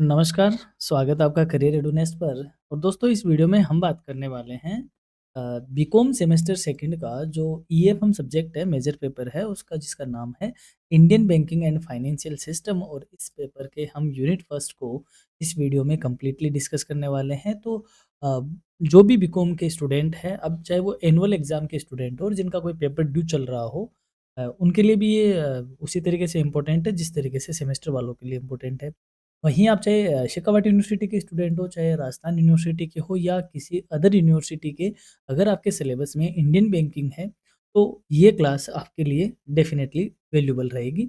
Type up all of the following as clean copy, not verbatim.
नमस्कार, स्वागत है आपका करियर एडुनेस्ट पर। और दोस्तों इस वीडियो में हम बात करने वाले हैं बीकॉम सेमेस्टर सेकंड का जो ईएफएम सब्जेक्ट है, मेजर पेपर है उसका, जिसका नाम है Indian banking and financial system. और इस पेपर के हम यूनिट फर्स्ट को इस वीडियो में कंप्लीटली डिस्कस करने वाले हैं। तो अ, जो भी बीकॉम के स्टूडेंट हैं, अब चाहे वो एनुअल एग्जाम के स्टूडेंट हो और जिनका कोई पेपर ड्यू चल रहा हो, उनके लिए भी ये उसी तरीके से इम्पोर्टेंट है जिस तरीके से सेमेस्टर वालों के लिए इम्पोर्टेंट है। वहीं आप चाहे शेखावाटी यूनिवर्सिटी के स्टूडेंट हो, चाहे राजस्थान यूनिवर्सिटी के हो या किसी अदर यूनिवर्सिटी के, अगर आपके सिलेबस में इंडियन बैंकिंग है, तो ये क्लास आपके लिए डेफ़िनेटली वैल्यूएबल रहेगी।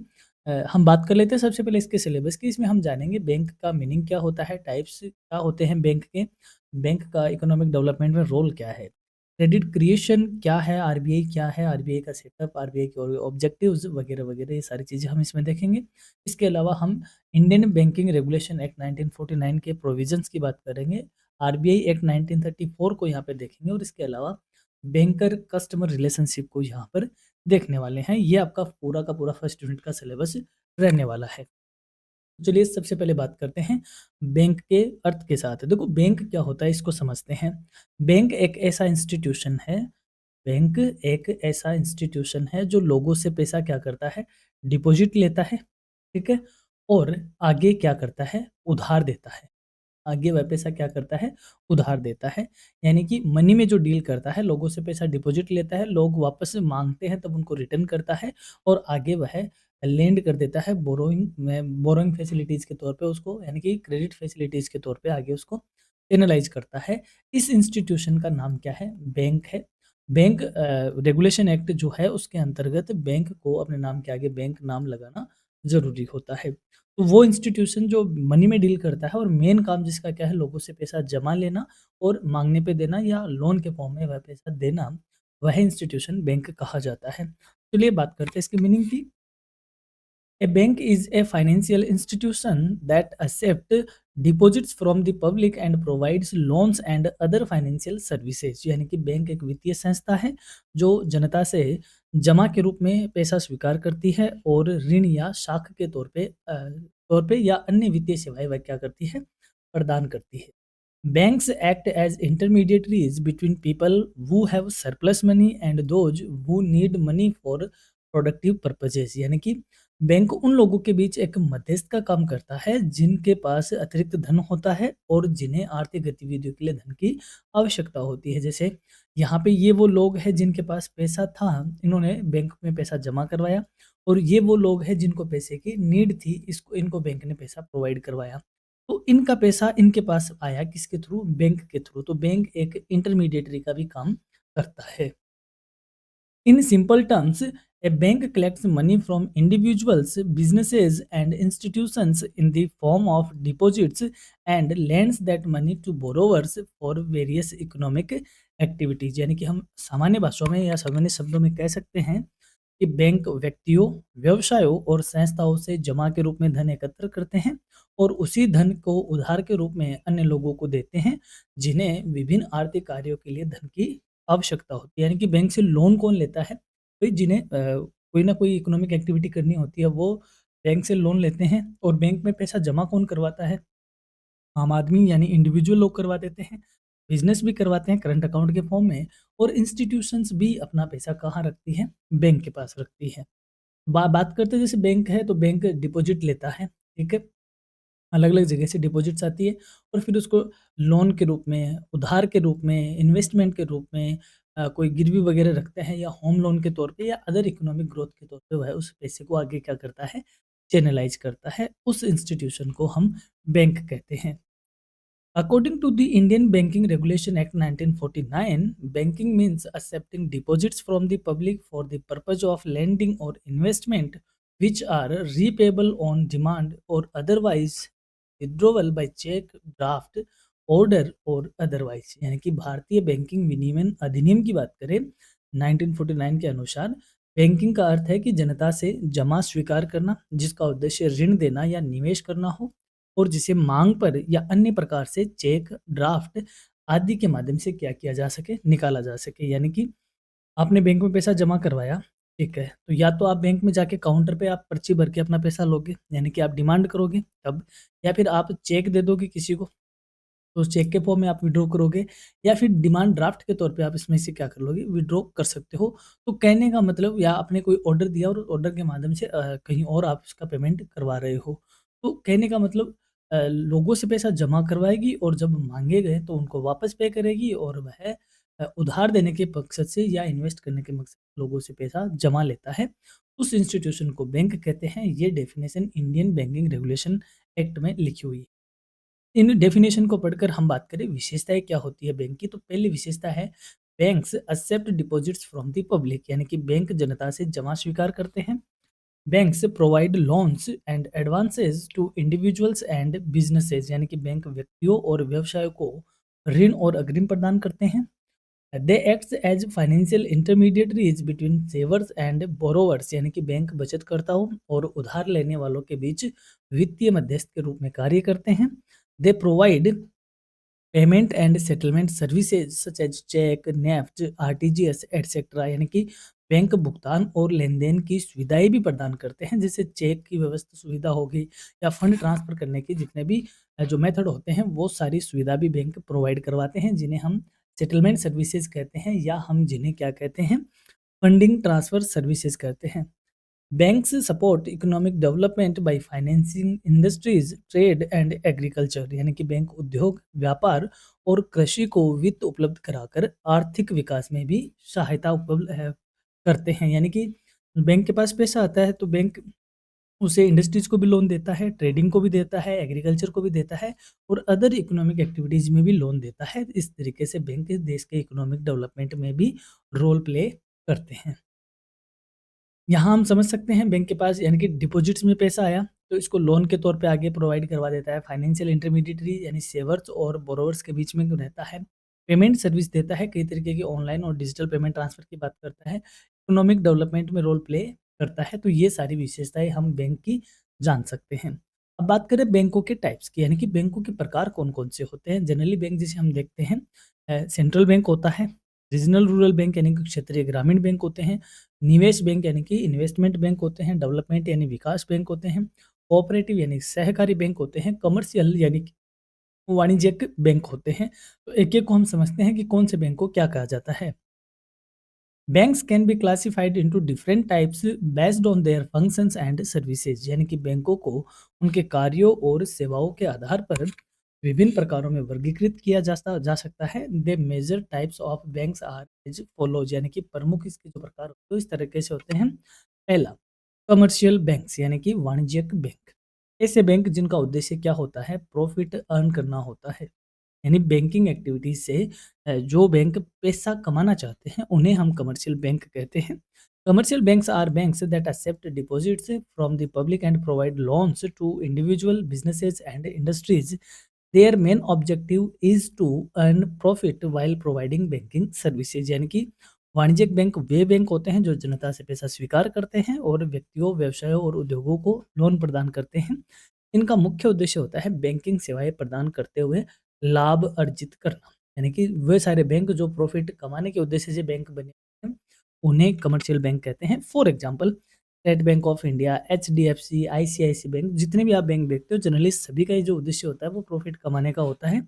हम बात कर लेते हैं सबसे पहले इसके सिलेबस की। इसमें हम जानेंगे बैंक का मीनिंग क्या होता है, टाइप्स क्या होते हैं बैंक के, बैंक का इकोनॉमिक डेवलपमेंट में रोल क्या है, क्रेडिट क्रिएशन क्या है, आरबीआई क्या है, आरबीआई का सेटअप, आरबीआई के और ऑब्जेक्टिव्स वगैरह-वगैरह, ये सारी चीज़ें हम इसमें देखेंगे। इसके अलावा हम इंडियन बैंकिंग रेगुलेशन एक्ट 1949 के प्रोविजंस की बात करेंगे। आरबीआई एक्ट 1934 को यहाँ पे देखेंगे और इसके अलावा बैंकर कस्टमर रिलेशनशिप को यहाँ पर देखने वाले हैं। ये आपका पूरा का पूरा फर्स्ट यूनिट का सिलेबस रहने वाला है। चलिए सबसे पहले बात करते हैं बैंक के अर्थ के साथ। देखो बैंक क्या होता है इसको समझते हैं। बैंक एक ऐसा इंस्टीट्यूशन है, बैंक एक ऐसा इंस्टीट्यूशन है जो लोगों से पैसा क्या करता है, डिपॉजिट लेता है, ठीक है? और आगे क्या करता है, उधार देता है। आगे वह पैसा क्या करता है, उधार देता है। यानी कि मनी में जो डील करता है, लोगों से पैसा डिपॉजिट लेता है, लोग वापस माँगते हैं तब उनको रिटर्न करता है और आगे वह लेंड कर देता है बोरोइंग फैसिलिटीज़ के तौर पे उसको, यानी कि क्रेडिट फैसिलिटीज़ के तौर पे आगे उसको एनालाइज़ करता है। इस इंस्टीट्यूशन का नाम क्या है, बैंक है। बैंक रेगुलेशन एक्ट जो है उसके अंतर्गत बैंक को अपने नाम के आगे बैंक नाम लगाना ज़रूरी होता है। तो वो इंस्टीट्यूशन जो मनी में डील करता है और मेन काम जिसका क्या है, लोगों से पैसा जमा लेना और माँगने पे देना या लोन के फॉर्म में वह पैसा देना, वह इंस्टीट्यूशन बैंक कहा जाता है। चलिए बात करते हैं इसकी मीनिंग की। A bank is a financial institution that accept deposits from the public and provides loans and other financial services। यानी कि बैंक एक वित्तीय संस्था है जो जनता से जमा के रूप में पैसा स्वीकार करती है और ऋण या साख के तौर पे या अन्य वित्तीय सेवाएं वह क्या करती है, प्रदान करती है। Banks act as intermediaries between people who have surplus money and those who need money for productive purposes। यानी कि बैंक उन लोगों के बीच एक मध्यस्थ का काम करता है जिनके पास अतिरिक्त धन होता है और जिन्हें आर्थिक गतिविधियों के लिए धन की आवश्यकता होती है। जैसे यहाँ पे ये वो लोग हैं जिनके पास पैसा था, इन्होंने बैंक में पैसा जमा करवाया, और ये वो लोग हैं जिनको पैसे की नीड थी, इसको इनको बैंक ने पैसा प्रोवाइड करवाया। तो इनका पैसा इनके पास आया किसके थ्रू, बैंक के थ्रू। तो बैंक एक इंटरमीडिएटरी का भी काम करता है। In simple terms, a bank collects money from individuals, businesses, and institutions in the form of deposits and lends that money to borrowers for various economic activities। यानी कि हम सामान्य भाषाओं में या सामान्य शब्दों में कह सकते हैं कि बैंक व्यक्तियों, व्यवसायों और संस्थाओं से जमा के रूप में धन एकत्र करते हैं और उसी धन को उधार के रूप में अन्य लोगों को देते हैं जिन्हें विभिन्न आर्थिक कार्यों के लिए धन की आवश्यकता होती है। यानी कि बैंक से लोन कौन लेता है? वही जिन्हें कोई ना कोई इकोनॉमिक एक्टिविटी करनी होती है, वो बैंक से लोन लेते हैं। और बैंक में पैसा जमा कौन करवाता है? आम आदमी यानी इंडिविजुअल लोग करवा देते हैं, बिज़नेस भी करवाते हैं करंट अकाउंट के फॉर्म में, और इंस्टीट्यूशंस भी अपना पैसा कहाँ रखती हैं? बैंक के पास रखती है। बात करते हैं, जैसे बैंक है तो बैंक डिपॉज़िट लेता है, ठीक है? अलग-अलग जगह से डिपॉज़िट्स आती है और फिर उसको लोन के रूप में, उधार के रूप में, इन्वेस्टमेंट के रूप में, कोई गिरवी वगैरह रखते हैं या होम लोन के तौर पे या अदर इकोनॉमिक ग्रोथ के तौर पे वह उस पैसे को आगे क्या करता है, चैनलाइज़ करता है। उस इंस्टीट्यूशन को हम बैंक कहते हैं। According to the Indian Banking Regulation Act 1949, banking means accepting deposits from the public for the purpose of lending or investment which are repayable on demand or otherwise withdrawal by check, draft, order और otherwise। यानी कि भारतीय banking विनियमन अधिनियम की बात करें 1949 के अनुसार, बैंकिंग का अर्थ है कि जनता से जमा स्वीकार करना जिसका उद्देश्य ऋण देना या निवेश करना हो, और जिसे मांग पर या अन्य प्रकार से चेक, ड्राफ्ट आदि के माध्यम से क्या किया जा सके, निकाला जा सके। यानी कि आपने बैंक में पैसा जमा करवाया, ठीक है। तो या तो आप बैंक में जाके काउंटर पे आप पर्ची भर के अपना पैसा लोगे, यानी कि आप डिमांड करोगे तब, या फिर आप चेक दे दोगे किसी को, तो उस चेक के फॉर्म में आप विथड्रॉ करोगे, या फिर डिमांड ड्राफ्ट के तौर पे आप इसमें से क्या कर लोगे, विथड्रॉ कर सकते हो। तो कहने का मतलब, या आपने कोई ऑर्डर दिया और ऑर्डर के माध्यम से कहीं और आप इसका पेमेंट करवा रहे हो। तो कहने का मतलब लोगों से पैसा जमा करवाएगी और जब माँगे गए तो उनको वापस पे करेगी, और वह उधार देने के मकसद से या इन्वेस्ट करने के मकसद से लोगों से पैसा जमा लेता है। उस इंस्टीट्यूशन को बैंक कहते हैं। ये definition Indian banking regulation act में लिखी हुई है। इन डेफिनेशन को पढ़कर हम बात करें विशेषताएँ क्या होती है बैंक की, तो पहली विशेषता है banks accept deposits from the public, यानी कि बैंक जनता से जमा स्वीकार करते हैं। Banks provide loans and advances to individuals and businesses, यानी कि बैंक व्यक्तियों और व्यवसायों को ऋण और अग्रिम प्रदान करते हैं। They acts as financial intermediaries between savers and borrowers, यानी कि बैंक बचतकर्ताओं और उधार लेने वालों के बीच वित्तीय मध्यस्थ के रूप में कार्य करते हैं। They provide payment and settlement services such as cheque, NEFT, RTGS etcetera, यानी कि बैंक भुगतान और लेन-देन की सुविधाएँ भी प्रदान करते हैं, जैसे चेक की व्यवस्था सुविधा होगी या फंड ट्रांसफ़र करने के जितने भी जो मेथड होते हैं, वो सारी सुविधा भी बैंक प्रोवाइड करवाते हैं, जिन्हें हम सेटलमेंट सर्विसेज कहते हैं, या हम जिन्हें क्या कहते हैं, फंडिंग ट्रांसफ़र सर्विसेज कहते हैं। Banks support economic development by financing industries, trade and agriculture, यानी कि बैंक उद्योग, व्यापार और कृषि को वित्त उपलब्ध कराकर आर्थिक विकास में भी सहायता उपलब्ध करते हैं। यानी कि बैंक के पास पैसा आता है तो बैंक उसे इंडस्ट्रीज को भी लोन देता है, ट्रेडिंग को भी देता है, एग्रीकल्चर को भी देता है, और अदर इकोनॉमिक एक्टिविटीज में भी लोन देता है। इस तरीके से बैंक देश के इकोनॉमिक डेवलपमेंट में भी रोल प्ले करते हैं। यहाँ हम समझ सकते हैं बैंक के पास, यानी कि डिपॉजिट्स में पैसा आया तो इसको लोन के तौर पे आगे प्रोवाइड करवा देता है। फाइनेंशियल इंटरमीडिएटरी यानी सेवर्स और बोरोवर्स के बीच में रहता है। पेमेंट सर्विस देता है, कई तरीके की ऑनलाइन और डिजिटल पेमेंट ट्रांसफर की बात करता है। इकोनॉमिक डेवलपमेंट में रोल प्ले करता है। तो ये सारी विशेषताएं हम बैंक की जान सकते हैं। अब बात करें बैंकों के टाइप्स की, यानी कि बैंकों के प्रकार कौन कौन से होते हैं। जनरली बैंक जिसे हम देखते हैं, सेंट्रल बैंक होता है, रीजनल रूरल बैंक यानी कि क्षेत्रीय ग्रामीण बैंक होते हैं, निवेश बैंक यानी कि इन्वेस्टमेंट बैंक होते हैं, डेवलपमेंट यानी विकास बैंक होते हैं, कोऑपरेटिव यानी सहकारी बैंक होते हैं, कमर्शियल यानी कि वाणिज्यिक बैंक होते हैं। तो एक-एक को हम समझते हैं कि कौन से बैंक को क्या कहा जाता है। Banks can be classified into different types based on their functions and services, यानी कि बैंकों को उनके कार्यों और सेवाओं के आधार पर विभिन्न प्रकारों में वर्गीकृत किया जा सकता है। The major types of banks are as follows, यानी कि प्रमुख इसके जो प्रकार होते हैं इस तरीके से होते हैं। पहला, कमर्शियल बैंक्स यानी कि वाणिज्यिक बैंक। ऐसे बैंक जिनका उद्देश्य क्या होता है, प्रॉफिट अर्न करना होता है, यानी बैंकिंग एक्टिविटीज से जो बैंक पैसा कमाना चाहते हैं उन्हें हम कमर्शियल बैंक कहते हैं। Commercial banks are banks that accept deposits from the public and provide loans to individual businesses and industries. Their main objective is to earn profit while providing banking services, यानी कि वाणिज्यिक bank वे bank होते हैं जो जनता से पैसा स्वीकार करते हैं और व्यक्तियों, व्यवसायों और उद्योगों को लोन प्रदान करते हैं। इनका मुख्य उद्देश्य होता है बैंकिंग सेवाएं प्रदान करते हुए लाभ अर्जित करना, यानी कि वे सारे बैंक जो प्रॉफिट कमाने के उद्देश्य से बैंक बने हैं उन्हें कमर्शियल बैंक कहते हैं। For example, State Bank of India, HDFC, ICICI bank, जितने भी आप बैंक देखते हो जनरली सभी का ये जो उद्देश्य होता है वो प्रॉफिट कमाने का होता है।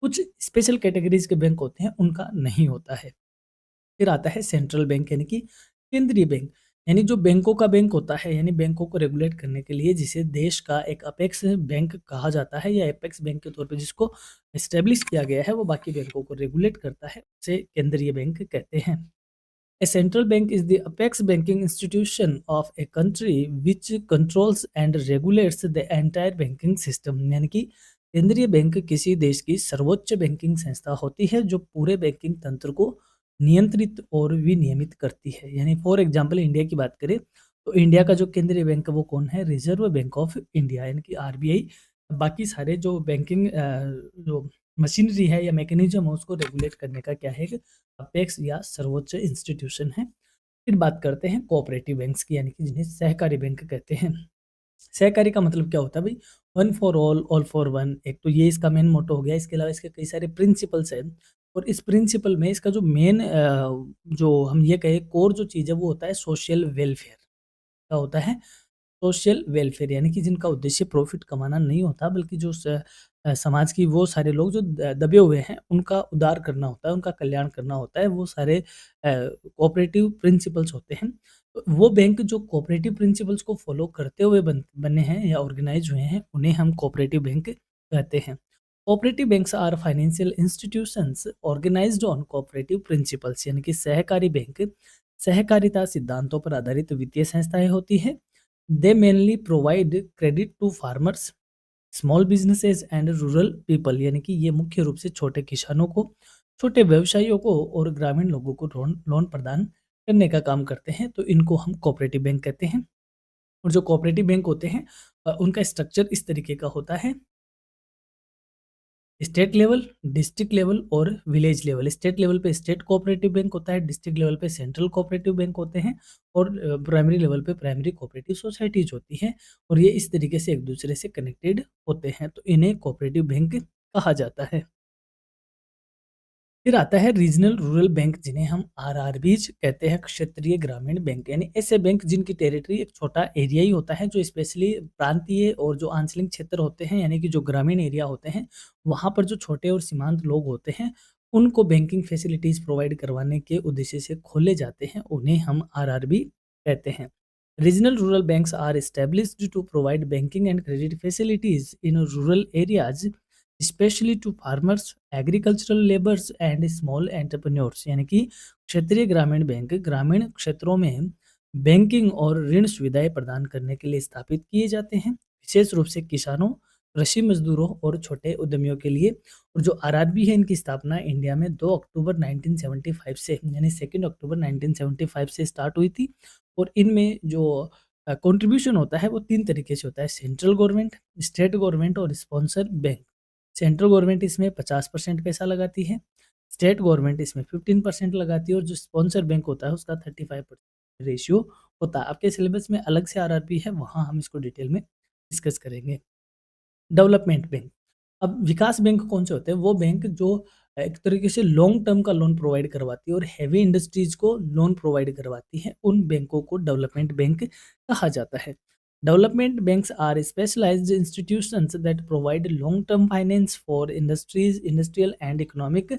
कुछ स्पेशल कैटेगरीज के बैंक होते हैं उनका नहीं होता है। फिर आता है सेंट्रल बैंक यानी कि केंद्रीय बैंक, यानी जो बैंकों का बैंक होता है, यानी बैंकों को रेगुलेट करने के लिए जिसे देश का एक अपेक्स बैंक कहा जाता है या एपेक्स बैंक के तौर पे जिसको एस्टेब्लिश किया गया है, वो बाकी बैंकों को रेगुलेट करता है, उसे केंद्रीय बैंक कहते हैं। A central bank is the apex banking institution of a country which controls and regulates the entire banking system, यानी कि केंद्रीय बैंक किसी देश की सर्वोच्च बैंकिंग संस्था होती है जो पूरे बैंकिंग तंत्र को नियंत्रित और विनियमित करती है। यानी फॉर एग्जांपल इंडिया की बात करें तो इंडिया का जो केंद्रीय बैंक है वो कौन है, रिजर्व बैंक ऑफ इंडिया यानी कि आरबीआई। बाकी सारे जो बैंकिंग जो मशीनरी है या मैकेनिज्म है उसको रेगुलेट करने का क्या है, अपेक्स या सर्वोच्च इंस्टीट्यूशन है। फिर बात करते हैं कोऑपरेटिव बैंक्स की, यानी कि जिन्हें सहकारी बैंक कहते हैं। सहकारी का मतलब क्या होता है भाई, one for all, all for one. एक तो ये इसका मेन मोटो हो गया, इसके अलावा इसके कई सारे प्रिंसिपल्स हैं। और इस प्रिंसिपल में इसका जो मेन जो हम ये कहें कोर जो चीज़ है वो होता है सोशल वेलफेयर का होता है। सोशल वेलफेयर यानी कि जिनका उद्देश्य प्रॉफ़िट कमाना नहीं होता बल्कि जो समाज की वो सारे लोग जो दबे हुए हैं उनका उद्धार करना होता है, उनका कल्याण करना होता है, वो सारे कोऑपरेटिव प्रिंसिपल्स होते हैं। तो वो बैंक जो कोऑपरेटिव प्रिंसिपल्स को फ़ॉलो करते हुए बने हैं या ऑर्गेनाइज़ हुए हैं, उन्हें हम कोऑपरेटिव बैंक कहते हैं। Cooperative banks are financial institutions organised on cooperative principles यानी कि सहकारी बैंक सहकारिता सिद्धांतों पर आधारित वित्तीय संस्थाएँ होती हैं। They mainly provide credit to farmers, small businesses and rural people यानी कि ये मुख्य रूप से छोटे किसानों को, छोटे व्यवसायियों को और ग्रामीण लोगों को लोन लोन प्रदान करने का काम करते हैं। तो इनको हम कोऑपरेटिव बैंक कहते हैं। और जो कोऑपरेटिव बैंक होते हैं उनका स्ट्रक्चर इस तरीके का होता है। स्टेट लेवल, डिस्ट्रिक्ट लेवल और विलेज लेवल। स्टेट लेवल पे स्टेट कोऑपरेटिव बैंक होता है, डिस्ट्रिक्ट लेवल पे सेंट्रल कोऑपरेटिव बैंक होते हैं और प्राइमरी लेवल पे प्राइमरी कोऑपरेटिव सोसाइटीज़ होती हैं और ये इस तरीके से एक दूसरे से कनेक्टेड होते हैं, तो इन्हें कोऑपरेटिव बैंक कहा जाता है। फिर आता है रीजनल रूरल बैंक जिन्हें हम आरआरबीज कहते हैं, क्षेत्रीय ग्रामीण बैंक यानी ऐसे बैंक जिनकी टेरिटरी एक छोटा एरिया ही होता है, जो स्पेशली प्रांतीय और जो आंचलिक क्षेत्र होते हैं यानी कि जो ग्रामीण एरिया होते हैं, वहाँ पर जो छोटे और सीमांत लोग होते हैं, उनको बैंकिंग फैसिलिटीज़ प्रोवाइड करवाने के उद्देश्य से खोले जाते हैं, उन्हें हम आरआरबी कहते हैं। Regional rural banks are established to provide banking and credit facilities in rural areas specially to farmers, agricultural labours and small entrepreneurs यानी कि क्षेत्रीय ग्रामीण बैंक ग्रामीण क्षेत्रों में बैंकिंग और ऋण सुविधाएं प्रदान करने के लिए स्थापित किए जाते हैं, विशेष रूप से किसानों, कृषि मजदूरों और छोटे उद्यमियों के लिए। और जो आरआरबी है इनकी स्थापना इंडिया में 2 अक्टूबर 1975 से यानी 2 अक्टूबर 1975 से स्टार्ट हुई थी। और इनमें जो कंट्रीब्यूशन होता है वो 3 तरीके से होता है, सेंट्रल गवर्नमेंट, स्टेट गवर्नमेंट और स्पॉन्सर बैंक। सेंट्रल गवर्नमेंट इसमें 50% पैसा लगाती है, स्टेट गवर्नमेंट इसमें 15% लगाती है और जो स्पॉन्सर बैंक होता है उसका 35% रेशियो होता है। आपके सिलेबस में अलग से आरआरबी है, वहाँ हम इसको डिटेल में डिस्कस करेंगे। Development bank. अब विकास बैंक कौन से होते हैं? वो बैंक जो एक तरीके से लॉन्ग टर्म का लोन प्रोवाइड करवाती है और हेवी इंडस्ट्रीज को लोन प्रोवाइड करवाती है, उन बैंकों को डेवलपमेंट बैंक कहा जाता है। Development banks are specialised institutions that provide long term finance for industries, industrial and economic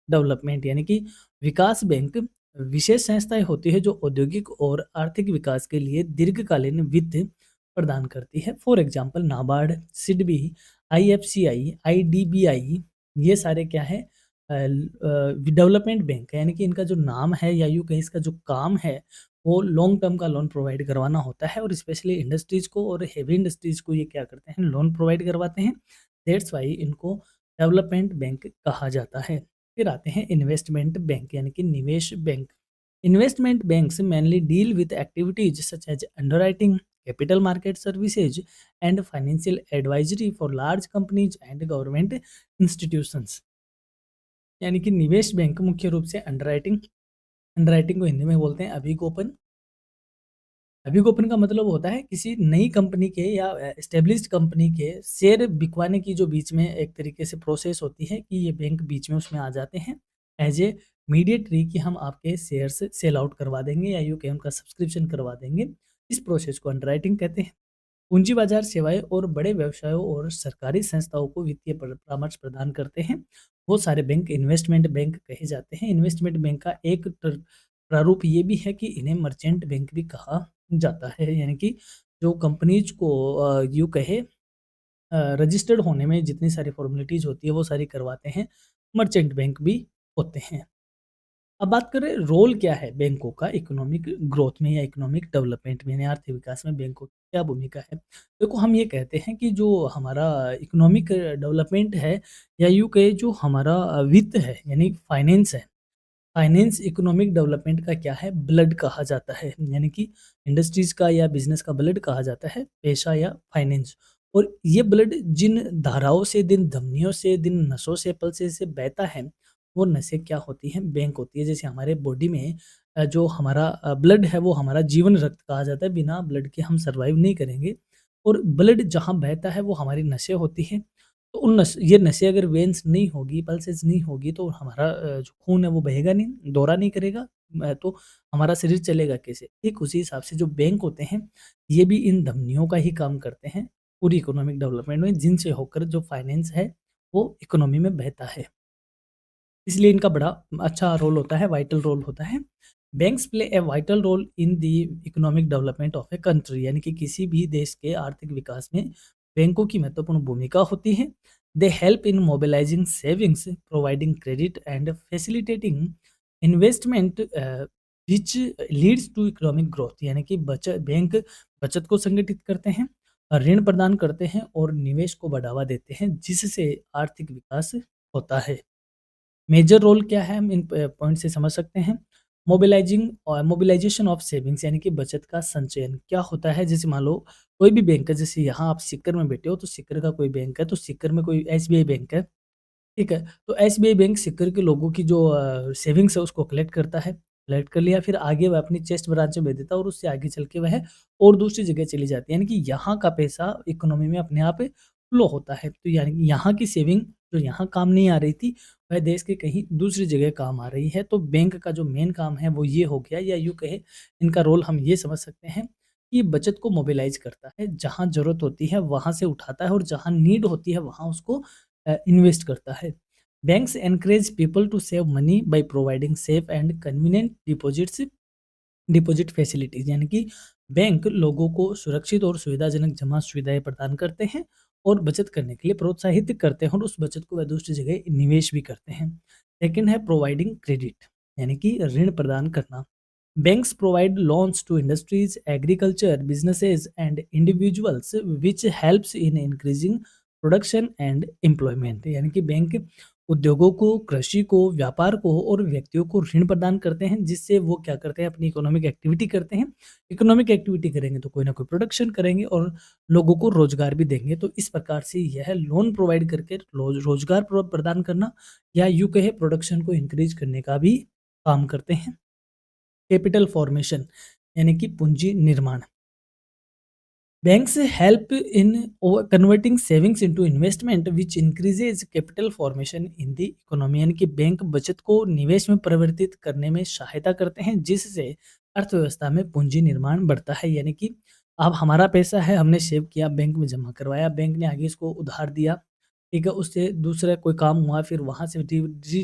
development यानी कि विकास बैंक विशेष संस्थाएं होती है जो औद्योगिक और आर्थिक विकास के लिए दीर्घकालीन वित्त प्रदान करती है। For example NABARD, SIDBI, IFCI, IDBI, ये सारे क्या है डेवलपमेंट बैंक है, यानी कि इनका जो नाम है या यूँ कहें इसका जो काम है वो लॉन्ग टर्म का लोन प्रोवाइड करवाना होता है और स्पेशली इंडस्ट्रीज को और हेवी इंडस्ट्रीज को ये क्या करते हैं, लोन प्रोवाइड करवाते हैं। दैट्स वाई इनको डेवलपमेंट बैंक कहा जाता है। फिर आते हैं इन्वेस्टमेंट बैंक यानी कि निवेश bank. Investment banks mainly deal with activities such as underwriting, capital market services, and financial advisory for large companies and government institutions। यानी कि निवेश बैंक मुख्य रूप से अंडरराइटिंग अंडरराइटिंग को हिंदी में बोलते हैं अभिगोपन। अभिगोपन का मतलब होता है किसी नई कंपनी के या एस्टेब्लिश्ड कंपनी के शेयर बिकवाने की जो बीच में एक तरीके से प्रोसेस होती है कि ये बैंक बीच में उसमें आ जाते हैं एज ए मीडिएटरी कि हम आपके शेयर्स सेल आउट करवा देंगे या यूँ कहें उनका सब्सक्रिप्शन करवा देंगे। इस प्रोसेस को अंडरराइटिंग कहते हैं। पूंजी बाजार सेवाएं और बड़े व्यवसायों और सरकारी संस्थाओं को वित्तीय परामर्श प्रदान करते हैं। वो सारे बैंक इन्वेस्टमेंट बैंक कहे जाते हैं। इन्वेस्टमेंट बैंक का एक प्रारूप ये भी है कि इन्हें मर्चेंट बैंक भी कहा जाता है, यानी कि जो कंपनीज को यूँ कहे रजिस्टर्ड होने में जितनी सारी फॉर्मेलिटीज़ होती है वो सारी करवाते हैं, मर्चेंट बैंक भी होते हैं। अब बात करें रोल क्या है बैंकों का इकोनॉमिक ग्रोथ में या इकोनॉमिक डेवलपमेंट में यानी आर्थिक विकास में बैंकों की क्या भूमिका है। देखो हम ये कहते हैं कि जो हमारा इकोनॉमिक डेवलपमेंट है या यूँ कहे जो हमारा वित्त है यानी फाइनेंस है, फाइनेंस इकोनॉमिक डेवलपमेंट का क्या है, ब्लड कहा जाता है। यानी कि इंडस्ट्रीज का या बिजनेस का ब्लड कहा जाता है, पेशा या फाइनेंस। और ये ब्लड जिन धाराओं से, दिन धमनियों से, दिन नसों से, पल्सेस से बहता है, वो नसें क्या होती हैं, बैंक होती है। जैसे हमारे बॉडी में जो हमारा ब्लड है वो हमारा जीवन रक्त कहा जाता है, बिना ब्लड के हम सर्वाइव नहीं करेंगे। और ब्लड जहाँ बहता है वो हमारी नसें होती हैं। तो उन ये नसें अगर वेन्स नहीं होगी, पल्सेस नहीं होगी तो हमारा जो खून है वो बहेगा नहीं, दौरा नहीं करेगा, तो हमारा शरीर चलेगा कैसे? ठीक उसी हिसाब से जो बैंक होते हैं, ये भी इन धमनियों का ही काम करते हैं पूरी इकोनॉमिक डेवलपमेंट में, जिनसे होकर जो फाइनेंस है वो इकोनॉमी में बहता है। इसलिए इनका बड़ा अच्छा रोल होता है, वाइटल रोल होता है। Banks play a vital role in the economic development of a country, यानी कि किसी भी देश के आर्थिक विकास में बैंकों की महत्वपूर्ण भूमिका होती है। They help in mobilising savings, providing credit and facilitating investment which leads to economic growth, यानी कि बचत बैंक बचत को संगठित करते हैं, ऋण प्रदान करते हैं और निवेश को बढ़ावा देते हैं, जिससे आर्थिक विकास होता है। मेजर रोल क्या है हम इन पॉइंट से समझ सकते हैं। मोबिलाइजिंग और मोबिलाइजेशन ऑफ सेविंग्स, यानी कि बचत का संचयन क्या होता है। जैसे मान लो कोई भी बैंक है, जैसे यहाँ आप सीकर में बैठे हो तो सीकर का कोई बैंक है, तो सीकर में कोई एसबीआई बैंक है, ठीक है। तो एसबीआई बैंक सीकर के लोगों की जो सेविंग्स है उसको कलेक्ट करता है, कलेक्ट कर लिया फिर आगे वह अपनी चेस्ट ब्रांच में भेज देता है और उससे आगे चल के वह और दूसरी जगह चली जाती है, यानी कि यहाँ का पैसा इकोनॉमी में अपने आप फ्लो होता है। तो यानी कि यहाँ की सेविंग जो यहाँ काम नहीं आ रही थी, वह देश के कहीं दूसरी जगह काम आ रही है। तो बैंक का जो मेन काम है वो ये हो गया, या यूँ कहे इनका रोल हम ये समझ सकते हैं कि बचत को मोबिलाइज करता है, जहाँ ज़रूरत होती है वहाँ से उठाता है और जहाँ नीड होती है वहाँ उसको इन्वेस्ट करता है। Banks encourage people to save money by providing safe and convenient deposit facilities, यानी कि बैंक लोगों को सुरक्षित और सुविधाजनक जमा सुविधाएं प्रदान करते हैं और बचत करने के लिए प्रोत्साहित करते हैं और उस बचत को वह दूसरी जगह निवेश भी करते हैं। सेकंड है प्रोवाइडिंग क्रेडिट, यानी कि ऋण प्रदान करना। Banks provide loans to industries, agriculture, businesses and individuals which helps in increasing production and employment, यानी कि बैंक उद्योगों को, कृषि को, व्यापार को और व्यक्तियों को ऋण प्रदान करते हैं, जिससे वो क्या करते हैं, अपनी इकोनॉमिक एक्टिविटी करते हैं। इकोनॉमिक एक्टिविटी करेंगे तो कोई ना कोई प्रोडक्शन करेंगे और लोगों को रोजगार भी देंगे। तो इस प्रकार से यह लोन प्रोवाइड करके रोजगार प्रदान करना, या यूँ कहे प्रोडक्शन को इंक्रीज करने का भी काम करते हैं। कैपिटल फॉर्मेशन, यानी कि पूंजी निर्माण। Banks help in converting savings into investment which increases capital formation in the economy, यानी कि बैंक बचत को निवेश में परिवर्तित करने में सहायता करते हैं, जिससे अर्थव्यवस्था में पूंजी निर्माण बढ़ता है। यानी कि अब हमारा पैसा है, हमने सेव किया, बैंक में जमा करवाया, बैंक ने आगे इसको उधार दिया, ठीक है, उससे दूसरा कोई काम हुआ, फिर वहाँ से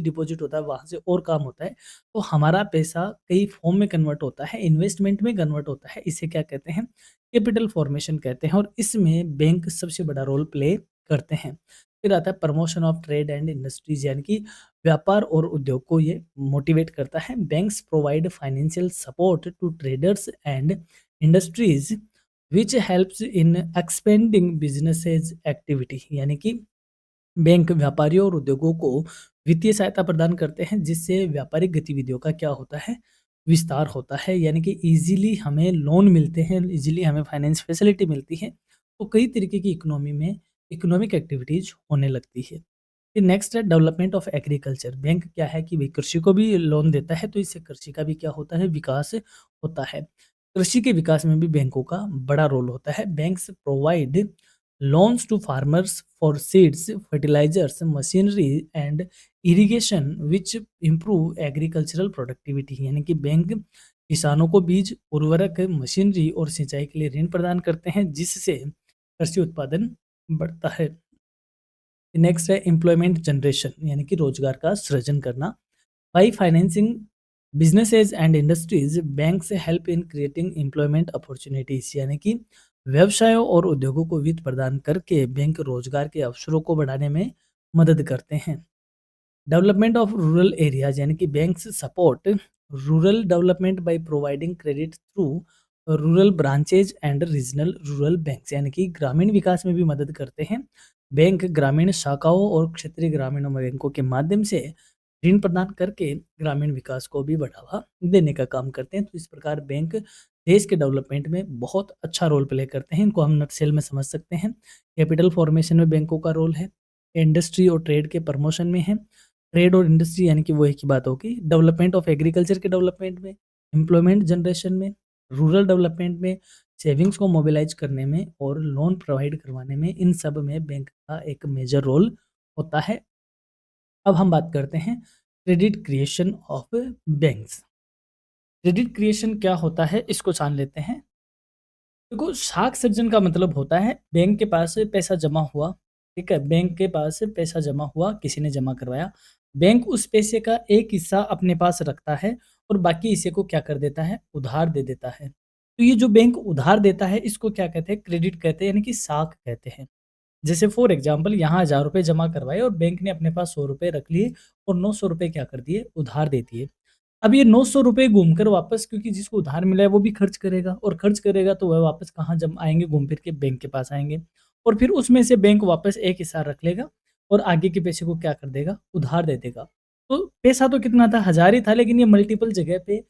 डिपॉजिट होता है, वहाँ से और काम होता है, तो हमारा पैसा कई फॉर्म में कन्वर्ट होता है, इन्वेस्टमेंट में कन्वर्ट होता है। इसे क्या कहते हैं, कैपिटल फॉर्मेशन कहते हैं, और इसमें बैंक सबसे बड़ा रोल प्ले करते हैं। फिर आता है promotion of trade and industries, यानी कि व्यापार और उद्योग को ये मोटिवेट करता है। Banks provide financial support to traders and industries which helps in expanding businesses activity, यानी कि बैंक व्यापारियों और उद्योगों को वित्तीय सहायता प्रदान करते हैं, जिससे व्यापारिक गतिविधियों का क्या होता है, विस्तार होता है। यानी कि इजीली हमें लोन मिलते हैं, इजीली हमें फाइनेंस फैसिलिटी मिलती है, तो कई तरीके की इकोनॉमी में इकोनॉमिक एक्टिविटीज होने लगती है। फिर नेक्स्ट है डेवलपमेंट ऑफ एग्रीकल्चर। बैंक क्या है कि भाई कृषि को भी लोन देता है, तो इससे कृषि का भी क्या होता है, विकास होता है। कृषि के विकास में भी बैंकों का बड़ा रोल होता है। Banks provide loans to farmers for seeds, fertilizers, machinery and irrigation which improve agricultural productivity, यानी कि बैंक किसानों को बीज, उर्वरक, मशीनरी और सिंचाई के लिए ऋण प्रदान करते हैं, जिससे कृषि उत्पादन बढ़ता है। नेक्स्ट है एम्प्लॉयमेंट जनरेशन, यानी कि रोजगार का सृजन करना। By financing businesses and industries, banks help in creating employment opportunities, यानी कि व्यवसायों और उद्योगों को वित्त प्रदान करके बैंक रोजगार के अवसरों को बढ़ाने में मदद करते हैं। डेवलपमेंट ऑफ रूरल एरियाज, यानी कि banks support rural development by providing credit through rural branches and regional rural banks, यानी कि ग्रामीण विकास में भी मदद करते हैं। बैंक ग्रामीण शाखाओं और क्षेत्रीय ग्रामीण बैंकों के माध्यम से ऋण प्रदान करके ग्रामीण विकास को भी बढ़ावा देने का काम करते हैं। तो इस प्रकार बैंक देश के डेवलपमेंट में बहुत अच्छा रोल प्ले करते हैं। इनको हम नटसेल में समझ सकते हैं। कैपिटल फॉर्मेशन में बैंकों का रोल है, इंडस्ट्री और ट्रेड के प्रमोशन में है, ट्रेड और इंडस्ट्री यानी कि वो एक ही बात होगी, डेवलपमेंट ऑफ एग्रीकल्चर के डेवलपमेंट में, एम्प्लॉयमेंट जनरेशन में, रूरल डेवलपमेंट में, सेविंग्स को मोबिलाइज करने में और लोन प्रोवाइड करवाने में, इन सब में बैंक का एक मेजर रोल होता है। अब हम बात करते हैं credit creation of banks. Credit creation क्या होता है, इसको जान लेते हैं। देखो, साख सृजन का मतलब होता है बैंक के पास पैसा जमा हुआ, ठीक है? बैंक के पास पैसा जमा हुआ, किसी ने जमा करवाया। बैंक उस पैसे का एक हिस्सा अपने पास रखता है और बाकी हिस्से को क्या कर देता है, उधार दे देता है। तो ये जो बैंक उधार देता है, इसको क्या कहते हैं, क्रेडिट कहते हैं, यानी कि साख कहते हैं। जैसे फॉर एग्जाम्पल, यहाँ 1000 रुपये जमा करवाए और बैंक ने अपने पास 100 रुपये रख लिए और 900 रुपये क्या कर दिए, उधार दे दिए। अब ये 900 रुपए घूमकर वापस, क्योंकि जिसको उधार मिला है वो भी खर्च करेगा, और खर्च करेगा तो वह वापस कहाँ जम आएँगे, घूम फिर के बैंक के पास आएँगे। और फिर उसमें से बैंक वापस एक हिस्सा रख लेगा और आगे के पैसे को क्या कर देगा, उधार दे देगा। तो पैसा तो कितना था, 1000 ही था, लेकिन ये मल्टीपल जगह पे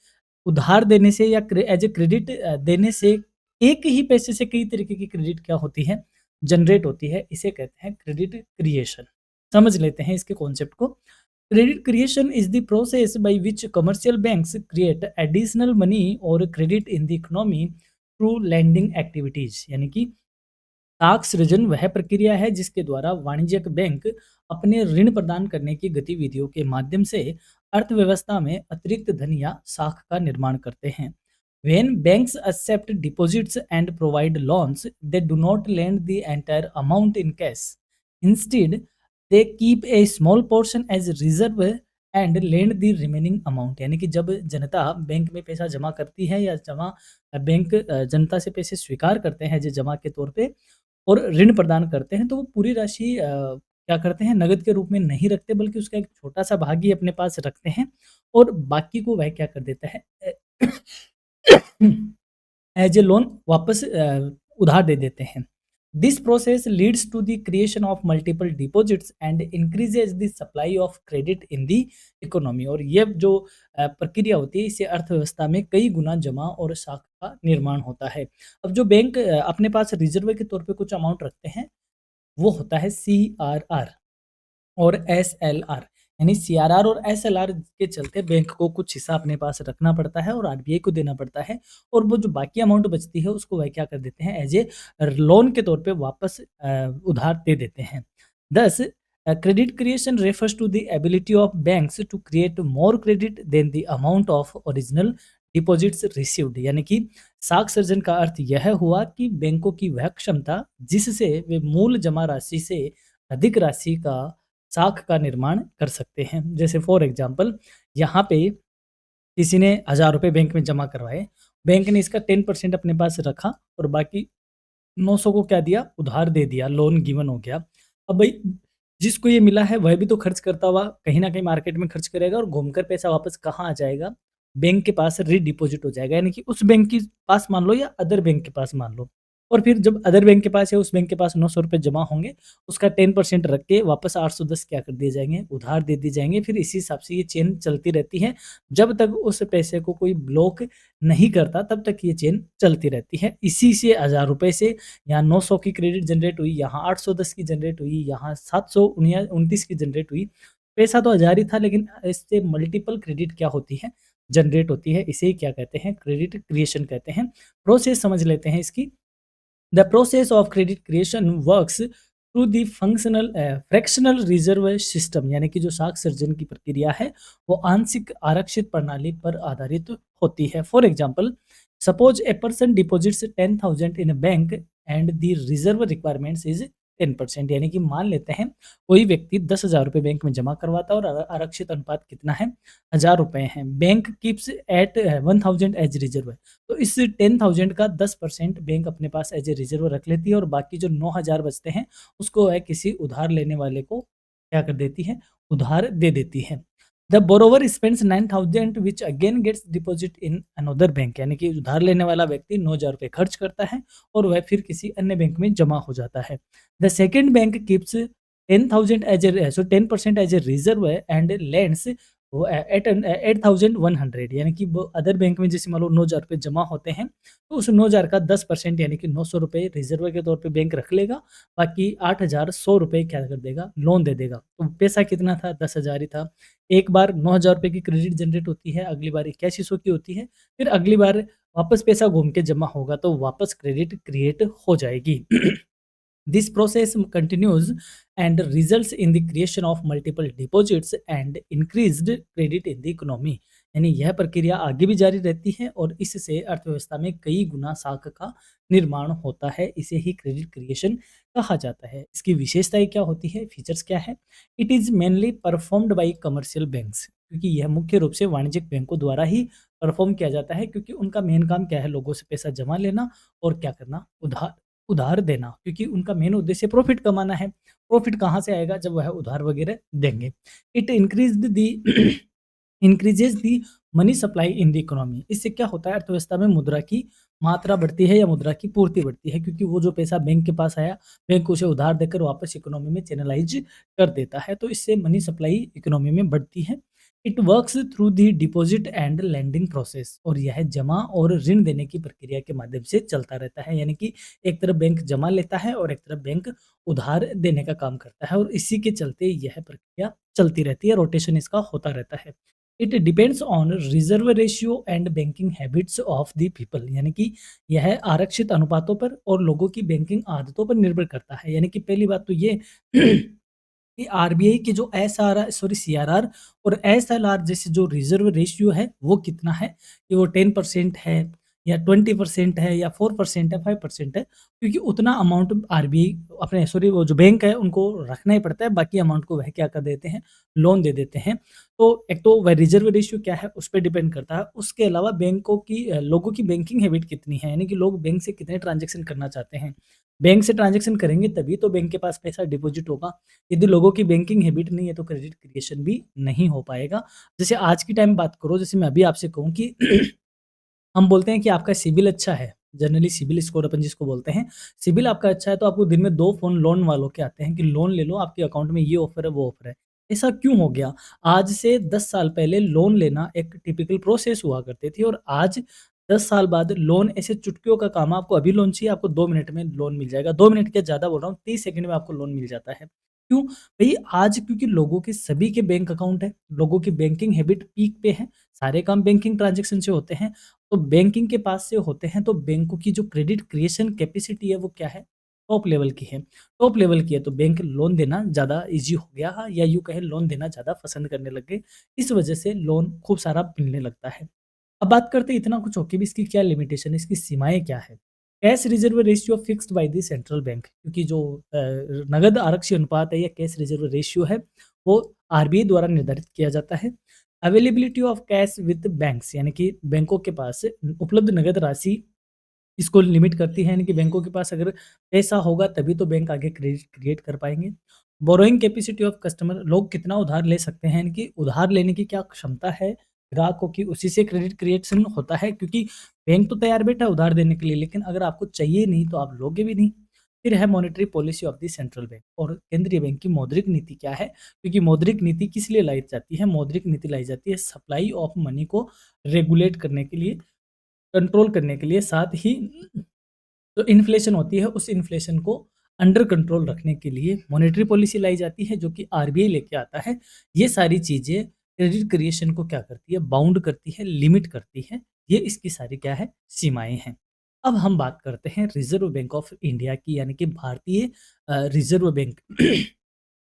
उधार देने से या एज ए क्रेडिट देने से, एक ही पैसे से कई तरीके की क्रेडिट क्या होती है, जनरेट होती है। इसे कहते हैं क्रेडिट क्रिएशन। समझ लेते हैं इसके कॉन्सेप्ट को। Credit creation is the process by which commercial banks create additional money or credit in the economy through lending activities। यानी कि साख सृजन वह प्रक्रिया है जिसके द्वारा वाणिज्यिक बैंक अपने ऋण प्रदान करने की गतिविधियों के माध्यम से अर्थव्यवस्था में अतिरिक्त धन या साख का निर्माण करते हैं। When banks accept deposits and provide loans, they do not lend the entire amount in cash. Instead, they keep a small portion as reserve and lend the remaining amount। यानी कि जब जनता बैंक में पैसा जमा करती है या बैंक जनता से पैसे स्वीकार करते हैं जो जमा के तौर पे और ऋण प्रदान करते हैं, तो वो पूरी राशि क्या करते हैं, नगद के रूप में नहीं रखते, बल्कि उसका एक छोटा-सा भाग ही अपने पास रखते हैं और बाकी को वह क्या कर देता है, एज ए लोन वापस उधार दे देते हैं। This process leads to the creation of multiple deposits and increases the supply of credit in the economy. और ये जो प्रक्रिया होती है, इससे अर्थव्यवस्था में कई गुना जमा और साख का निर्माण होता है। अब जो बैंक अपने पास रिजर्व के तौर पे कुछ अमाउंट रखते हैं, वो होता है CRR और SLR। यानी सीआरआर और एसएलआर के चलते बैंक को कुछ हिस्सा अपने पास रखना पड़ता है और आरबीआई को देना पड़ता है, और वो जो बाकी अमाउंट बचती है उसको वह क्या कर देते हैं, एज ए लोन के तौर पे वापस उधार दे देते हैं। Thus, credit creation refers to the ability of banks to create more credit than the amount of original deposits received. यानी कि साख सर्जन का अर्थ यह हुआ कि बैंकों की वह क्षमता जिससे वे मूल जमा राशि से अधिक राशि का साख का निर्माण कर सकते हैं। जैसे फॉर एग्जांपल, यहाँ पे किसी ने 1000 रुपये बैंक में जमा करवाए, बैंक ने इसका 10% अपने पास रखा और बाकी 900 को क्या दिया, उधार दे दिया, लोन गिवन हो गया। अब भाई जिसको ये मिला है वह भी तो खर्च करता हुआ कहीं न कहीं मार्केट में खर्च करेगा और घूमकर पैसा वापस कहाँ आ जाएगा, बैंक के पास रीडिपॉज़िट हो जाएगा। यानी कि उस बैंक के पास मान लो या अदर बैंक के पास मान लो, और फिर जब अदर बैंक के पास या उस बैंक के पास 900 रुपए जमा होंगे, उसका 10% रख के वापस 810 क्या कर दिए जाएँगे, उधार दे दिए जाएँगे। फिर इसी हिसाब से ये चेन चलती रहती है। जब तक उस पैसे को कोई ब्लॉक नहीं करता, तब तक ये चेन चलती रहती है। इसी से 1000 रुपए से यहाँ 900 की क्रेडिट जनरेट हुई, यहाँ 810 की जनरेट हुई, यहाँ 729 की जनरेट हुई। पैसा तो 1000 ही था, लेकिन इससे मल्टीपल क्रेडिट क्या होती है, जनरेट होती है। इसे ही क्या कहते हैं, क्रेडिट क्रिएशन कहते हैं। प्रोसेस समझ लेते हैं इसकी। The process of credit creation works through the fractional reserve system। यानी कि जो साख सर्जन की प्रक्रिया है वो आंशिक आरक्षित प्रणाली पर आधारित होती है। For example, suppose a person deposits 10,000 in a bank and the reserve requirements is 10%। यानी कि मान लेते हैं कोई व्यक्ति 10,000 रुपये बैंक में जमा करवाता है और आरक्षित अनुपात कितना है, 1000 रुपये है। Bank keeps at 1000 as reserve. तो इस 10,000 का 10% बैंक अपने पास एज ए रिजर्व रख लेती है और बाकी जो 9,000 बचते हैं उसको वह किसी उधार लेने वाले को क्या कर देती है, उधार दे देती है। The borrower spends 9,000 which again gets deposit in another bank. यानी कि उधार लेने वाला व्यक्ति 9,000 रुपये खर्च करता है और वह फिर किसी अन्य बैंक में जमा हो जाता है। The second bank keeps 10,000 as a 10% as a reserve and lends वो ए एट एन 8100 यानी कि वो अदर बैंक में जैसे मान लो ₹9,000 जमा होते हैं, तो उस 9,000 का 10% यानी कि ₹900 रिज़र्व के तौर पे बैंक रख लेगा, बाकी ₹8,100 क्या कर देगा, लोन दे देगा। तो पैसा कितना था? 10,000 ही था। एक बार ₹9,000 की क्रेडिट जनरेट होती है, अगली बार 8100 की होती है, फिर अगली बार वापस पैसा घूम के जमा होगा, तो वापस क्रेडिट क्रिएट हो जाएगी। This process continues and results in the creation of multiple deposits and increased credit in the economy। यानी यह प्रक्रिया आगे भी जारी रहती है और इससे अर्थव्यवस्था में कई गुना साख का निर्माण होता है। इसे ही क्रेडिट क्रिएशन कहा जाता है। इसकी विशेषताएं क्या होती है, फीचर्स क्या है? It is mainly performed by commercial banks, क्योंकि यह मुख्य रूप से वाणिज्यिक बैंकों द्वारा ही परफॉर्म किया जाता है, क्योंकि उनका मेन काम क्या है, लोगों से पैसा जमा लेना और क्या करना, उधार उधार देना, क्योंकि उनका मेन उद्देश्य प्रॉफिट कमाना है। प्रॉफिट कहाँ से आएगा? जब वह उधार वगैरह देंगे। It increased the increases the money supply in the economy. इससे क्या होता है, अर्थव्यवस्था में मुद्रा की मात्रा बढ़ती है या मुद्रा की पूर्ति बढ़ती है, क्योंकि वो जो पैसा बैंक के पास आया, बैंक उसे उधार देकर वापस इकोनॉमी में चैनलाइज कर देता है, तो इससे मनी सप्लाई इकोनॉमी में बढ़ती है। It works through the deposit and lending process, और यह जमा और ऋण देने की प्रक्रिया के माध्यम से चलता रहता है। यानी कि एक तरफ बैंक जमा लेता है और एक तरफ बैंक उधार देने का काम करता है, और इसी के चलते यह प्रक्रिया चलती रहती है, रोटेशन इसका होता रहता है। It depends on reserve ratio and banking habits of the people. यानी कि यह आरक्षित अनुपातों पर और लोगों की बैंकिंग आदतों पर निर्भर करता है। यानी कि पहली बात तो ये कि आरबीआई के जो एसआरआर सॉरी सीआरआर और एसएलआर जैसे जो रिजर्व रेशियो है वो कितना है, कि वो 10% है या 20% है या 4% है, 5% है, क्योंकि उतना अमाउंट आरबीआई अपने सॉरी वो जो बैंक है उनको रखना ही पड़ता है, बाकी अमाउंट को वह क्या कर देते हैं, लोन दे देते हैं। तो एक तो वह रिजर्व रेशियो क्या है उस पे डिपेंड करता है। उसके अलावा बैंकों की लोगों की बैंकिंग हैबिट कितनी है, यानी कि लोग बैंक से कितने ट्रांज़ैक्शन करना चाहते हैं। बैंक से ट्रांज़ैक्शन करेंगे तभी तो बैंक के पास पैसा डिपॉज़िट होगा। यदि लोगों की बैंकिंग हैबिट नहीं है तो क्रेडिट क्रिएशन भी नहीं हो पाएगा। जैसे आज की टाइम बात करो, जैसे मैं अभी आपसे कहूँ कि हम बोलते हैं कि आपका सिबिल अच्छा है, जनरली सिबिल स्कोर अपन जिसको बोलते हैं, सिबिल आपका अच्छा है तो आपको दिन में 2 फ़ोन लोन वालों के आते हैं कि लोन ले लो, आपके अकाउंट में ये ऑफ़र है, वो ऑफ़र है। ऐसा क्यों हो गया? आज से 10 साल पहले लोन लेना एक टिपिकल प्रोसेस हुआ करती थी, और आज 10 साल बाद लोन ऐसे चुटकियों का काम है, आपको अभी लोन चाहिए, आपको 2 मिनट में लोन मिल जाएगा। 2 मिनट क्या ज़्यादा बोल रहा हूँ, 30 सेकंड में आपको लोन मिल जाता है। क्यों? भई आज क्योंकि लोगों के सभी के बैंक अकाउंट है, लोगों की बैंकिंग हैबिट पीक पे है, सारे काम बैंकिंग ट्रांज़ैक्शन से होते हैं। तो बैंकिंग के पास से होते हैं, तो बैंकों की जो क्रेडिट क्रिएशन कैपेसिटी है वो क्या है, टॉप लेवल की है। टॉप लेवल की है तो बैंक लोन देना ज़्यादा ईज़ी हो गया, हाँ, या यूँ कहें लोन देना ज़्यादा पसंद करने लग गए। इस वजह से लोन खूब सारा मिलने लगता है। अब बात करते हैं इतना कुछ हो के भी इसकी क्या लिमिटेशन है, इसकी सीमाएँ क्या है? Cash reserve ratio fixed by the central bank, क्योंकि जो नगद आरक्षी अनुपात है या कैश रिज़र्व रेशियो है, वो आरबीआई द्वारा निर्धारित किया जाता है। Availability of cash with banks, यानी कि बैंकों के पास उपलब्ध नगद राशि इसको लिमिट करती है, यानी कि बैंकों के पास अगर पैसा होगा तभी तो बैंक आगे क्रेडिट क्रिएट कर पाएँगे। बोरोइंग कैपेसिटी ऑफ कस्टमर, लोग कितना उधार ले सकते हैं, यानी कि उधार लेने की क्या क्षमता है ग्राहकों की, उसी से क्रेडिट क्रिएशन होता है, क्योंकि बैंक तो तैयार बैठा है उधार देने के लिए, लेकिन अगर आपको चाहिए नहीं तो आप लोगे भी नहीं। फिर है monetary policy of the central bank, और केंद्रीय बैंक की मौद्रिक नीति क्या है, क्योंकि मौद्रिक नीति किस लिए लाई जाती है, मौद्रिक नीति लाई जाती है सप्लाई ऑफ मनी को रेगुलेट करने के लिए, कंट्रोल करने के लिए, साथ ही जो इन्फ्लेशन होती है उस इन्फ्लेशन को अंडर कंट्रोल रखने के लिए मॉनेटरी पॉलिसी लाई जाती है, जो कि आरबीआई लेके आता है। ये सारी चीज़ें क्रेडिट क्रिएशन को क्या करती है, बाउंड करती है, लिमिट करती है। ये इसकी सारी क्या है, सीमाएँ हैं। अब हम बात करते हैं रिज़र्व बैंक ऑफ इंडिया की, यानी कि भारतीय रिज़र्व बैंक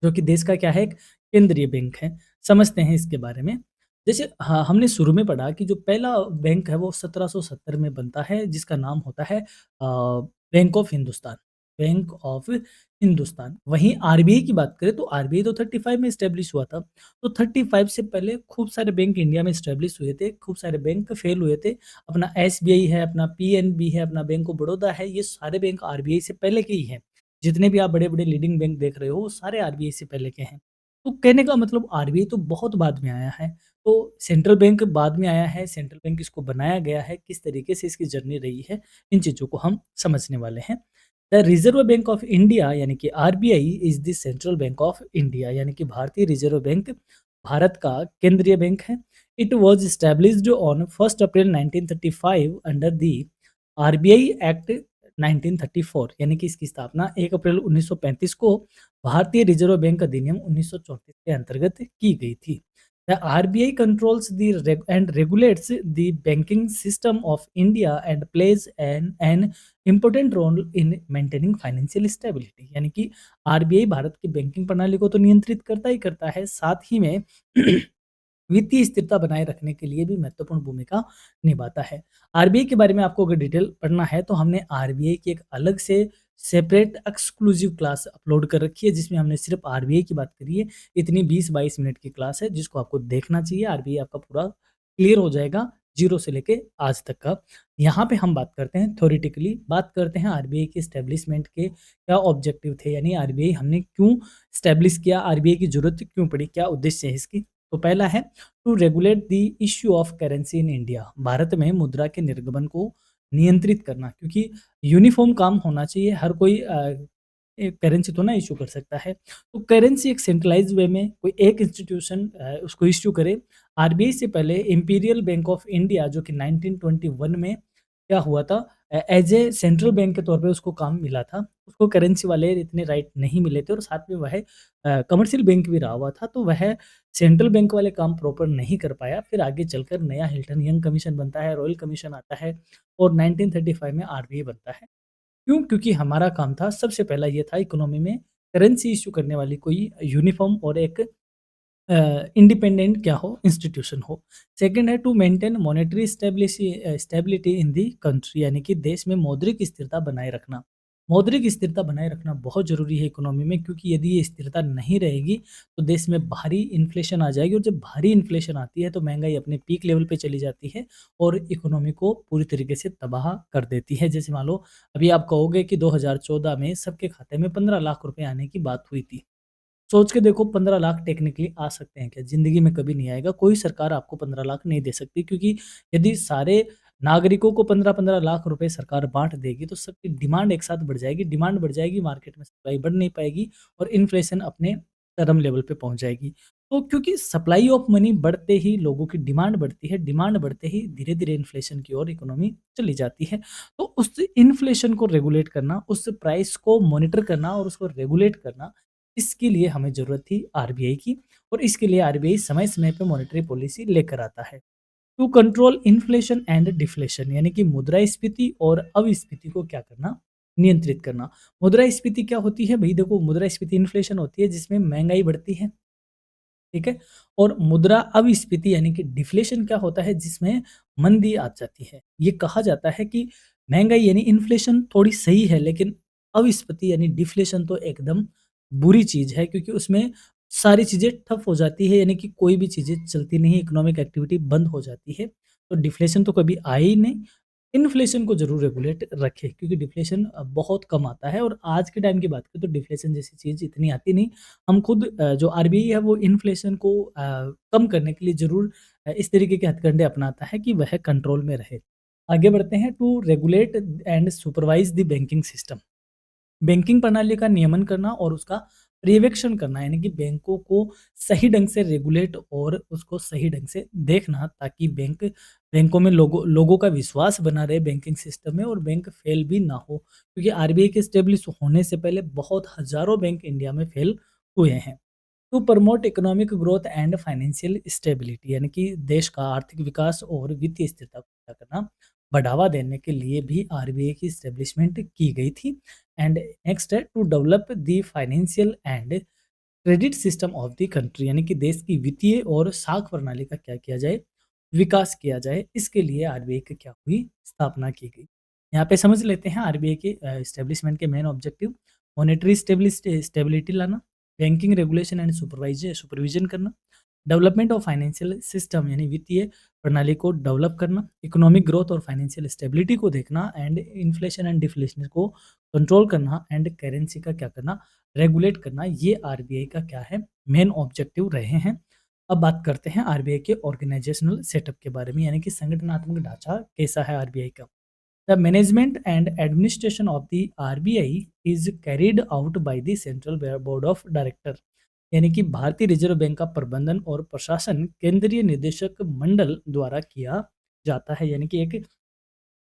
जो कि देश का क्या है, एक केंद्रीय बैंक है। समझते हैं इसके बारे में। जैसे हाँ, हमने शुरू में पढ़ा कि जो पहला बैंक है वो 1770 में बनता है, जिसका नाम होता है bank of Hindustan, bank of Hindustan. वहीं आरबीआई की बात करें तो आरबीआई तो 35 में एस्टेब्लिश हुआ था। तो 35 से पहले खूब सारे बैंक इंडिया में एस्टेब्लिश हुए थे, खूब सारे बैंक फेल हुए थे। अपना एसबीआई है, अपना पीएनबी है, अपना बैंक ऑफ बड़ौदा है, ये सारे बैंक आरबीआई से पहले के ही हैं। जितने भी आप बड़े-बड़े लीडिंग बैंक देख रहे हो, वो सारे आरबीआई से पहले के हैं। तो कहने का मतलब आरबीआई तो बहुत बाद में आया है। तो सेंट्रल बैंक बाद में आया है, सेंट्रल बैंक इसको बनाया गया है, किस तरीके से इसकी जर्नी रही है, इन चीज़ों को हम समझने वाले हैं। The reserve bank of India यानी कि RBI is the central bank of India, यानी कि भारतीय रिज़र्व बैंक भारत का केंद्रीय बैंक है। इट वाज एस्टैब्लिश्ड ऑन 1 अप्रैल 1935 अंडर द आरबीआई एक्ट 1934, यानी कि इसकी स्थापना 1 अप्रैल 1935 को भारतीय रिजर्व बैंक अधिनियम 1934 के अंतर्गत की गई थी। The RBI controls the and regulates the banking system of India and plays an important role in maintaining financial stability, यानी कि आरबीआई भारत की बैंकिंग प्रणाली को तो नियंत्रित करता ही करता है, साथ ही में वित्तीय स्थिरता बनाए रखने के लिए भी महत्वपूर्ण भूमिका निभाता है। आरबीआई के बारे में आपको अगर डिटेल पढ़ना है तो हमने आरबीआई की एक अलग से सेपरेट एक्सक्लूसिव क्लास अपलोड कर रखी है, जिसमें हमने सिर्फ आरबीआई की बात करी है। इतनी 20-22 मिनट की क्लास है जिसको आपको देखना चाहिए। आरबीआई आपका पूरा क्लियर हो जाएगा, जीरो से लेके आज तक का। यहाँ पे हम बात करते हैं थ्योरेटिकली, बात करते हैं आरबीआई के एस्टेब्लिशमेंट के क्या ऑब्जेक्टिव थे, यानी आरबीआई हमने क्यों एस्टेब्लिश किया, आरबीआई की जरूरत क्यों पड़ी, क्या उद्देश्य है इसकी। तो पहला है to regulate the issue of currency in India, Bharat में मुद्रा के निर्गमन को नियंत्रित करना, क्योंकि यूनिफॉर्म काम होना चाहिए। हर कोई करेंसी तो ना इशू कर सकता है, तो करेंसी एक सेंट्रलाइज वे में कोई एक इंस्टीट्यूशन उसको इश्यू करे। आरबीआई से पहले इंपीरियल बैंक ऑफ इंडिया जो कि 1921 में क्या हुआ था, एज ए सेंट्रल बैंक के तौर पे उसको काम मिला था, उसको करेंसी वाले इतने राइट नहीं मिले थे, और साथ में वह कमर्शियल बैंक भी रहा हुआ था, तो वह सेंट्रल बैंक वाले काम प्रॉपर नहीं कर पाया। फिर आगे चलकर नया हिल्टन यंग कमीशन बनता है, रॉयल कमीशन आता है, और 1935 में आरबीआई बनता है। क्यों? क्योंकि हमारा काम था, सबसे पहला ये था इकोनॉमी में करेंसी इश्यू करने वाली कोई यूनिफॉर्म और एक इंडिपेंडेंट क्या हो, इंस्टीट्यूशन हो। सेकंड है to maintain monetary stability in the country, यानी कि देश में मौद्रिक स्थिरता बनाए रखना। मौद्रिक स्थिरता बनाए रखना बहुत ज़रूरी है इकोनॉमी में, क्योंकि यदि ये स्थिरता नहीं रहेगी तो देश में भारी इन्फ्लेशन आ जाएगी, और जब भारी इन्फ्लेशन आती है तो महंगाई अपने पीक लेवल पे चली जाती है और इकोनॉमी को पूरी तरीके से तबाह कर देती है। जैसे मान लो अभी आप कहोगे कि 2014 में सबके खाते में 15 लाख रुपए आने की बात हुई थी। सोच के देखो 15 लाख टेक्निकली आ सकते हैं क्या? ज़िंदगी में कभी नहीं आएगा। कोई सरकार आपको 15 लाख नहीं दे सकती, क्योंकि यदि सारे नागरिकों को 15-15 लाख रुपए सरकार बाँट देगी तो सबकी डिमांड एक साथ बढ़ जाएगी। डिमांड बढ़ जाएगी, मार्केट में सप्लाई बढ़ नहीं पाएगी और इन्फ्लेशन अपने चरम लेवल पे पहुँच जाएगी। तो क्योंकि सप्लाई ऑफ मनी बढ़ते ही लोगों की डिमांड बढ़ती है, डिमांड बढ़ते ही धीरे-धीरे इन्फ्लेशन की ओर इकोनॉमी चली जाती है। तो उस इन्फ्लेशन को रेगुलेट करना, उस प्राइस को मॉनिटर करना और उसको रेगुलेट करना, इसके लिए हमें ज़रूरत थी आरबीआई की, और इसके लिए आरबीआई समय-समय पे मॉनेटरी पॉलिसी लेकर आता है। To control inflation and deflation, यानी कि मुद्रास्फीति और अविस्फीति को क्या करना, नियंत्रित करना। मुद्रास्फीति क्या होती है? भई देखो, मुद्रास्फीति इन्फ्लेशन होती है जिसमें महँगाई बढ़ती है, ठीक है? और मुद्रा अविस्फीति यानी कि डिफ्लेशन क्या होता है? जिसमें मंदी आ जाती है। ये कहा जाता है कि महँगाई यानी इन्फ्लेशन थोड़ी सही है, लेकिन अविस्फीति यानी डिफ्लेशन तो एकदम बुरी चीज़ है, क्योंकि उसमें सारी चीज़ें ठप हो जाती है, यानी कि कोई भी चीज़ें चलती नहीं है, इकोनॉमिक एक्टिविटी बंद हो जाती है। तो डिफ्लेशन तो कभी आए ही नहीं। इन्फ्लेशन को ज़रूर रेगुलेट रखें, क्योंकि डिफ्लेशन बहुत कम आता है, और आज के टाइम की बात करें तो डिफ्लेशन जैसी चीज़ इतनी आती नहीं। हम खुद जो आरबीआई है वो इन्फ्लेशन को कम करने के लिए ज़रूर इस तरीके के हथकंडे अपनाता है कि वह कंट्रोल में रहे। आगे बढ़ते हैं to regulate and supervise the banking system. Banking प्रणाली का नियमन करना और उसका पर्यवेक्षण करना, यानी कि बैंकों को सही ढंग से रेगुलेट और उसको सही ढंग से देखना, ताकि बैंकों में लोगों का विश्वास बना रहे बैंकिंग सिस्टम में, और बैंक फेल भी ना हो, क्योंकि आरबीआई के स्टेब्लिश होने से पहले बहुत हजारों बैंक इंडिया में फेल हुए हैं। To promote economic growth and financial stability, यानी कि देश का आर्थिक विकास और वित्तीय स्थिरता को क्या करना, बढ़ावा देने के लिए भी आरबीआई की स्टेब्लिशमेंट की गई थी। एंड नेक्स्ट है to develop the financial and credit system of the country, यानी कि देश की वित्तीय और साख प्रणाली का क्या किया जाए, विकास किया जाए। इसके लिए आरबीआई की क्या हुई, स्थापना की गई। यहाँ पे समझ लेते हैं आरबीआई के एस्टेब्लिशमेंट के मेन ऑब्जेक्टिव। मॉनेटरी स्टेबिलिटी लाना, बैंकिंग रेगुलेशन एंड सुपरविजन करना, डेवलपमेंट ऑफ फाइनेंशियल सिस्टम यानी वित्तीय प्रणाली को डेवलप करना, इकोनॉमिक ग्रोथ और फाइनेंशियल स्टेबिलिटी को देखना, एंड इन्फ्लेशन एंड डिफ्लेशन को कंट्रोल करना, एंड करेंसी का क्या करना, रेगुलेट करना। ये आरबीआई का क्या है, मेन ऑब्जेक्टिव रहे हैं। अब बात करते हैं आरबीआई के ऑर्गेनाइजेशनल सेटअप के बारे में, यानी कि संगठनात्मक ढांचा कैसा है आरबीआई का। The management and administration of the RBI is carried out by the central board of director. यानी कि भारतीय रिजर्व बैंक का प्रबंधन और प्रशासन केंद्रीय निदेशक मंडल द्वारा किया जाता है। यानी कि एक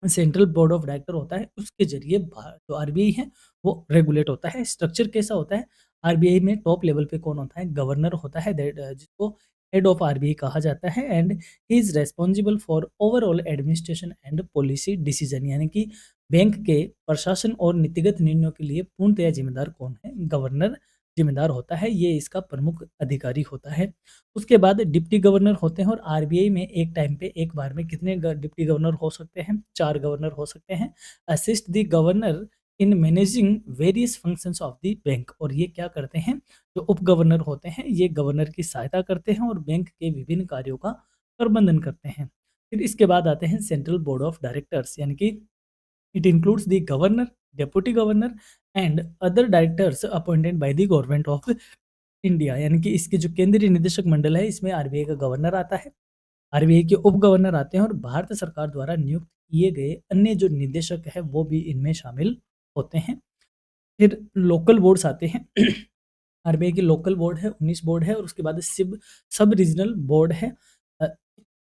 सेंट्रल बोर्ड ऑफ डायरेक्टर होता है, उसके ज़रिए जो आरबीआई है, वो रेगुलेट होता है। स्ट्रक्चर कैसा होता है? आरबीआई में टॉप लेवल पे कौन होता है? गवर्नर होता है, जिसको हेड ऑफ आरबीआई कहा जाता है, and he is responsible for overall administration and policy decision. यानी कि बैंक के प्रशासन और नीतिगत निर्णयों के लिए पूर्णतया ज़िम्मेदार कौन है? गवर्नर ज़िम्मेदार होता है, ये इसका प्रमुख अधिकारी होता है। उसके बाद डिप्टी गवर्नर होते हैं, और आरबीआई में एक टाइम पे एक बार में कितने डिप्टी गवर्नर हो सकते हैं? 4 गवर्नर हो सकते हैं। Assist the governor in managing various functions of the bank. और ये क्या करते हैं? जो उप गवर्नर होते हैं, ये गवर्नर की सहायता करते हैं और बैंक के विभिन्न कार्यों का प्रबंधन करते हैं। फिर इसके बाद आते हैं सेंट्रल बोर्ड ऑफ डायरेक्टर्स, यानी कि it includes the governor, deputy governor and other directors appointed by the government of India. यानी कि इसके जो केंद्रीय निदेशक मंडल है, इसमें आरबीआई का गवर्नर आता है, आरबीआई के उप गवर्नर आते हैं, और भारत सरकार द्वारा नियुक्त किए गए अन्य जो निदेशक है, वो भी इनमें शामिल होते हैं। फिर लोकल बोर्ड्स आते हैं। आरबीआई की लोकल बोर्ड है, 19 बोर्ड है, और उसके बाद सिब सब रीजनल बोर्ड है।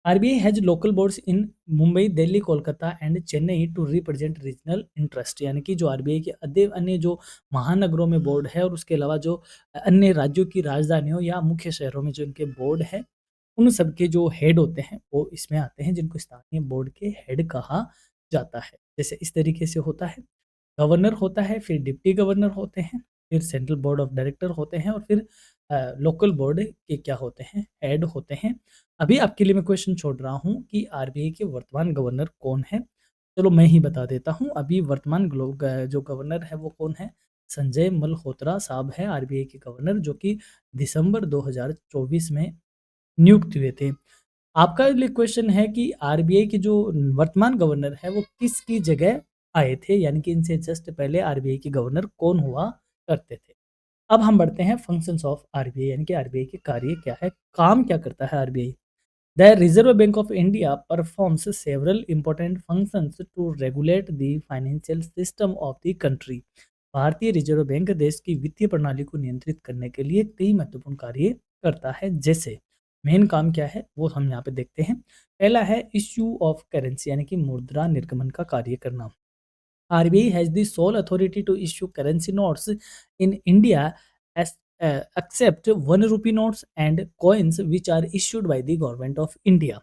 RBI has local boards in Mumbai, Delhi, Kolkata and Chennai to represent regional interest. यानी कि जो आरबीआई के अन्य जो महानगरों में बोर्ड है, और उसके अलावा जो अन्य राज्यों की राजधानियों या मुख्य शहरों में जो इनके बोर्ड है, उन सब के जो हेड होते हैं, वो इसमें आते हैं, जिनको स्थानीय बोर्ड के हेड कहा जाता है। जैसे इस तरीके से होता है, गवर्नर होता है, फिर डिप्टी गवर्नर होते हैं, फिर सेंट्रल बोर्ड ऑफ डायरेक्टर होते हैं, और फिर लोकल बोर्ड के क्या होते हैं? हेड होते हैं। अभी आपके लिए मैं क्वेश्चन छोड़ रहा हूँ कि आरबीआई के वर्तमान गवर्नर कौन है? चलो मैं ही बता देता हूँ। अभी वर्तमान जो गवर्नर है, वो कौन है? संजय मल्होत्रा साहब है आरबीआई के गवर्नर, जो कि दिसंबर 2024 में नियुक्त हुए थे। आपका लिए क्वेश्चन है कि आरबीआई के जो वर्तमान गवर्नर है, वो किसकी जगह आए थे? यानी कि इनसे जस्ट पहले आरबीआई के गवर्नर कौन हुआ करते थे? अब हम बढ़ते हैं फंक्शंस ऑफ आरबीआई, यानी कि आरबीआई के कार्य क्या है? काम क्या करता है RBI? The Reserve Bank of India performs several important functions to regulate the financial system of the country. भारतीय रिजर्व बैंक देश की वित्तीय प्रणाली को नियंत्रित करने के लिए कई महत्वपूर्ण कार्य करता है। जैसे मेन काम क्या है, वो हम यहाँ पे देखते हैं। पहला है इश्यू ऑफ करेंसी, यानी कि मुद्रा निर्गमन का कार्य करना। RBI has the sole authority to issue currency notes in India, as except 1 rupee notes and coins which are issued by the government of India.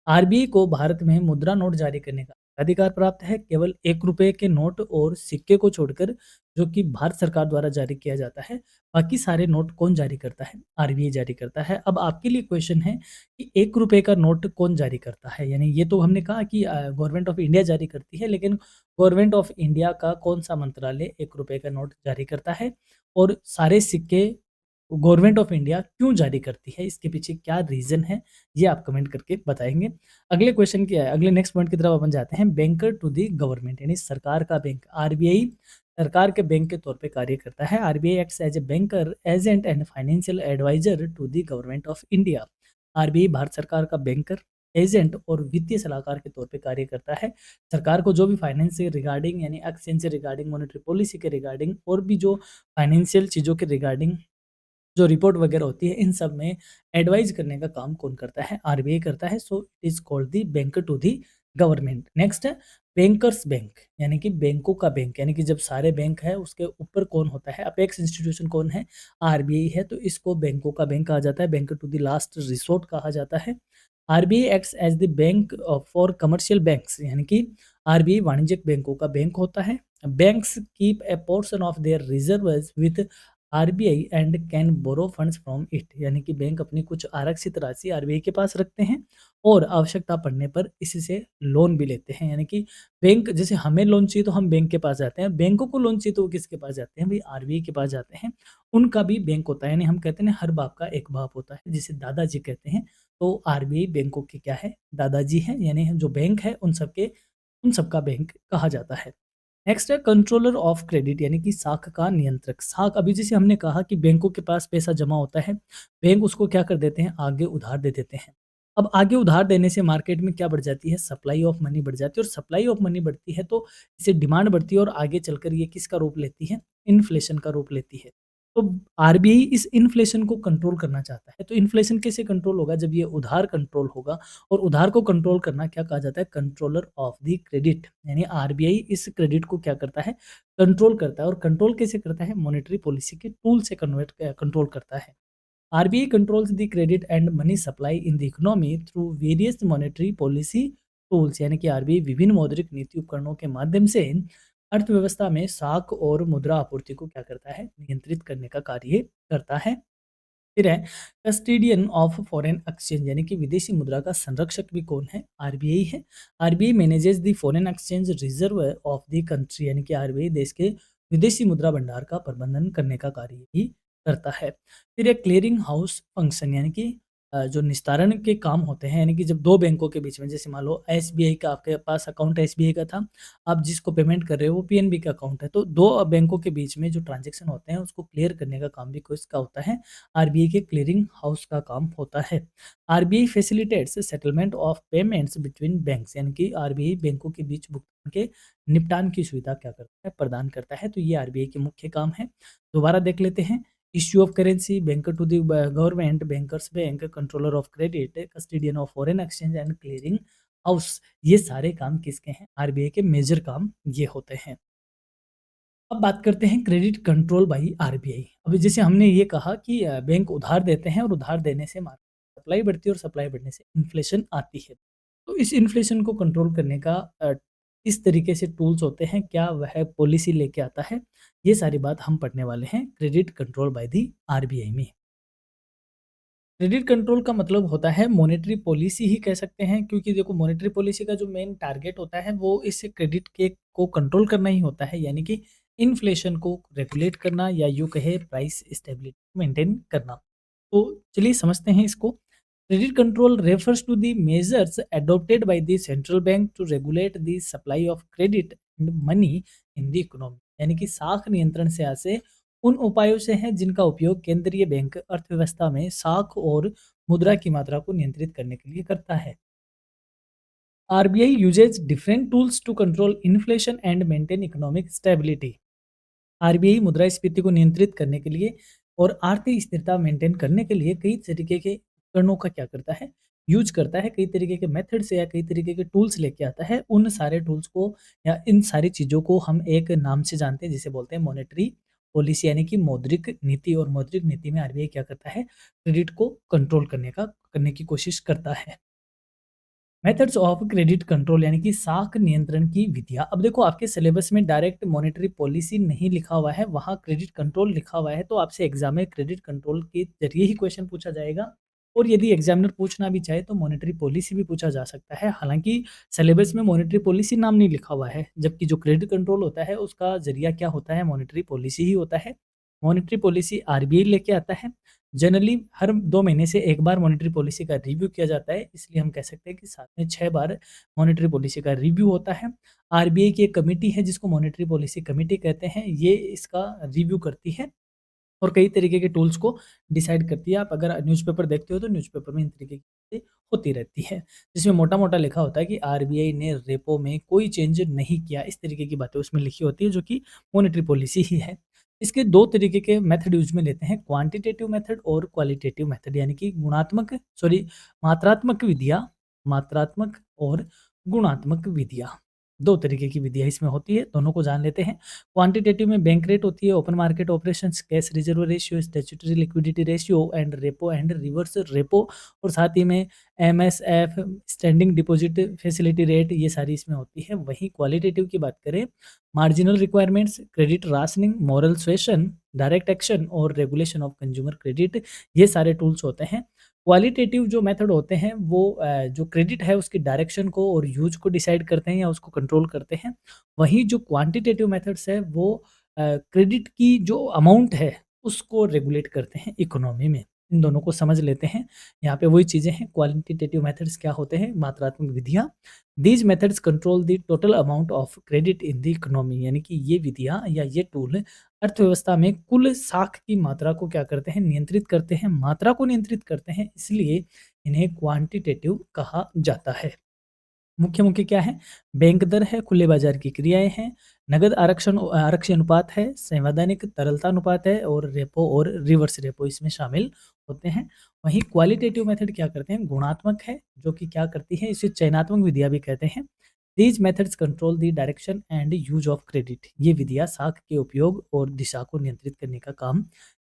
RBI को भारत में मुद्रा नोट जारी करने का अधिकार प्राप्त है, केवल 1 रुपए के नोट और सिक्के को छोड़कर, जो कि भारत सरकार द्वारा जारी किया जाता है। बाकी सारे नोट कौन जारी करता है? आरबीआई जारी करता है। अब आपके लिए क्वेश्चन है कि 1 रुपए का नोट कौन जारी करता है? यानी ये तो हमने कहा कि गवर्नमेंट ऑफ इंडिया जारी करती है, लेकिन गवर्नमेंट ऑफ इंडिया का कौन सा मंत्रालय 1 रुपए का नोट जारी करता है? और सारे सिक्के गवर्नमेंट ऑफ इंडिया क्यों जारी करती है? इसके पीछे क्या रीज़न है? ये आप कमेंट करके बताएँगे। अगले क्वेश्चन क्या है? अगले नेक्स्ट पॉइंट की तरफ अपन जाते हैं। बैंकर टू द गवर्नमेंट, यानी सरकार का बैंक। आरबीआई सरकार के बैंक के तौर पे कार्य करता है। RBI acts as a banker, agent and financial advisor to the government of India. RBI Bharat सरकार का बैंकर, एजेंट और वित्तीय सलाहकार के तौर पे कार्य करता है। सरकार को जो भी फाइनेंस से रिगार्डिंग, यानी एक्सचेंज से रिगार्डिंग, मॉनेटरी पॉलिसी के रिगार्डिंग, और भी जो फाइनेंशियल चीज़ों के रिगार्डिंग जो रिपोर्ट वगैरह होती है, इन सब में एडवाइस करने का काम कौन करता है? आरबीआई करता है। So it is called the banker to the government. Next है बैंकर्स बैंक, यानी कि बैंकों का बैंक। यानी कि जब सारे बैंक है, उसके ऊपर कौन होता है? अपेक्स इंस्टीट्यूशन कौन है? आरबीआई है, तो इसको बैंकों का बैंक कहा जाता है। Banker to the last resort कहा जाता है। RBI acts as the bank for commercial banks, यानी कि आरबीआई वाणिज्यिक बैंकों का बैंक होता है। Banks keep a portion of their reserves with RBI and can borrow funds from it, यानी कि बैंक अपनी कुछ आरक्षित राशि आरबीआई के पास रखते हैं, और आवश्यकता पड़ने पर इससे लोन भी लेते हैं। यानी कि बैंक, जैसे हमें लोन चाहिए तो हम बैंक के पास जाते हैं, बैंकों को लोन चाहिए तो वो किसके पास जाते हैं? भाई आरबीआई के पास जाते हैं। उनका भी बैंक होता है, यानी हम कहते हैं ना, हर बाप का एक बाप होता है, जिसे दादाजी कहते हैं। तो आरबीआई बैंकों के क्या है? दादाजी हैं, यानी जो बैंक है उन सबका बैंक कहा जाता है। नेक्स्ट है कंट्रोलर ऑफ क्रेडिट, यानी कि साख का नियंत्रक। साख, अभी जैसे हमने कहा कि बैंकों के पास पैसा जमा होता है, बैंक उसको क्या कर देते हैं? आगे उधार दे देते हैं। अब आगे उधार देने से मार्केट में क्या बढ़ जाती है? सप्लाई ऑफ मनी बढ़ जाती है, और सप्लाई ऑफ मनी बढ़ती है तो इससे डिमांड बढ़ती है, और आगे चलकर ये किसका रूप लेती है? इन्फ्लेशन का रूप लेती है। तो आरबीआई इस इन्फ्लेशन को कंट्रोल करना चाहता है। तो इन्फ्लेशन कैसे कंट्रोल होगा? जब ये उधार कंट्रोल होगा, और उधार को कंट्रोल करना क्या कहा जाता है? Controller of the credit. यानी आरबीआई इस क्रेडिट को क्या करता है? कंट्रोल करता है। और कंट्रोल कैसे करता है? मॉनेटरी पॉलिसी के टूल से कंट्रोल करता है। RBI controls the credit and money supply in the economy through various monetary policy tools। यानी कि आरबीआई विभिन्न मौद्रिक नीति उपकरणों के माध्यम से अर्थव्यवस्था में साख और मुद्रा आपूर्ति को क्या करता है? नियंत्रित करने का कार्य करता है। फिर है कस्टोडियन ऑफ फॉरेन एक्सचेंज। यानी कि विदेशी मुद्रा का संरक्षक भी कौन है? आरबीआई है। RBI manages the foreign exchange reserve of the country. यानी कि आरबीआई देश के विदेशी मुद्रा भंडार का प्रबंधन करने का कार्य भी करता है। फिर एक क्लियरिंग हाउस फंक्शन। यानी कि जो निस्तारण के काम होते हैं, यानी कि जब दो बैंकों के बीच में, जैसे मान लो एसबीआई का आपके पास अकाउंट एसबीआई का था, आप जिसको पेमेंट कर रहे हो वो पीएनबी का अकाउंट है, तो दो बैंकों के बीच में जो ट्रांजेक्शन होते हैं उसको क्लियर करने का काम भी किसका होता है? आरबीआई के क्लियरिंग हाउस का काम होता है। RBI facilitates settlement of payments between banks. यानी कि आरबीआई बैंकों के बीच भुगतान के निपटान की सुविधा क्या करता है? प्रदान करता है। तो ये आरबीआई के मुख्य काम है। दोबारा देख लेते हैं। Issue of currency, banker to the government, bankers bank, controller of credit, custodian of foreign exchange and clearing house. ये सारे काम किसके हैं? आरबीआई के मेजर काम ये होते हैं। अब बात करते हैं क्रेडिट कंट्रोल बाय आरबीआई। अभी जैसे हमने ये कहा कि बैंक उधार देते हैं, और उधार देने से मार्केट सप्लाई बढ़ती है, और सप्लाई बढ़ने से इन्फ्लेशन आती है। तो इस इन्फ्लेशन को कंट्रोल करने का इस तरीके से टूल्स होते हैं, क्या वह पॉलिसी लेके आता है? ये सारी बात हम पढ़ने वाले हैं credit control by the RBI में। क्रेडिट कंट्रोल का मतलब होता है मॉनेटरी पॉलिसी ही कह सकते हैं, क्योंकि देखो मॉनेटरी पॉलिसी का जो मेन टारगेट होता है वो इस क्रेडिट के को कंट्रोल करना ही होता है। यानी कि इन्फ्लेशन को रेगुलेट करना, या यूँ कहे प्राइस स्टेबिलिटी मेंटेन करना। तो चलिए समझते हैं इसको। Credit control refers to the measures adopted by the central bank to regulate the supply of credit and money in the economy. यानी कि साख नियंत्रण से ऐसे उन उपायों से हैं जिनका उपयोग केंद्रीय बैंक अर्थव्यवस्था में साख और मुद्रा की मात्रा को नियंत्रित करने के लिए करता है। RBI uses different tools to control inflation and maintain economic stability. RBI मुद्रास्फीति को नियंत्रित करने के लिए और आर्थिक स्थिरता मेंटेन करने के लिए कई तरीके के उपकरणों का क्या करता है? यूज करता है। कई तरीके के मेथड से या कई तरीके के टूल्स लेके आता है। उन सारे टूल्स को या इन सारी चीज़ों को हम एक नाम से जानते हैं, जिसे बोलते हैं मॉनेटरी पॉलिसी। यानी कि मौद्रिक नीति। और मौद्रिक नीति में आरबीआई क्या करता है? क्रेडिट को कंट्रोल करने की कोशिश करता है। मेथड्स ऑफ क्रेडिट कंट्रोल, यानी कि साख नियंत्रण की विधियां। अब देखो आपके सिलेबस में डायरेक्ट मॉनेटरी पॉलिसी नहीं लिखा हुआ है, वहां क्रेडिट कंट्रोल लिखा हुआ है। तो आपसे एग्जाम में क्रेडिट कंट्रोल के जरिए ही क्वेश्चन पूछा जाएगा। और यदि एग्जामिनर पूछना भी चाहे तो मॉनेटरी पॉलिसी भी पूछा जा सकता है। हालांकि सिलेबस में मॉनेटरी पॉलिसी नाम नहीं लिखा हुआ है, जबकि जो क्रेडिट कंट्रोल होता है उसका जरिया क्या होता है? मॉनेटरी पॉलिसी ही होता है। मॉनेटरी पॉलिसी आरबीआई लेके आता है। जनरली हर 2 महीने से 1 बार मॉनेटरी पॉलिसी का रिव्यू किया जाता है, इसलिए हम कह सकते हैं कि साथ में 6 बार मॉनेटरी पॉलिसी का रिव्यू होता है। आरबीआई की एक कमिटी है जिसको मॉनेटरी पॉलिसी कमिटी कहते हैं, ये इसका रिव्यू करती है और कई तरीके के टूल्स को डिसाइड करती है। आप अगर न्यूज़पेपर देखते हो तो न्यूज़पेपर में इन तरीके की चीज़ें होती रहती है, जिसमें मोटा-मोटा लिखा होता है कि आरबीआई ने रेपो में कोई चेंज नहीं किया, इस तरीके की बातें उसमें लिखी होती है, जो कि मॉनेटरी पॉलिसी ही है। इसके 2 तरीके के मेथड यूज़ में लेते हैं, क्वांटिटेटिव मेथड और क्वालिटेटिव मेथड। यानी कि मात्रात्मक विधियाँ, मात्रात्मक और गुणात्मक विधियाँ। 2 तरीके की विधियाँ इसमें होती है, दोनों को जान लेते हैं। क्वांटिटेटिव में बैंक रेट होती है, open market operations, cash reserve ratio, statutory liquidity ratio and repo and reverse repo, और साथ ही में MSF, standing deposit facility rate, ये सारी इसमें होती है। वहीं क्वालिटेटिव की बात करें, marginal requirements, credit rationing, moral suasion, direct action और रेगुलेशन ऑफ कंज्यूमर क्रेडिट, ये सारे टूल्स होते हैं। क्वालिटेटिव जो मेथड होते हैं वो जो क्रेडिट है उसकी डायरेक्शन को और यूज को डिसाइड करते हैं या उसको कंट्रोल करते हैं। वहीं जो क्वांटिटेटिव मेथड्स है वो क्रेडिट की जो अमाउंट है उसको रेगुलेट करते हैं इकोनॉमी में। इन दोनों को समझ लेते हैं। यहाँ पे वही चीज़ें हैं, क्वांटिटेटिव मेथड्स क्या होते हैं? मात्रात्मक विधियाँ। These methods control the total amount of credit in the economy. यानी कि ये विधियाँ या ये टूल अर्थव्यवस्था में कुल साख की मात्रा को क्या करते हैं? नियंत्रित करते हैं, मात्रा को नियंत्रित करते हैं, इसलिए इन्हें क्वांटिटेटिव कहा जाता है। मुख्य-मुख्य क्या है? बैंक दर है, खुले बाज़ार की क्रियाएँ हैं, नकद आरक्षी अनुपात है, संवैधानिक तरलता अनुपात है और रेपो और रिवर्स रेपो इसमें शामिल होते हैं। वहीं क्वालिटेटिव मेथड क्या करते हैं? गुणात्मक है, जो कि क्या करती है? इसे चयनात्मक विधियाँ भी कहते हैं। These methods control the direction and use of credit. ये विधियाँ साख के उपयोग और दिशा को नियंत्रित करने का काम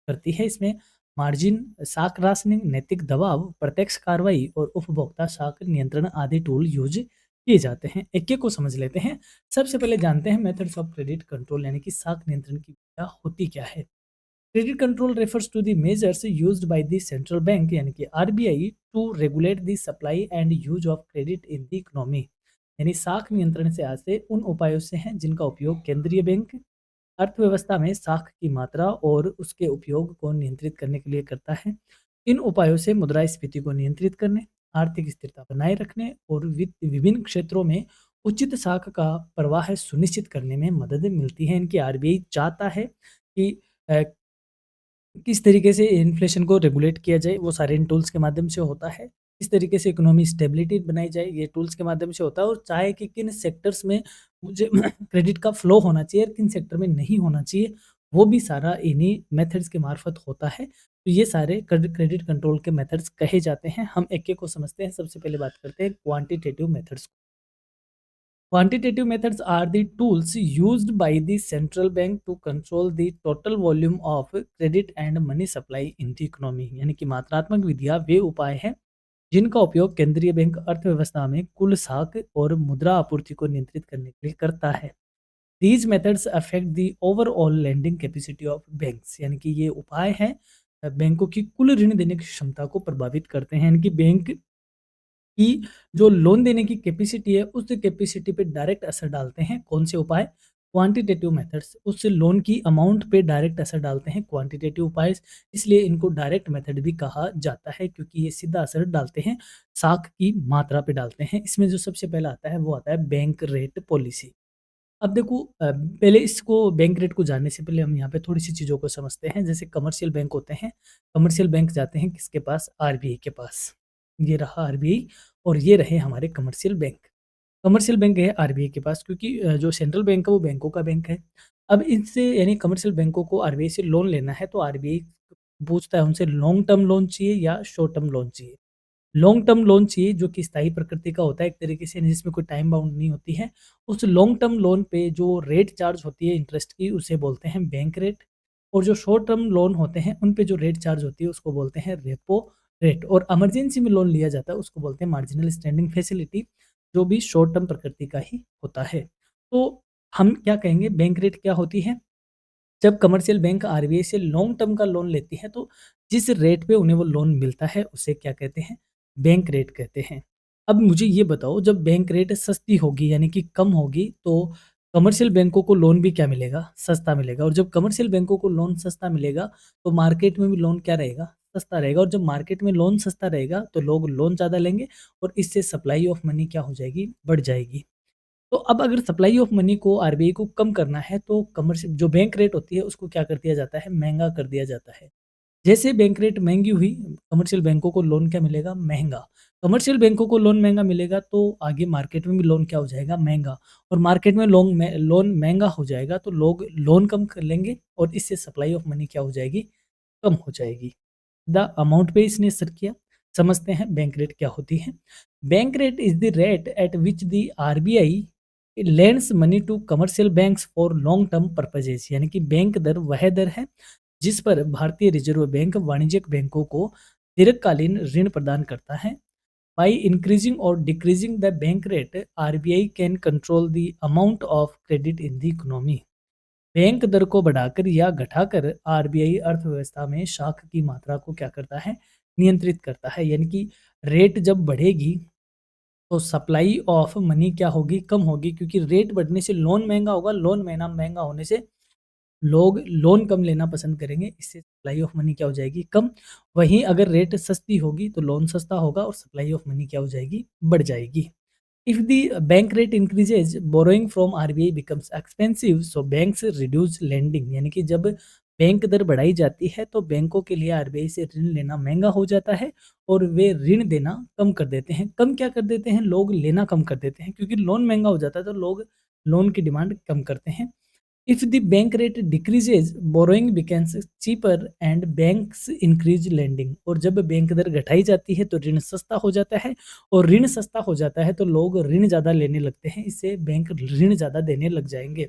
करती है। इसमें मार्जिन, साख राशनिंग, नैतिक दबाव, प्रत्यक्ष कार्रवाई और उपभोक्ता साख नियंत्रण आदि टूल यूज़ किए जाते हैं। एक-एक को समझ लेते हैं। सबसे पहले जानते हैं मेथड्स ऑफ क्रेडिट कंट्रोल यानी कि साख नियंत्रण की विधियाँ होती क्या है? Credit control refers to the measures used by the central bank यानी कि RBI to regulate the supply and use of credit in the economy। यानी साख नियंत्रण से आते उन उपायों से हैं जिनका उपयोग केंद्रीय बैंक अर्थव्यवस्था में साख की मात्रा और उसके उपयोग को नियंत्रित करने के लिए करता है। इन उपायों से मुद्रास्फीति को नियंत्रित करने, आर्थिक स्थिरता बनाए रखने और विभिन्न क्षेत्रों में उचित साख का प्रवाह सुनिश्चित करने में मदद मिलती है। इनकी आरबीआई चाहता है कि अ, किस तरीके से इन्फ्लेशन को रेगुलेट किया जाए, वो सारे इन टूल्स के माध्यम से होता है। किस तरीके से इकोनॉमी स्टेबिलिटी बनाई जाए, ये टूल्स के माध्यम से होता है और चाहे कि किन सेक्टर्स में मुझे क्रेडिट का फ्लो होना चाहिए और किन सेक्टर में नहीं होना चाहिए, वो भी सारा इन्हीं मेथड्स के मार्फत होता है। तो ये सारे क्रेडिट कंट्रोल के मेथड्स कहे जाते हैं। हम एक-एक को समझते हैं। सबसे पहले बात करते हैं quantitative methods. Quantitative methods are the tools used by the central bank to control the total volume of credit and money supply in the economy। यानी कि मात्रात्मक विधियां वे उपाय हैं जिनका उपयोग केंद्रीय बैंक अर्थव्यवस्था में कुल साख और मुद्रा आपूर्ति को नियंत्रित करने के लिए करता है। These methods affect the overall lending capacity of banks। यानी कि ये उपाय हैं बैंकों की कुल ऋण देने की क्षमता को प्रभावित करते हैं। यानी कि बैंक कि जो लोन देने की कैपेसिटी है, उस कैपेसिटी पे डायरेक्ट असर डालते हैं कौन से उपाय? Quantitative methods. उस लोन की अमाउंट पे डायरेक्ट असर डालते हैं क्वांटिटेटिव उपाय, इसलिए इनको डायरेक्ट मेथड भी कहा जाता है क्योंकि ये सीधा असर डालते हैं, साख की मात्रा पे डालते हैं। इसमें जो सबसे पहला आता है वो आता है बैंक रेट पॉलिसी। अब देखो पहले इसको बैंक रेट को जानने से पहले हम यहाँ पे थोड़ी-सी चीज़ों को समझते हैं। जैसे कमर्शियल बैंक होते हैं, कमर्शियल बैंक जाते हैं किसके पास? आरबीआई के पास। ये रहा आरबीआई और ये रहे हमारे कमर्शियल बैंक। कमर्शियल बैंक है आरबीआई के पास क्योंकि जो सेंट्रल बैंक है वो बैंकों का बैंक है। अब इनसे यानी कमर्शियल बैंकों को आरबीआई से लोन लेना है तो आरबीआई पूछता है उनसे लॉन्ग टर्म लोन चाहिए या शॉर्ट टर्म लोन चाहिए। लॉन्ग टर्म लोन चाहिए जो कि स्थायी प्रकृति का होता है एक तरीके से जिसमें कोई टाइम बाउंड नहीं होती है। उस लॉन्ग टर्म लोन पे जो रेट चार्ज होती है इंटरेस्ट की उसे बोलते हैं बैंक रेट और जो शॉर्ट टर्म लोन होते हैं उन पे जो रेट चार्ज होती है उसको बोलते हैं रेपो रेट और इमरजेंसी में लोन लिया जाता है उसको बोलते हैं मार्जिनल स्टैंडिंग फैसिलिटी जो भी शॉर्ट टर्म प्रकृति का ही होता है। तो हम क्या कहेंगे बैंक रेट क्या होती है? जब कमर्शियल बैंक आरबीआई से लॉन्ग टर्म का लोन लेती है तो जिस रेट पे उन्हें वो लोन मिलता है उसे क्या कहते हैं? बैंक रेट कहते हैं। अब मुझे ये बताओ जब बैंक रेट सस्ती होगी यानी कि कम होगी तो कमर्शियल बैंकों को लोन भी क्या मिलेगा? सस्ता मिलेगा और जब कमर्शियल बैंकों को लोन सस्ता मिलेगा तो मार्केट में भी लोन क्या रहेगा? सस्ता रहेगा और जब मार्केट में लोन सस्ता रहेगा तो लोग लोन ज़्यादा लेंगे और इससे सप्लाई ऑफ मनी क्या हो जाएगी? बढ़ जाएगी। तो अब अगर सप्लाई ऑफ मनी को आरबीआई को कम करना है तो कमर्शियल जो बैंक रेट होती है उसको क्या कर दिया जाता है? महँगा कर दिया जाता है। जैसे बैंक रेट महँगी हुई, कमर्शियल बैंकों को लोन क्या मिलेगा? महँगा। कमर्शियल बैंकों को लोन महँगा मिलेगा तो आगे मार्केट में भी लोन क्या हो जाएगा? महँगा और मार्केट में लोन महँगा हो जाएगा तो लोग लोन कम कर लेंगे और इससे सप्लाई ऑफ मनी क्या हो जाएगी? कम हो जाएगी। द अमाउंट पे इसने असर किया। समझते हैं बैंक रेट क्या होती है। Bank rate is the rate at which the RBI lends money to commercial banks for long term purposes. यानी कि बैंक दर वह दर है जिस पर भारतीय रिजर्व बैंक वाणिज्यिक बैंकों को दीर्घकालीन ऋण प्रदान करता है। बाई इंक्रीजिंग और decreasing the bank rate RBI can control the amount of credit in the economy. Bank दर को बढ़ाकर या घटाकर आरबीआई अर्थव्यवस्था में शाख की मात्रा को क्या करता है? नियंत्रित करता है। यानी कि रेट जब बढ़ेगी तो सप्लाई ऑफ मनी क्या होगी? कम होगी क्योंकि रेट बढ़ने से लोन महँगा होगा, लोन महँगा महँगा होने से लोग लोन कम लेना पसंद करेंगे, इससे सप्लाई ऑफ मनी क्या हो जाएगी? कम। वहीं अगर रेट सस्ती होगी तो लोन सस्ता होगा और सप्लाई ऑफ मनी क्या हो जाएगी? बढ़ जाएगी। If the bank rate increases borrowing from RBI becomes expensive so banks reduce lending. यानी कि जब बैंक दर बढ़ाई जाती है तो बैंकों के लिए आरबीआई से ऋण लेना महँगा हो जाता है और वे ऋण देना कम कर देते हैं। कम क्या कर देते हैं? लोग लेना कम कर देते हैं क्योंकि लोन महँगा हो जाता है तो लोग लोन की डिमांड कम करते हैं। If the bank rate decreases, borrowing becomes cheaper and banks increase lending। और जब बैंक दर घटाई जाती है तो ऋण सस्ता हो जाता है और ऋण सस्ता हो जाता है तो लोग ऋण ज़्यादा लेने लगते हैं, इससे बैंक ऋण ज़्यादा देने लग जाएंगे।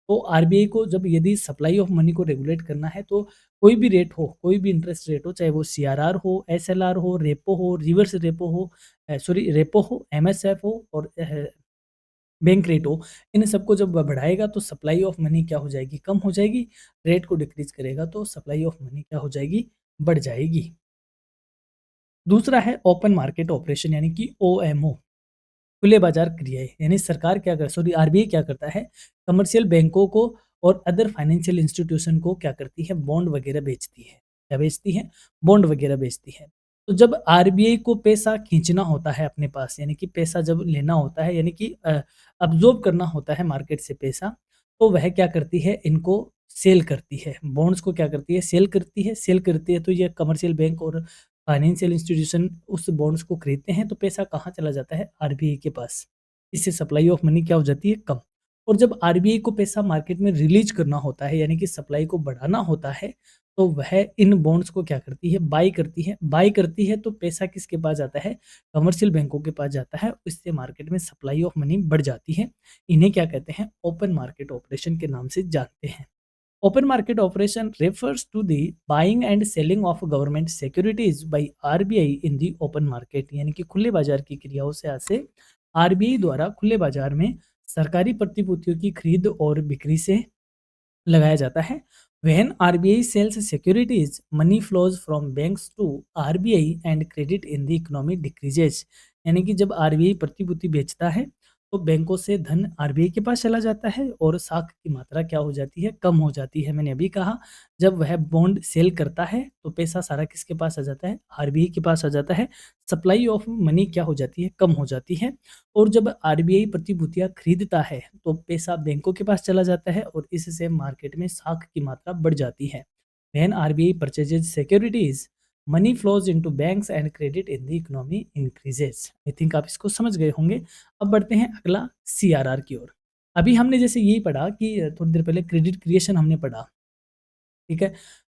तो आरबीआई को जब यदि सप्लाई ऑफ मनी को रेगुलेट करना है तो कोई भी रेट हो, कोई भी इंटरेस्ट रेट हो, चाहे वो सीआरआर हो, एसएलआर हो, रेपो हो, रिवर्स रेपो हो, सॉरी रेपो हो, एमएसएफ हो और बैंक रेट हो, इन सबको जब बढ़ाएगा तो सप्लाई ऑफ मनी क्या हो जाएगी? कम हो जाएगी। रेट को डिक्रीज़ करेगा तो सप्लाई ऑफ मनी क्या हो जाएगी? बढ़ जाएगी। दूसरा है ओपन मार्केट ऑपरेशन यानी कि ओएमओ, खुले बाजार क्रियाएँ। यानी सरकार क्या कर सॉरी आरबीआई क्या करता है, कमर्शियल बैंकों को और अदर फाइनेंशियल इंस्टीट्यूशन को क्या करती है, बॉन्ड वगैरह बेचती है। क्या बेचती है? बॉन्ड वगैरह बेचती है। तो जब आरबीआई को पैसा खींचना होता है अपने पास, यानी कि पैसा जब लेना होता है, यानी कि अब्ज़ॉर्ब करना होता है मार्केट से पैसा, तो वह क्या करती है, इनको सेल करती है। बॉन्ड्स को क्या करती है? सेल करती है। सेल करती है तो ये कमर्शियल बैंक और फाइनेंशियल इंस्टीट्यूशन उस बॉन्ड्स को खरीदते हैं तो पैसा कहाँ चला जाता है? आरबीआई के पास। इससे सप्लाई ऑफ मनी क्या हो जाती है? कम। और जब आरबीआई को पैसा मार्केट में रिलीज़ करना होता है यानी कि सप्लाई को बढ़ाना होता है, तो वह इन बॉन्ड्स को क्या करती है? बाय करती है। बाय करती है तो पैसा किसके पास जाता है? कमर्शियल बैंकों के पास जाता है। इससे मार्केट में सप्लाई ऑफ मनी बढ़ जाती है। इन्हें क्या कहते हैं? ओपन मार्केट ऑपरेशन के नाम से जानते हैं। Open market operation refers to the buying and selling of government securities by RBI in the open market। यानी कि खुले बाजार की क्रियाओं से आरबीआई द्वारा खुले बाजार में सरकारी प्रतिभूतियों की खरीद और बिक्री से लगाया जाता है। When RBI sells securities, money flows from banks to RBI and credit in the economy decreases। यानी कि जब आरबीआई प्रतिभूति बेचता है तो बैंकों से धन आरबीआई के पास चला जाता है और साख की मात्रा क्या हो जाती है? कम हो जाती है। मैंने अभी कहा जब वह बॉन्ड सेल करता है तो पैसा सारा किसके पास आ जाता है? आरबीआई के पास आ जाता है। सप्लाई ऑफ मनी क्या हो जाती है? कम हो जाती है। और जब आरबीआई प्रतिभूतियाँ खरीदता है तो पैसा बैंकों के पास चला जाता है और इससे मार्केट में साख की मात्रा बढ़ जाती है। When RBI purchases securities, money flows into banks and credit in the economy increases. I think आप इसको समझ गए होंगे। अब बढ़ते हैं अगला सीआरआर की ओर। अभी हमने जैसे यही पढ़ा कि थोड़ी देर पहले क्रेडिट क्रिएशन हमने पढ़ा, ठीक है।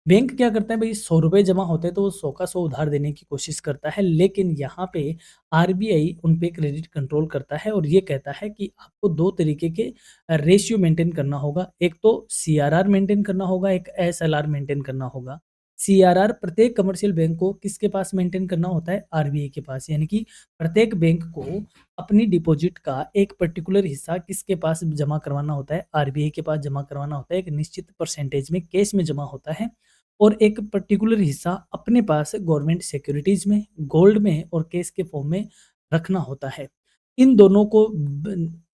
बैंक क्या करता है भाई, ₹100 जमा होते हैं तो वो 100 का 100 उधार देने की कोशिश करता है, लेकिन यहाँ पे आरबीआई उन पे क्रेडिट कंट्रोल करता है और ये कहता है कि आपको 2 तरीके के रेशियो मेंटेन करना होगा। एक तो सीआरआर मेंटेन करना होगा, एक एसएलआर मेंटेन करना होगा। सीआरआर प्रत्येक कमर्शियल बैंक को किसके पास मेंटेन करना होता है? आरबीआई के पास। यानी कि प्रत्येक बैंक को अपनी डिपॉजिट का एक पर्टिकुलर हिस्सा किसके पास जमा करवाना होता है? आरबीआई के पास जमा करवाना होता है। एक निश्चित परसेंटेज में कैश में जमा होता है और एक पर्टिकुलर हिस्सा अपने पास गवर्नमेंट सिक्योरिटीज में, गोल्ड में और कैश के फॉर्म में रखना होता है। इन दोनों को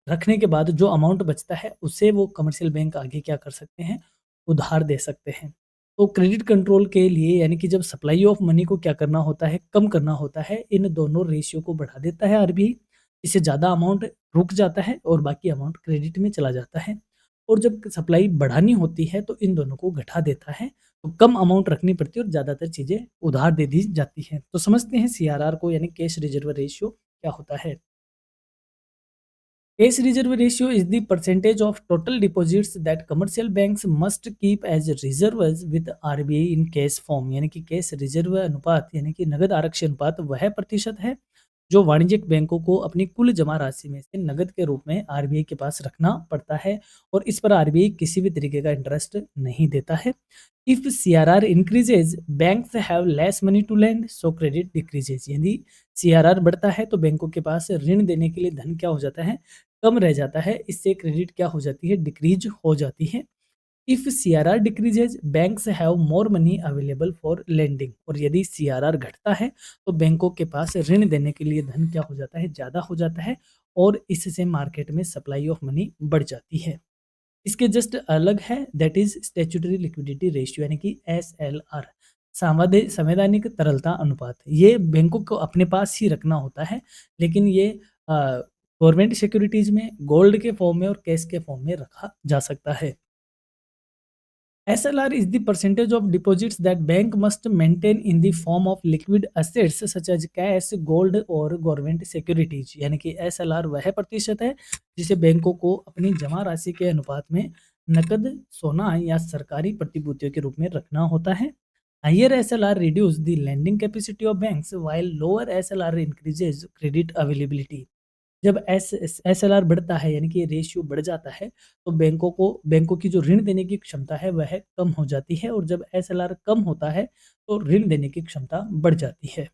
रखने के बाद जो अमाउंट बचता है उसे वो कमर्शियल बैंक आगे क्या कर सकते हैं? उधार दे सकते हैं। तो क्रेडिट कंट्रोल के लिए यानी कि जब सप्लाई ऑफ मनी को क्या करना होता है? कम करना होता है, इन दोनों रेशियो को बढ़ा देता है आरबीआई। इससे ज़्यादा अमाउंट रुक जाता है और बाकी अमाउंट क्रेडिट में चला जाता है। और जब सप्लाई बढ़ानी होती है तो इन दोनों को घटा देता है, तो कम अमाउंट रखनी पड़ती है और ज़्यादातर चीज़ें उधार दे दी जाती हैं। तो समझते हैं सीआरआर को, यानी कैश रिजर्व रेशियो क्या होता है? Cash reserve ratio is the percentage of total deposits that commercial banks must keep as reserves with RBI in cash form। यानी कि कैश रिजर्व अनुपात यानी कि नगद आरक्षी अनुपात वह प्रतिशत है जो वाणिज्यिक बैंकों को अपनी कुल जमा राशि में से नगद के रूप में आरबीआई के पास रखना पड़ता है और इस पर आरबीआई किसी भी तरीके का इंटरेस्ट नहीं देता है। If CRR increases, banks have less money to lend, so credit decreases. यदि सीआरआर बढ़ता है तो बैंकों के पास ऋण देने के लिए धन क्या हो जाता है? कम रह जाता है। इससे क्रेडिट क्या हो जाती है? डिक्रीज हो जाती है। If CRR decreases, banks have more money available for lending. और यदि सीआरआर घटता है तो बैंकों के पास ऋण देने के लिए धन क्या हो जाता है? ज़्यादा हो जाता है और इससे मार्केट में सप्लाई ऑफ मनी बढ़ जाती है। इसके जस्ट अलग है, that is statutory liquidity ratio यानी कि एसएलआर, संवैधानिक तरलता अनुपात। ये बैंकों को अपने पास ही रखना होता है, लेकिन ये गवर्नमेंट सिक्योरिटीज में, गोल्ड के फॉर्म में और कैश के फॉर्म में रखा जा सकता है। SLR is the percentage of deposits that bank must maintain in the form of liquid assets such as cash, gold और गवर्नमेंट सिक्योरिटीज। यानी कि SLR वह प्रतिशत है जिसे बैंकों को अपनी जमा राशि के अनुपात में नकद, सोना या सरकारी प्रतिभूतियों के रूप में रखना होता है। Higher SLR reduce the lending capacity of banks while lower SLR increases credit availability। जब SLR बढ़ता है यानी कि रेशियो बढ़ जाता है तो बैंकों की जो ऋण देने की क्षमता है वह कम हो जाती है, और जब SLR कम होता है तो ऋण देने की क्षमता बढ़ जाती है।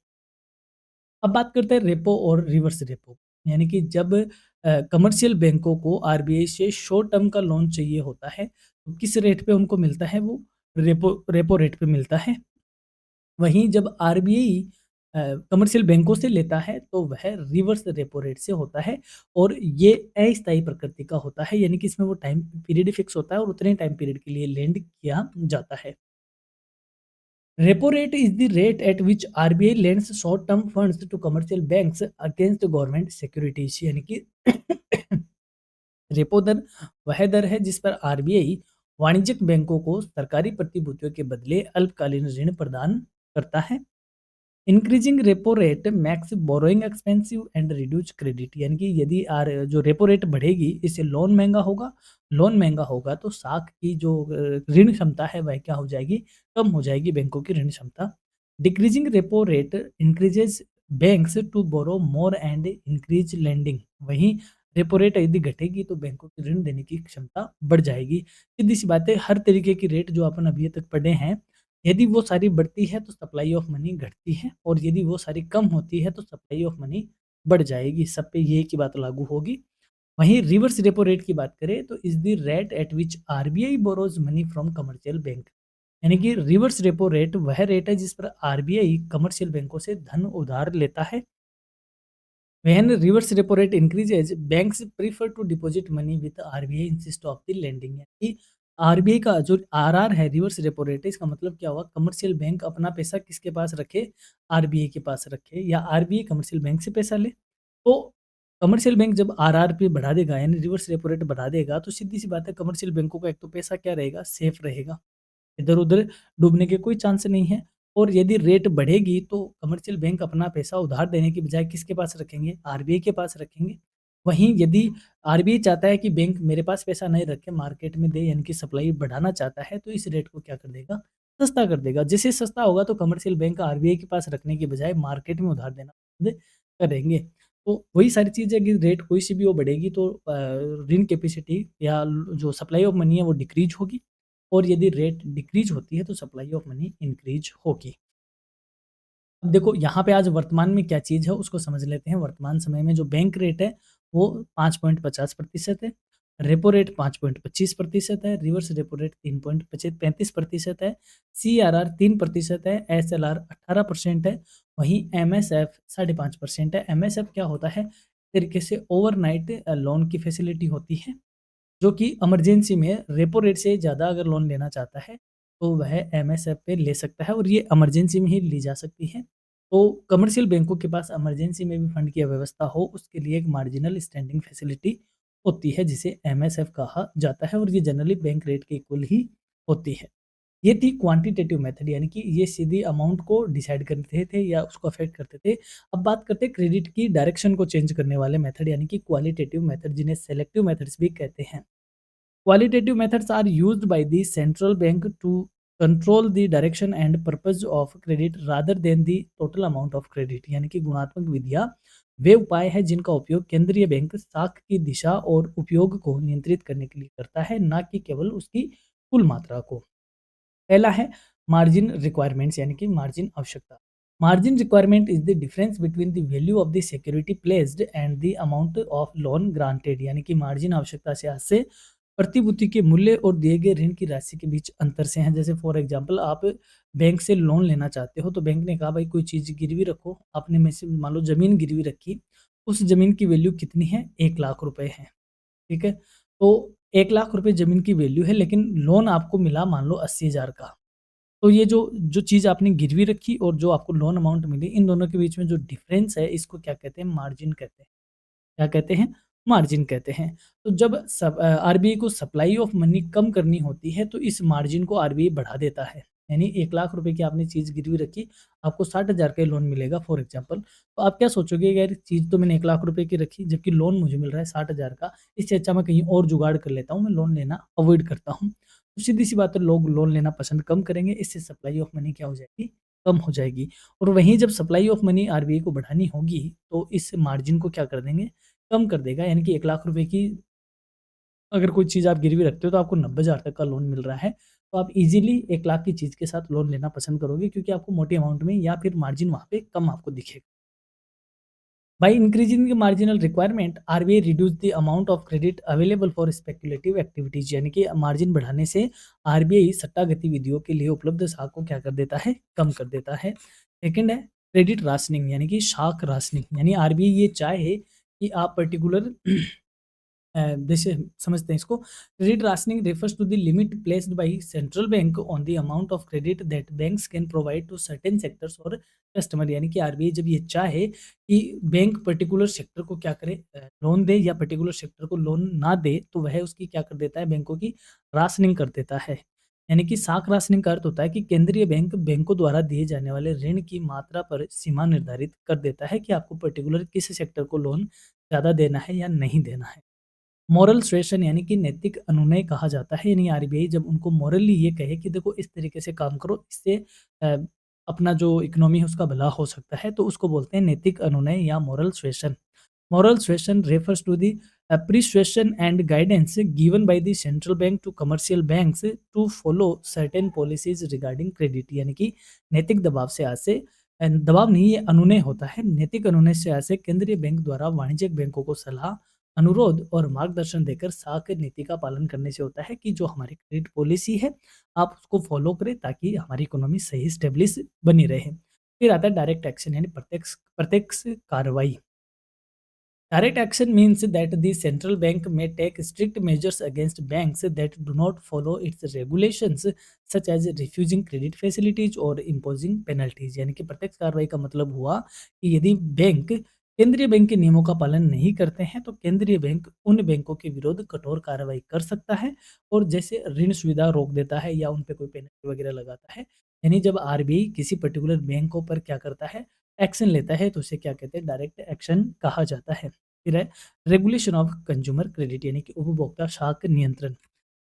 अब बात करते हैं रेपो और रिवर्स रेपो। यानी कि जब कमर्शियल बैंकों को आरबीआई से शॉर्ट टर्म का लोन चाहिए होता है तो किस रेट पे उनको मिलता है, वो रेपो रेपो रेट पे मिलता है। वहीं जब आरबीआई कमर्शियल बैंकों से लेता है तो वह रिवर्स रेपो रेट से होता है, और ये अस्थायी प्रकृति का होता है, यानी कि इसमें वो टाइम पीरियड फिक्स होता है और उतने टाइम पीरियड के लिए लेंड किया जाता है। Repo rate is the rate at which RBI lends short term funds to commercial banks against government securities. यानी कि रेपो दर वह दर है जिस पर आरबीआई वाणिज्यिक बैंकों को सरकारी प्रतिभूतियों के बदले अल्पकालीन ऋण प्रदान करता है। Increasing repo rate max borrowing expensive and reduce credit. यानी कि यदि आर जो रेपो रेट बढ़ेगी इससे लोन महंगा होगा तो साख की जो ऋण क्षमता है वह क्या हो जाएगी, कम हो जाएगी बैंकों की ऋण क्षमता। Decreasing repo rate increases banks to borrow more and increase lending. वहीं रेपो रेट यदि घटेगी तो बैंकों की ऋण देने की क्षमता बढ़ जाएगी। सीधी सी बात है, हर तरीके की रेट जो अपन अभी तक पढ़े हैं, यदि वो सारी बढ़ती है तो सप्लाई ऑफ मनी घटती है, और यदि वो सारी कम होती है तो सप्लाई ऑफ मनी बढ़ जाएगी। सब पे ये की बात लागू होगी। वहीं रिवर्स रेपो रेट की बात करें तो is the rate at which RBI borrows money from commercial bank. यानी कि रिवर्स रेपो रेट वह रेट है जिस पर आरबीआई कमर्शियल बैंकों से धन उधार लेता है। When reverse repo rate increases, banks prefer to deposit money with RBI instead of the lending। यानी आरबीआई का जो आरआर है, रिवर्स रेपो रेट, इसका मतलब क्या हुआ, कमर्शियल बैंक अपना पैसा किसके पास रखे, आरबीआई के पास रखे, या आरबीआई कमर्शियल बैंक से पैसा ले। तो कमर्शियल बैंक जब आरआर पे बढ़ा देगा यानी रिवर्स रेपो रेट बढ़ा देगा तो सीधी सी बात है, कमर्शियल बैंकों का एक तो पैसा क्या रहेगा, सेफ रहेगा, इधर-उधर डूबने के कोई चांस नहीं है। और यदि रेट बढ़ेगी तो कमर्शियल बैंक अपना पैसा उधार देने की बजाय किसके पास रखेंगे, आरबीआई के पास रखेंगे। वहीं यदि आरबीआई चाहता है कि बैंक मेरे पास पैसा नहीं रखे, मार्केट में दे, यानी कि सप्लाई बढ़ाना चाहता है, तो इस रेट को क्या कर देगा, सस्ता कर देगा। जैसे सस्ता होगा तो कमर्शियल बैंक आरबीआई के पास रखने की बजाय मार्केट में उधार देना बंद करेंगे। तो वही सारी चीज़ है कि रेट कोई सी भी वो बढ़ेगी तो ऋण कैपेसिटी या जो सप्लाई ऑफ मनी है वो डिक्रीज होगी, और यदि रेट डिक्रीज होती है तो सप्लाई ऑफ मनी इंक्रीज होगी। अब देखो यहाँ पे आज वर्तमान में क्या चीज़ है उसको समझ लेते हैं। वर्तमान समय में जो बैंक रेट है वो 5.50% है, रेपो रेट 5.25% है, रिवर्स रेपो रेट 3.35% है, सीआरआर 3% है, एसएलआर 18% है, वहीं एमएसएफ 5.5% है। एमएसएफ क्या होता है, तरीके से ओवरनाइट लोन की फैसिलिटी होती है, जो कि इमरजेंसी में रेपो रेट से ज़्यादा अगर लोन लेना चाहता है, तो वह एमएसएफ पे ले सकता है, और ये इमरजेंसी में ही ली जा सकती है। तो कमर्शियल बैंकों के पास इमरजेंसी में भी फंड की व्यवस्था हो, उसके लिए एक मार्जिनल स्टैंडिंग फैसिलिटी होती है, जिसे एमएसएफ कहा जाता है, और ये जनरली बैंक रेट के इक्वल ही होती है। ये थी क्वांटिटेटिव मेथड, यानी कि ये सीधी अमाउंट को डिसाइड करते थे या उसको अफेक्ट करते थे। अब बात करते हैं क्रेडिट की डायरेक्शन को चेंज करने वाले मेथड, यानी कि क्वालिटेटिव मेथड, जिन्हें सेलेक्टिव मेथड्स भी कहते हैं। Qualitative methods are used by the central bank to control the direction and purpose of credit rather than the total amount of credit। यानी कि गुणात्मक विधियां वे उपाय है जिनका उपयोग केंद्रीय बैंक साख की दिशा और उपयोग को नियंत्रित करने के लिए करता है, ना कि केवल उसकी कुल मात्रा को। पहला है मार्जिन रिक्वायरमेंट्स, यानी कि मार्जिन आवश्यकता। Margin requirement is the difference between the value of the security placed and the amount of loan granted. यानी कि मार्जिन आवश्यकता से आज से प्रतिभूति के मूल्य और दिए गए ऋण की राशि के बीच अंतर से हैं। जैसे फॉर एग्जांपल आप बैंक से लोन लेना चाहते हो तो बैंक ने कहा भाई कोई चीज़ गिरवी रखो, आपने में से मान लो ज़मीन गिरवी रखी, उस ज़मीन की वैल्यू कितनी है, 1,00,000 रुपए है, ठीक है। तो 1,00,000 रुपए ज़मीन की वैल्यू है, लेकिन लोन आपको मिला मान लो 80,000 का। तो ये जो जो चीज़ आपने गिरवी रखी और जो आपको लोन अमाउंट मिली, इन दोनों के बीच में जो डिफरेंस है इसको क्या कहते हैं, मार्जिन कहते हैं। क्या कहते हैं, मार्जिन कहते हैं। तो जब आरबीआई को सप्लाई ऑफ मनी कम करनी होती है तो इस मार्जिन को आरबीआई बढ़ा देता है। यानी 1 लाख रुपए की आपने चीज़ गिरवी रखी, आपको 60,000 का लोन मिलेगा फॉर एग्ज़ाम्पल। तो आप क्या सोचोगे कि यार चीज़ तो मैंने 1 लाख रुपए की रखी जबकि लोन मुझे मिल रहा है 60,000 का, इससे अच्छा मैं कहीं और जुगाड़ कर लेता हूँ, मैं लोन लेना अवॉइड करता हूँ। तो सीधी-सी बात है लोग लोन लेना पसंद कम करेंगे, इससे सप्लाई ऑफ मनी क्या हो जाएगी, कम हो जाएगी। और वहीं जब सप्लाई ऑफ मनी आरबीआई को बढ़ानी होगी, तो इस मार्जिन को क्या कर देंगे, कम कर देगा। यानी कि 1 लाख रुपए की अगर कोई चीज़ आप गिरवी रखते हो तो आपको 90,000 तक का लोन मिल रहा है, तो आप ईज़िली 1 लाख की चीज़ के साथ लोन लेना पसंद करोगे क्योंकि आपको मोटे अमाउंट में या फिर मार्जिन वहाँ पे कम आपको दिखेगा। By increasing the marginal requirement, RBI reduce the amount of credit available for speculative activities यानी कि मार्जिन बढ़ाने से आरबीआई सट्टा गतिविधियों के लिए उपलब्ध शाख को क्या कर देता है, कम कर देता है। सेकंड है क्रेडिट राशनिंग यानी कि शाख राशनिंग यानी आरबीआई ये चाहे कि आप पर्टिकुलर जैसे समझते हैं इसको। Credit rationing refers to the limit placed by central bank on the amount of credit that banks can provide to certain sectors और कस्टमर यानी कि आरबीआई जब ये चाहे कि बैंक पर्टिकुलर सेक्टर को क्या करे, लोन दे या पर्टिकुलर सेक्टर को लोन ना दे तो वह उसकी क्या कर देता है, बैंकों की राशनिंग कर देता है। यानी कि साख राशनिंग का अर्थ होता है कि केंद्रीय बैंक बैंकों द्वारा दिए जाने वाले ऋण की मात्रा पर सीमा निर्धारित कर देता है कि आपको पर्टिकुलर किस सेक्टर को लोन ज़्यादा देना है या नहीं देना है। मॉरल सुएशन यानी कि नैतिक अनुनय कहा जाता है, यानी आरबीआई जब उनको मॉरली ये कहे कि देखो इस तरीके से काम करो, इससे अ, अपना जो इकोनॉमी है उसका भला हो सकता है, तो उसको बोलते हैं नैतिक अनुनय या moral suasion. Moral suasion refers to the appreciation and guidance given by the central bank to commercial banks to follow certain policies regarding credit यानी कि नैतिक दबाव से आज से दबाव नहीं, ये अनुनय होता है। नैतिक अनुनय से आज से केंद्रीय बैंक द्वारा वाणिज्यिक बैंकों को सलाह, अनुरोध और मार्गदर्शन देकर साख नीति का पालन करने से होता है कि जो हमारी क्रेडिट पॉलिसी है आप उसको फॉलो करें ताकि हमारी इकोनॉमी सही स्टेब्लिश बनी रहे। फिर आता है डायरेक्ट एक्शन यानी प्रत्यक्ष प्रत्यक्ष कार्रवाई। Direct action means that the central bank may take strict measures against banks that do not follow its regulations, such as refusing credit facilities or imposing penalties। यानी कि प्रत्यक्ष कार्रवाई का मतलब हुआ कि यदि बैंक केंद्रीय बैंक के नियमों का पालन नहीं करते हैं तो केंद्रीय बैंक उन बैंकों के विरुद्ध कठोर कार्रवाई कर सकता है और जैसे ऋण सुविधा रोक देता है या उन पे कोई पेनल्टी वगैरह लगाता है। यानी जब आरबीआई किसी पर्टिकुलर बैंकों पर क्या करता है, एक्शन लेता है तो उसे क्या कहते हैं, डायरेक्ट एक्शन कहा जाता है। फिर है रेगुलेशन ऑफ कंज्यूमर क्रेडिट यानी कि उपभोक्ता शाख नियंत्रण।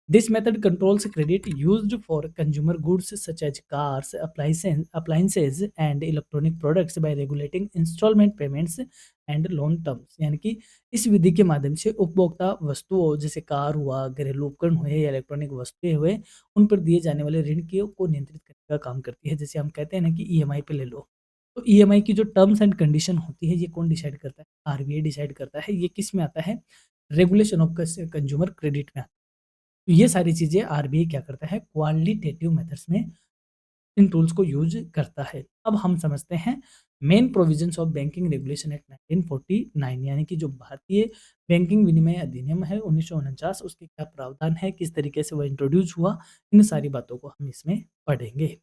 This method controls credit used for consumer goods such as cars, appliances and electronic products by regulating instalment payments and loan terms. यानी कि इस विधि के माध्यम से उपभोक्ता वस्तुओं जैसे कार हुआ, घरेलू उपकरण हुए या इलेक्ट्रॉनिक वस्तुएं हुए, उन पर दिए जाने वाले ऋण को नियंत्रित करने का काम करती है। जैसे हम कहते हैं ना कि ईएमआई पे ले लो, तो ईएमआई की जो टर्म्स एंड कंडीशन होती है ये कौन डिसाइड करता है, आरबीआई डिसाइड करता है। ये किस में आता है, रेगुलेशन ऑफ कंज्यूमर क्रेडिट में आता है। तो ये सारी चीजें आरबीआई क्या करता है, क्वालिटेटिव मेथड्स में इन टूल्स को यूज करता है। अब हम समझते हैं main provisions of banking regulation act 1949 यानी कि जो भारतीय बैंकिंग विनिमय अधिनियम है 1949, उसके क्या प्रावधान है, किस तरीके से वो इंट्रोड्यूस हुआ, इन सारी बातों को हम इसमें पढ़ेंगे।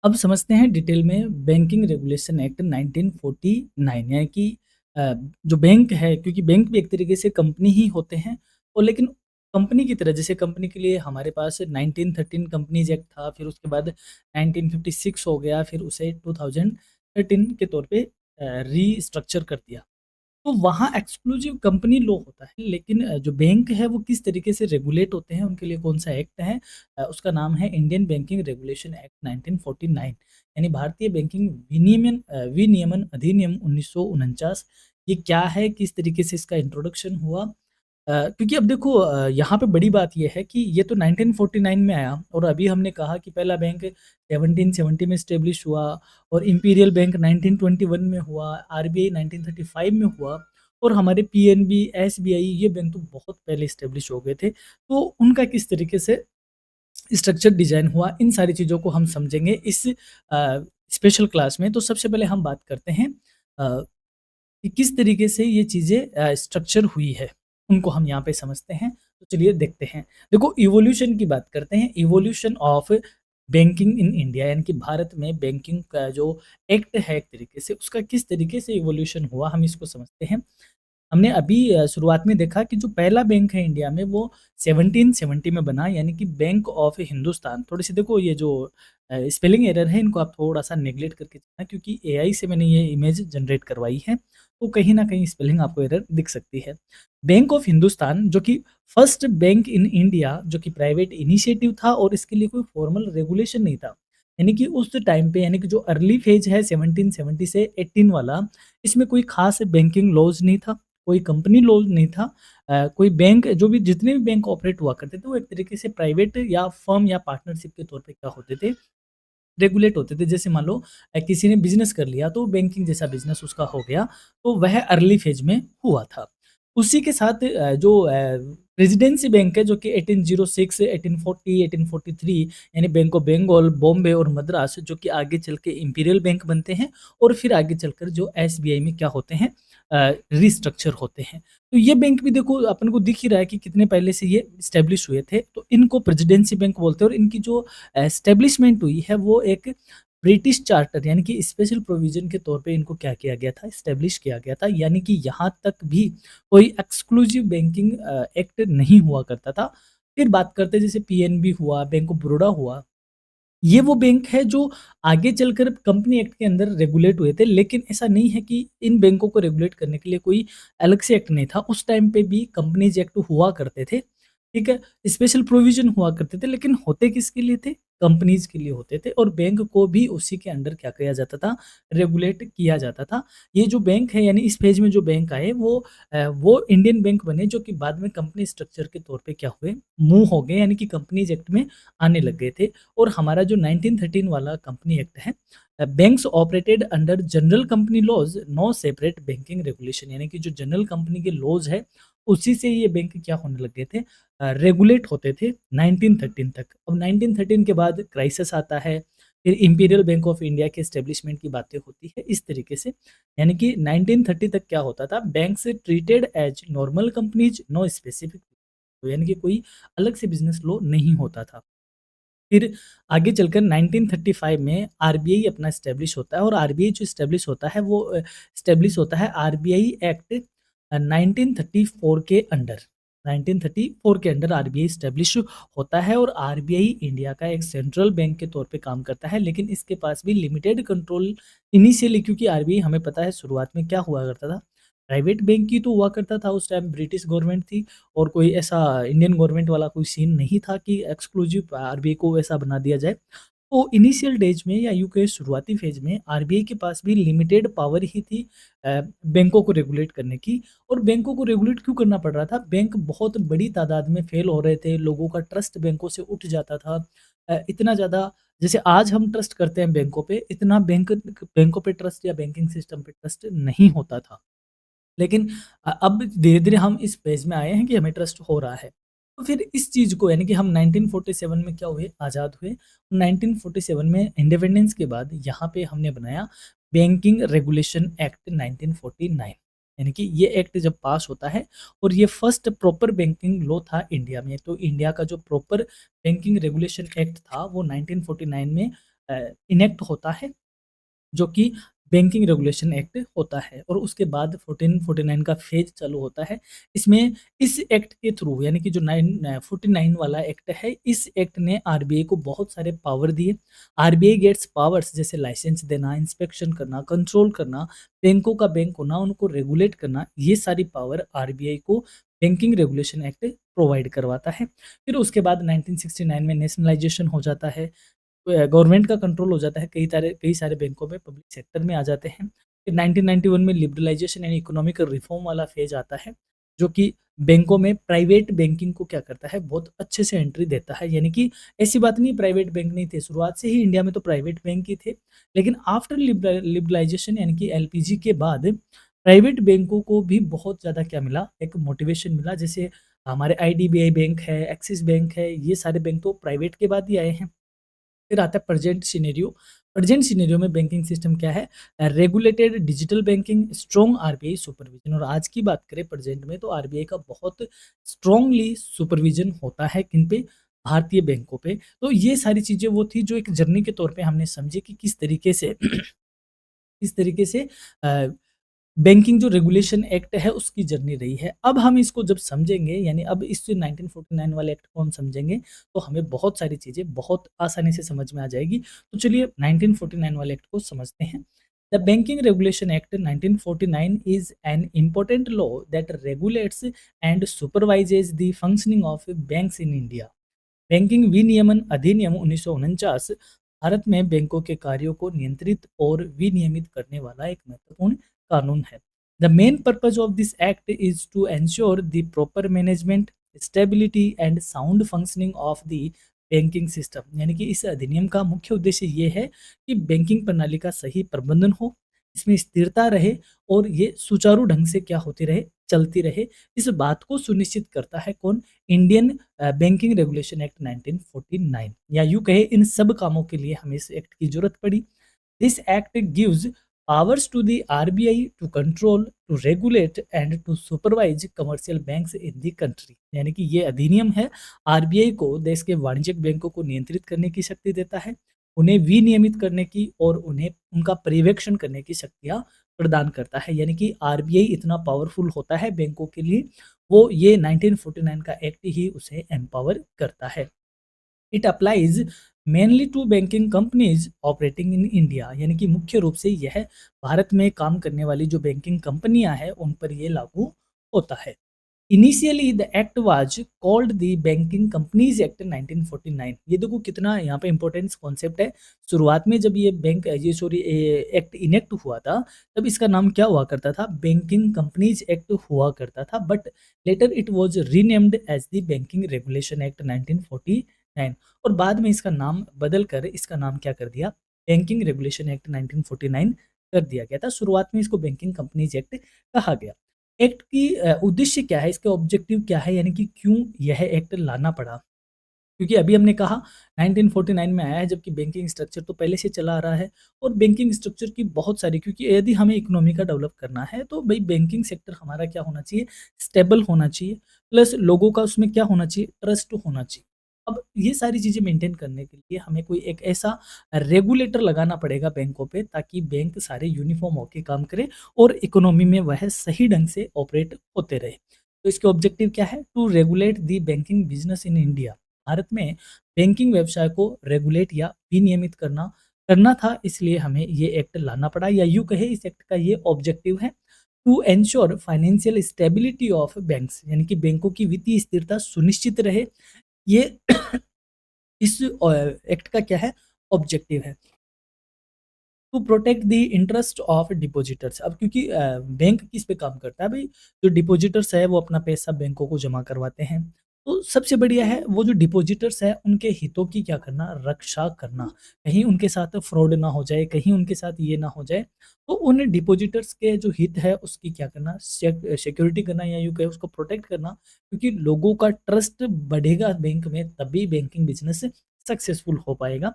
अब समझते हैं डिटेल में बैंकिंग रेगुलेशन एक्ट 1949 यानी कि जो बैंक है, क्योंकि बैंक भी एक तरीके से कंपनी ही होते हैं और लेकिन कंपनी की तरह, जैसे कंपनी के लिए हमारे पास 1913 कंपनीज एक्ट था, फिर उसके बाद 1956 हो गया, फिर उसे 2013 के तौर पे रीस्ट्रक्चर कर दिया। तो वहाँ एक्सक्लूसिव कंपनी लॉ होता है, लेकिन जो बैंक है वो किस तरीके से रेगुलेट होते हैं, उनके लिए कौन सा एक्ट है, उसका नाम है इंडियन बैंकिंग रेगुलेशन एक्ट 1949 यानी भारतीय बैंकिंग विनियमन अधिनियम 1949। ये क्या है, किस तरीके से इसका इंट्रोडक्शन हुआ, क्योंकि अब देखो यहाँ पे बड़ी बात ये है कि ये तो 1949 में आया और अभी हमने कहा कि पहला बैंक 1770 में स्टेब्लिश हुआ और इंपीरियल बैंक 1921 में हुआ, आरबीआई 1935 में हुआ और हमारे पीएनबी, एसबीआई ये बैंक तो बहुत पहले स्टेब्लिश हो गए थे। तो उनका किस तरीके से स्ट्रक्चर डिज़ाइन हुआ, इन सारी चीज़ों को हम समझेंगे इस स्पेशल क्लास में। तो सबसे पहले हम बात करते हैं अ, कि किस तरीके से ये चीज़ें स्ट्रक्चर हुई है, उनको हम यहाँ पे समझते हैं। तो चलिए देखते हैं। देखो इवोल्यूशन की बात करते हैं, evolution of banking in India यानी कि भारत में बैंकिंग का जो एक्ट है एक तरीके से, उसका किस तरीके से इवोल्यूशन हुआ हम इसको समझते हैं। हमने अभी शुरुआत में देखा कि जो पहला बैंक है इंडिया में वो 1770 में बना, यानी कि बैंक ऑफ हिंदुस्तान। थोड़ी-सी देखो ये जो स्पेलिंग एरर है इनको आप थोड़ा-सा नेगलेक्ट करके चलना, क्योंकि एआई से मैंने ये इमेज जनरेट करवाई है, तो कहीं न कहीं स्पेलिंग आपको एरर दिख सकती है। बैंक ऑफ हिंदुस्तान जो कि फर्स्ट बैंक इन इंडिया, जो कि प्राइवेट इनिशिएटिव था और इसके लिए कोई फॉर्मल रेगुलेशन नहीं था। यानी कि उस टाइम पे, यानी कि जो अर्ली फेज है 1770 से 18 वाला, इसमें कोई खास बैंकिंग लॉज़ नहीं था, कोई कंपनी लॉज़ नहीं था। कोई बैंक, जो भी जितने भी बैंक ऑपरेट हुआ करते थे वो एक तरीके से प्राइवेट या फर्म या पार्टनरशिप के तौर पे क्या होते थे, रेगुलेट होते थे। जैसे मान लो किसी ने बिज़नेस कर लिया तो बैंकिंग जैसा बिज़नेस उसका हो गया, तो वह अर्ली फेज में हुआ था। उसी के साथ जो प्रेसिडेंसी बैंक है जो कि 1806, 1840, 1843, यानी बैंक ऑफ बंगाल, बॉम्बे और मद्रास, जो कि आगे चल के इंपीरियल बैंक बनते हैं और फिर आगे चलकर जो एसबीआई में क्या होते हैं, रिस्ट्रक्चर होते हैं। तो ये बैंक भी देखो अपन को दिख ही रहा है कि कितने पहले से ये एस्टेब्लिश हुए थे, तो इनको प्रेसिडेंसी बैंक बोलते हैं। और इनकी जो एस्टेब्लिशमेंट हुई है वो एक ब्रिटिश चार्टर, यानी कि स्पेशल प्रोविजन के तौर पे इनको क्या किया गया था, एस्टेब्लिश किया गया था। यानी कि यहाँ तक भी कोई एक्सक्लूसिव बैंकिंग एक्ट नहीं हुआ करता था। फिर बात करते हैं जैसे पीएनबी हुआ, बैंक ऑफ बड़ौदा हुआ, ये वो बैंक है जो आगे चलकर कंपनी एक्ट के अंदर रेगुलेट हुए थे। लेकिन ऐसा नहीं है कि इन बैंकों को रेगुलेट करने के लिए कोई अलग से एक्ट नहीं था। उस टाइम पे भी कंपनीज एक्ट हुआ करते थे, ठीक है? स्पेशल प्रोविज़न हुआ करते थे, लेकिन होते किसके लिए थे? कंपनीज के लिए होते थे, और बैंक को भी उसी के अंडर क्या किया जाता था, रेगुलेट किया जाता था। ये जो बैंक है, यानी इस फेज में जो बैंक आए वो इंडियन बैंक बने, जो कि बाद में कंपनी स्ट्रक्चर के तौर पे क्या हुए, मूव हो गए, यानी कि कंपनीज एक्ट में आने लग गए थे। और हमारा जो 1913 वाला कंपनी एक्ट है, banks operated under general company laws, no separate banking regulation, यानी कि जो जनरल कंपनी के लॉज है उसी से ये बैंक क्या होने लग गए थे, रेगुलेट होते थे 1913 तक। अब 1913 के बाद क्राइसिस आता है, फिर इंपीरियल बैंक ऑफ इंडिया के एस्टेब्लिशमेंट की बातें होती है इस तरीके से। यानी कि 1930 तक क्या होता था, बैंक से treated as normal companies, no specific, यानी कि कोई अलग से बिजनेस लो नहीं होता था। फिर आगे चलकर 1935 में आरबीआई अपना एस्टेब्लिश होता है, और आरबीआई जो एस्टेब्लिश होता है वो एस्टेब्लिश होता है आरबीआई एक्ट 1934 के अंडर। 1934 के अंडर आरबीआई एस्टेब्लिश होता है, और आरबीआई इंडिया का एक सेंट्रल बैंक के तौर पे काम करता है। लेकिन इसके पास भी लिमिटेड कंट्रोल इनिशियली, क्योंकि आरबीआई हमें पता है शुरुआत में क्या हुआ करता था, प्राइवेट बैंक ही तो हुआ करता था। उस टाइम ब्रिटिश गवर्नमेंट थी, और कोई ऐसा इंडियन गवर्नमेंट वाला कोई सीन नहीं था कि एक्सक्लूसिव आरबीआई को ऐसा बना दिया जाए। तो इनिशियल डेज में या यूँ कहें शुरुआती फेज में आरबीआई के पास भी लिमिटेड पावर ही थी बैंकों को रेगुलेट करने की। और बैंकों को रेगुलेट क्यों करना पड़ रहा था? बैंक बहुत बड़ी तादाद में फेल हो रहे थे, लोगों का ट्रस्ट बैंकों से उठ जाता था। इतना ज़्यादा, जैसे आज हम ट्रस्ट करते हैं बैंकों पे, इतना बैंकों पे ट्रस्ट या बैंकिंग सिस्टम पे ट्रस्ट नहीं होता था। लेकिन अब धीरे-धीरे हम इस फ़ेज़ में आए हैं कि हमें ट्रस्ट हो रहा है। तो फिर इस चीज़ को, यानी कि हम 1947 में क्या हुए, आज़ाद हुए। 1947 में इंडिपेंडेंस के बाद यहाँ पे हमने बनाया बैंकिंग रेगुलेशन एक्ट 1949, यानी कि ये एक्ट जब पास होता है, और ये फर्स्ट प्रॉपर बैंकिंग लॉ था इंडिया में। तो इंडिया का जो प्रॉपर बैंकिंग रेगुलेशन एक्ट था वो 1949 में इनेक्ट होता है, जो कि बैंकिंग रेगुलेशन एक्ट होता है। और उसके बाद 1449 का फेज चालू होता है। इसमें इस एक्ट के थ्रू, यानी कि जो 49 वाला एक्ट है, इस एक्ट ने आरबीआई को बहुत सारे पावर दिए। आरबीआई गेट्स पावर्स, जैसे लाइसेंस देना, इंस्पेक्शन करना, कंट्रोल करना, बैंकों का बैंक होना, उनको रेगुलेट करना, ये सारी पावर आरबीआई को बैंकिंग रेगुलेशन एक्ट प्रोवाइड करवाता है। फिर उसके बाद 1969 में नेशनलाइजेशन हो जाता है, गवर्नमेंट का कंट्रोल हो जाता है, कई सारे बैंकों में पब्लिक सेक्टर में आ जाते हैं। फिर 1991 में लिबरलाइजेशन यानी इकोनॉमिक रिफॉर्म वाला फेज आता है, जो कि बैंकों में प्राइवेट बैंकिंग को क्या करता है, बहुत अच्छे से एंट्री देता है। यानी कि ऐसी बात नहीं प्राइवेट बैंक नहीं थे, शुरुआत से ही इंडिया में तो प्राइवेट बैंक ही थे। लेकिन आफ्टर लिबरलाइजेशन, यानी कि एलपीजी के बाद, प्राइवेट बैंकों को भी बहुत ज़्यादा क्या मिला, एक मोटिवेशन मिला। जैसे हमारे आईडीबीआई बैंक है, एक्सिस बैंक है, ये सारे बैंक तो प्राइवेट के बाद ही आए हैं। फिर आता है प्रेजेंट सिनेरियो। प्रेजेंट सिनेरियो में बैंकिंग सिस्टम क्या है, regulated digital banking, strong RBI supervision. और आज की बात करें प्रेजेंट में, तो आरबीआई का बहुत स्ट्रांगली सुपरविजन होता है किन पे, भारतीय बैंकों पे। तो ये सारी चीज़ें वो थी जो एक जर्नी के तौर पे हमने समझी कि किस तरीके से किस तरीके से बैंकिंग जो रेगुलेशन एक्ट है उसकी जर्नी रही है। अब हम इसको जब समझेंगे, यानी अब इस 1949 वाले एक्ट को हम समझेंगे, तो हमें बहुत सारी चीज़ें बहुत आसानी से समझ में आ जाएगी। तो चलिए 1949 वाले एक्ट को समझते हैं। The banking regulation act 1949 is an important law that regulates and supervises the functioning of banks in India. Banking विनियमन अधिनियम 1949 भारत में बैंकों के कार्यों को नियंत्रित और विनियमित करने वाला एक महत्वपूर्ण कानून है। The main purpose of this act is to ensure the proper management, stability and sound functioning of the banking system. यानी कि इस अधिनियम का मुख्य उद्देश्य ये है कि बैंकिंग प्रणाली का सही प्रबंधन हो, इसमें स्थिरता रहे और ये सुचारू ढंग से क्या होती रहे, चलती रहे। इस बात को सुनिश्चित करता है कौन? Indian banking regulation act 1949। या यूँ कहे, इन सब कामों के लिए हमें इस एक्ट की ज़रूरत पड़ी। This act gives powers to the RBI to control, to regulate and to supervise commercial banks in the country. यानी कि ये अधिनियम है, आरबीआई को देश के वाणिज्यिक बैंकों को नियंत्रित करने की शक्ति देता है, उन्हें विनियमित करने की और उन्हें उनका पर्यवेक्षण करने की शक्तियाँ प्रदान करता है। यानी कि आरबीआई इतना पावरफुल होता है बैंकों के लिए, वो ये 1949 का एक्ट ही उसे एम्पावर करता है। It applies mainly to banking companies operating in India. यानी कि मुख्य रूप से यह भारत में काम करने वाली जो बैंकिंग कंपनियां हैं उन पर यह लागू होता है। Initially the act was called the banking companies act 1949। ये देखो कितना यहाँ पे इंपॉर्टेंट कॉन्सेप्ट है। शुरुआत में जब ये एक्ट इनेक्ट हुआ था, तब इसका नाम क्या हुआ करता था? बैंकिंग कंपनीज एक्ट हुआ करता था, but later it was renamed as the banking regulation act 1949। और बाद में इसका नाम बदल कर इसका नाम क्या कर दिया? बैंकिंग रेगुलेशन एक्ट 1949 कर दिया गया था। शुरुआत में इसको बैंकिंग कंपनीज एक्ट कहा गया। एक्ट की उद्देश्य क्या है, इसका ऑब्जेक्टिव क्या है, यानी कि क्यों यह एक्ट लाना पड़ा? क्योंकि अभी हमने कहा 1949 में आया है, जबकि बैंकिंग स्ट्रक्चर तो पहले से चला आ रहा है। और बैंकिंग स्ट्रक्चर की बहुत सारी, क्योंकि यदि हमें इकोनॉमी का डेवलप करना है तो भाई बैंकिंग सेक्टर हमारा क्या होना चाहिए? स्टेबल होना चाहिए, प्लस लोगों का उसमें क्या होना चाहिए? ट्रस्ट होना चाहिए। अब ये सारी चीज़ें मेंटेन करने के लिए हमें कोई एक ऐसा रेगुलेटर लगाना पड़ेगा बैंकों पे, ताकि बैंक सारे यूनिफॉर्म होके काम करे और इकोनॉमी में वह सही ढंग से ऑपरेट होते रहे। तो इसके ऑब्जेक्टिव क्या है? To regulate the banking business in India. Bharat में बैंकिंग व्यवसाय को रेगुलेट या विनियमित करना करना था, इसलिए हमें ये एक्ट लाना पड़ा। या यूँ कहे, इस एक्ट का ये ऑब्जेक्टिव है to ensure financial stability of banks. यानी कि बैंकों की वित्तीय स्थिरता सुनिश्चित रहे। ये इस एक्ट का क्या है? ऑब्जेक्टिव है। To protect the interest of depositors. अब क्योंकि बैंक किस पे काम करता है भाई? जो डिपॉजिटर्स है वो अपना पैसा बैंकों को जमा करवाते हैं। तो सबसे बढ़िया है वो जो डिपॉजिटर्स है उनके हितों की क्या करना? रक्षा करना। कहीं उनके साथ फ्रॉड ना हो जाए, कहीं उनके साथ ये ना हो जाए। तो उन डिपॉजिटर्स के जो हित है उसकी क्या करना? सिक्योरिटी करना, या यूँ कहे उसको प्रोटेक्ट करना। क्योंकि लोगों का ट्रस्ट बढ़ेगा बैंक में, तभी बैंकिंग बिजनेस सक्सेसफुल हो पाएगा।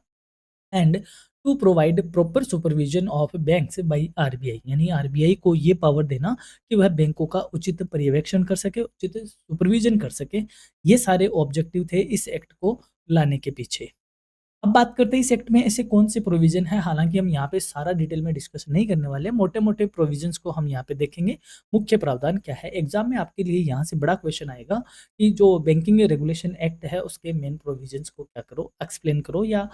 And to provide proper supervision of banks by RBI. यानी आरबीआई को ये पावर देना कि वह बैंकों का उचित पर्यवेक्षण कर सके, उचित सुपरविजन कर सके। ये सारे ऑब्जेक्टिव थे इस एक्ट को लाने के पीछे। अब बात करते हैं इस एक्ट में ऐसे कौन से प्रोविजन है। हालांकि हम यहाँ पे सारा डिटेल में डिस्कस नहीं करने वाले, मोटे मोटे प्रोविजंस को हम यहाँ पे देखेंगे। मुख्य प्रावधान क्या है, एग्जाम में आपके लिए यहाँ से बड़ा क्वेश्चन आएगा कि जो बैंकिंग रेगुलेशन एक्ट है उसके मेन प्रोविजंस को क्या करो, एक्सप्लेन करो, या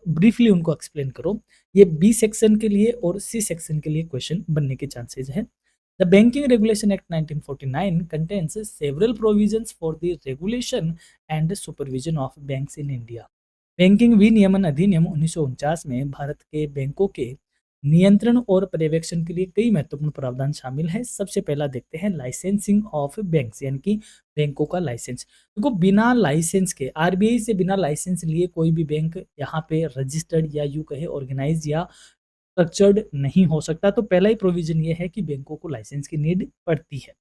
ब्रीफली उनको एक्सप्लेन करो। ये बी सेक्शन के लिए और सी सेक्शन के लिए क्वेश्चन बनने के चांसेज है। The Banking Regulation Act 1949 contains several provisions for the regulation and supervision of banks in India. Banking विनियमन अधिनियम 1949 में भारत के बैंकों के नियंत्रण और पर्यवेक्षण के लिए कई महत्वपूर्ण प्रावधान शामिल है। सबसे पहला देखते हैं लाइसेंसिंग ऑफ बैंक्स, यानी कि बैंकों का लाइसेंस। देखो, बिना लाइसेंस के, आरबीआई से बिना लाइसेंस लिए कोई भी बैंक यहाँ पे रजिस्टर्ड या यूँ कहे ऑर्गेनाइज या स्ट्रक्चर्ड नहीं हो सकता। तो पहला ही प्रोविजन ये है कि बैंकों को लाइसेंस की नीड पड़ती है।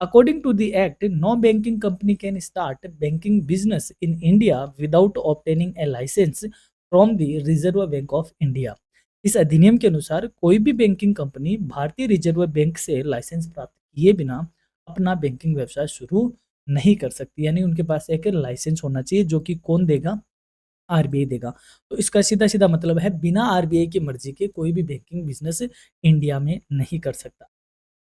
According to the act, no banking company can start banking business in India without obtaining a licence from the Reserve Bank of India. इस अधिनियम के अनुसार कोई भी बैंकिंग कंपनी भारतीय रिजर्व बैंक से लाइसेंस प्राप्त किए बिना अपना बैंकिंग व्यवसाय शुरू नहीं कर सकती। यानी उनके पास एक लाइसेंस होना चाहिए, जो कि कौन देगा? आरबीआई देगा। तो इसका सीधा-सीधा मतलब है बिना आरबीआई की मर्ज़ी के कोई भी बैंकिंग बिज़नेस इंडिया में नहीं कर सकता।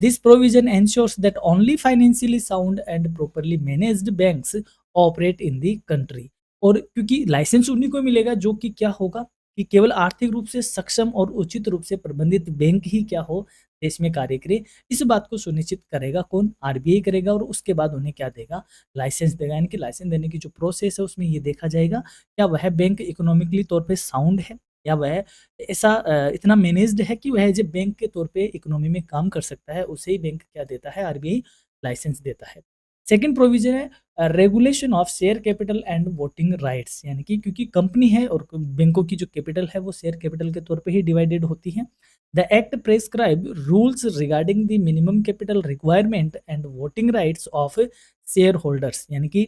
This provision ensures that only financially sound and properly managed banks operate in the country. और क्योंकि लाइसेंस उन्हीं को मिलेगा जो कि क्या होगा कि केवल आर्थिक रूप से सक्षम और उचित रूप से प्रबंधित बैंक ही क्या हो, देश में कार्य करे। इस बात को सुनिश्चित करेगा कौन? आरबीआई करेगा, और उसके बाद उन्हें क्या देगा? लाइसेंस देगा। यानी कि लाइसेंस देने की जो प्रोसेस है उसमें ये देखा जाएगा क्या वह बैंक इकोनॉमिकली तौर पे साउंड है, या वह ऐसा इतना मैनेज्ड है कि वह जो बैंक के तौर पे इकोनॉमी में काम कर सकता है, उसे ही बैंक क्या देता है? आरबीआई लाइसेंस देता है। सेकंड प्रोविजन है regulation of share capital and voting rights. यानी कि क्योंकि कंपनी है और बैंकों की जो कैपिटल है वो शेयर कैपिटल के तौर पे ही डिवाइडेड होती है। The act prescribe rules regarding the minimum capital requirement and voting rights of share holders. यानी कि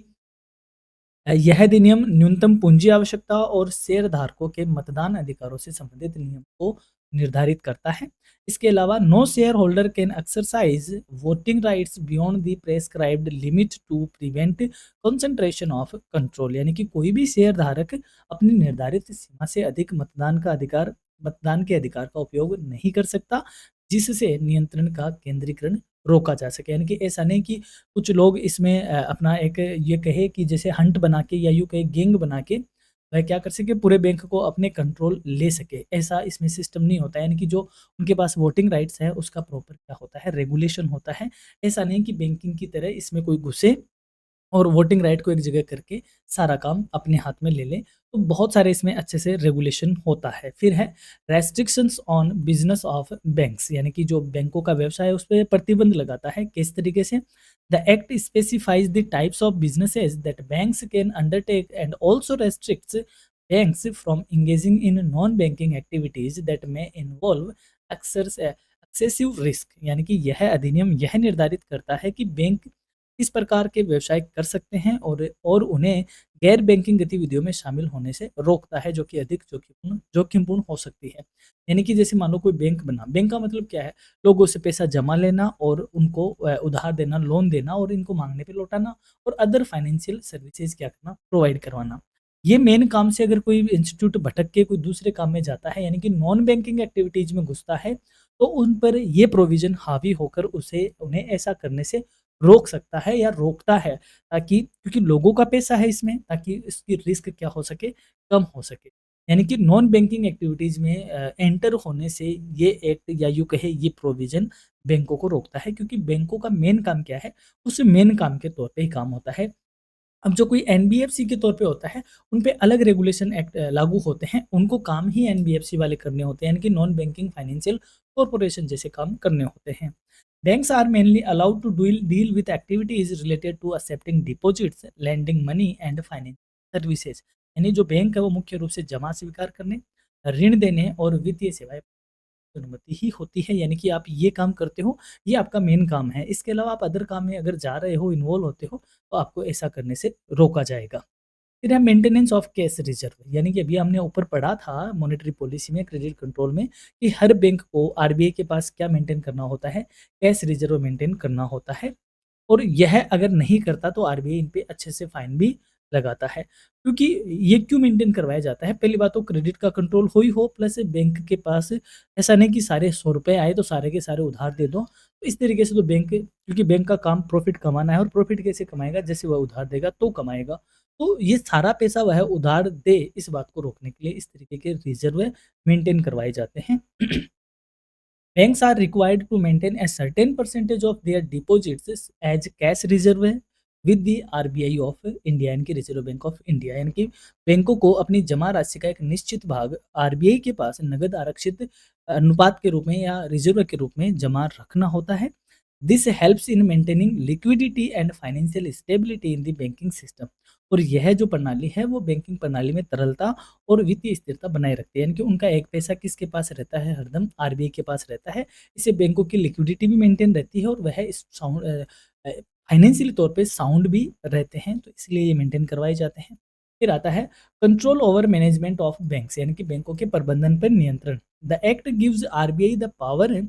यह अधिनियम न्यूनतम पूंजी आवश्यकता और शेयर धारकों के मतदान अधिकारों से संबंधित नियम को निर्धारित करता है। इसके अलावा no share holder can exercise voting rights beyond the prescribed limit to prevent concentration of control. यानी कि कोई भी शेयर धारक अपनी निर्धारित सीमा से अधिक मतदान के अधिकार का उपयोग नहीं कर सकता, जिससे नियंत्रण का केंद्रीकरण रोका जा सके। यानी कि ऐसा नहीं कि कुछ लोग इसमें अपना एक ये कहे कि जैसे हंट बना के या यूँ कहे गैंग बना के वह क्या कर सके, पूरे बैंक को अपने कंट्रोल ले सके, ऐसा इसमें सिस्टम नहीं होता है। यानी कि जो उनके पास वोटिंग राइट्स है उसका प्रॉपर क्या होता है? रेगुलेशन होता है। ऐसा नहीं कि बैंकिंग की तरह इसमें कोई घुसे और वोटिंग राइट को एक जगह करके सारा काम अपने हाथ में ले लें। तो बहुत सारे इसमें अच्छे से रेगुलेशन होता है। फिर है restrictions on business of banks. यानी कि जो बैंकों का व्यवसाय है उस पे प्रतिबंध लगाता है। किस तरीके से? The act specifies the types of businesses that banks can undertake and also restricts banks from engaging in non banking activities that may involve excessive risk. यानी कि यह अधिनियम यह निर्धारित करता है कि बैंक किस प्रकार के व्यवसाय कर सकते हैं और उन्हें गैर बैंकिंग गतिविधियों में शामिल होने से रोकता है, जो कि अधिक जोखिमपूर्ण हो सकती है। यानी कि जैसे मान लो कोई बैंक बना, बैंक का मतलब क्या है? लोगों से पैसा जमा लेना और उनको उधार देना, लोन देना और इनको मांगने पे लौटाना, और अदर फाइनेंशियल सर्विसेज क्या करना? प्रोवाइड करवाना। ये मेन काम से अगर कोई इंस्टीट्यूट भटक के कोई दूसरे काम में जाता है, यानी कि नॉन बैंकिंग एक्टिविटीज में घुसता है, तो उन पर ये प्रोविजन हावी होकर उसे उन्हें ऐसा करने से रोक सकता है या रोकता है, ताकि क्योंकि लोगों का पैसा है इसमें, ताकि इसकी रिस्क क्या हो सके? कम हो सके। यानी कि नॉन बैंकिंग एक्टिविटीज में एंटर होने से ये एक्ट या यूँ कहे ये प्रोविजन बैंकों को रोकता है, क्योंकि बैंकों का मेन काम क्या है? उस मेन काम के तौर पे ही काम होता है। अब जो कोई एनबीएफसी के तौर पे होता है, उन पे अलग रेगुलेशन एक्ट लागू होते हैं, उनको काम ही एनबीएफसी वाले करने होते हैं, यानी कि नॉन बैंकिंग फाइनेंशियल कॉर्पोरेशन जैसे काम करने होते हैं। Banks are mainly allowed to deal with activities related to accepting deposits, lending money and financial services। यानी जो बैंक है वो मुख्य रूप से जमा स्वीकार करने, ऋण देने और वित्तीय सेवाएं की अनुमति ही होती है। यानी कि आप ये काम करते हो, ये आपका मेन काम है। इसके अलावा आप अदर काम में अगर जा रहे हो, इन्वॉल्व होते हो, तो आपको ऐसा करने से रोका जाएगा। फिर है मेंटेनेंस ऑफ कैश रिजर्व। यानी कि अभी हमने ऊपर पढ़ा था मॉनेटरी पॉलिसी में, क्रेडिट कंट्रोल में, कि हर बैंक को आरबीआई के पास क्या मेंटेन करना होता है? कैश रिजर्व मेंटेन करना होता है। और यह अगर नहीं करता तो आरबीआई इन पे अच्छे से फाइन भी लगाता है। क्योंकि ये क्यों मेंटेन करवाया जाता है? पहली बात तो क्रेडिट का कंट्रोल हो ही हो, प्लस बैंक के पास ऐसा नहीं कि सारे 100 रुपए आए तो सारे के सारे उधार दे दो। तो इस तरीके से तो बैंक, क्योंकि बैंक का काम प्रॉफिट कमाना है, और प्रॉफिट कैसे कमाएगा? जैसे वह उधार देगा तो कमाएगा। तो ये सारा पैसा वह उधार दे, इस बात को रोकने के लिए इस तरीके के रिजर्व मेंटेन करवाए जाते हैं। Banks are required to maintain a certain percentage of their deposits as cash reserve with the RBI of India, यानी कि रिजर्व बैंक ऑफ इंडिया। यानी कि बैंकों को अपनी जमा राशि का एक निश्चित भाग आरबीआई के पास नगद आरक्षित अनुपात के रूप में या रिजर्व के रूप में जमा रखना होता है। This helps in maintaining liquidity and financial stability in the banking system. और यह जो प्रणाली है वो बैंकिंग प्रणाली में तरलता और वित्तीय स्थिरता बनाए रखती है। यानी कि उनका एक पैसा किसके पास रहता है? हरदम आरबीआई के पास रहता है। इससे बैंकों की लिक्विडिटी भी मेंटेन रहती है और वह इस फाइनेंशियली तौर पे साउंड भी रहते हैं, तो इसलिए ये मेंटेन करवाए जाते हैं। फिर आता है control over management of banks. यानी कि बैंकों के प्रबंधन पर नियंत्रण। The act gives RBI the power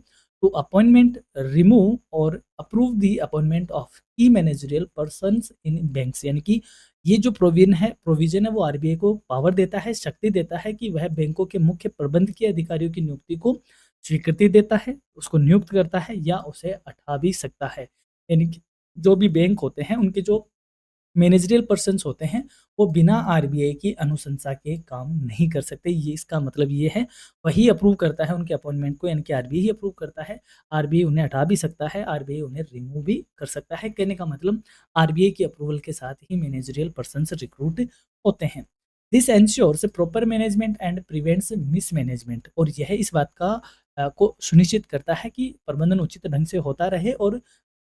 to appointment, remove और approve the appointment of key managerial persons in banks. यानी कि ये जो प्रोविजन है वो आरबीआई को पावर देता है, शक्ति देता है कि वह बैंकों के मुख्य प्रबंध के अधिकारियों की नियुक्ति को स्वीकृति देता है, उसको नियुक्त करता है या उसे हटा भी सकता है। यानी कि जो भी बैंक होते हैं उनके जो मैनेजरियल पर्सन्स होते हैं, वो बिना आरबीआई की अनुशंसा के काम नहीं कर सकते। ये इसका मतलब ये है, वही अप्रूव करता है उनके अपॉइंटमेंट को, यानी कि आरबीआई ही अप्रूव करता है। आरबीआई उन्हें हटा भी सकता है, आरबीआई उन्हें रिमूव भी कर सकता है। कहने का मतलब आरबीआई की अप्रूवल के साथ ही मैनेजरियल पर्सन्स रिक्रूट होते हैं। This ensures proper management and prevents mismanagement, और यह इस बात का को सुनिश्चित करता है कि प्रबंधन उचित ढंग से होता रहे और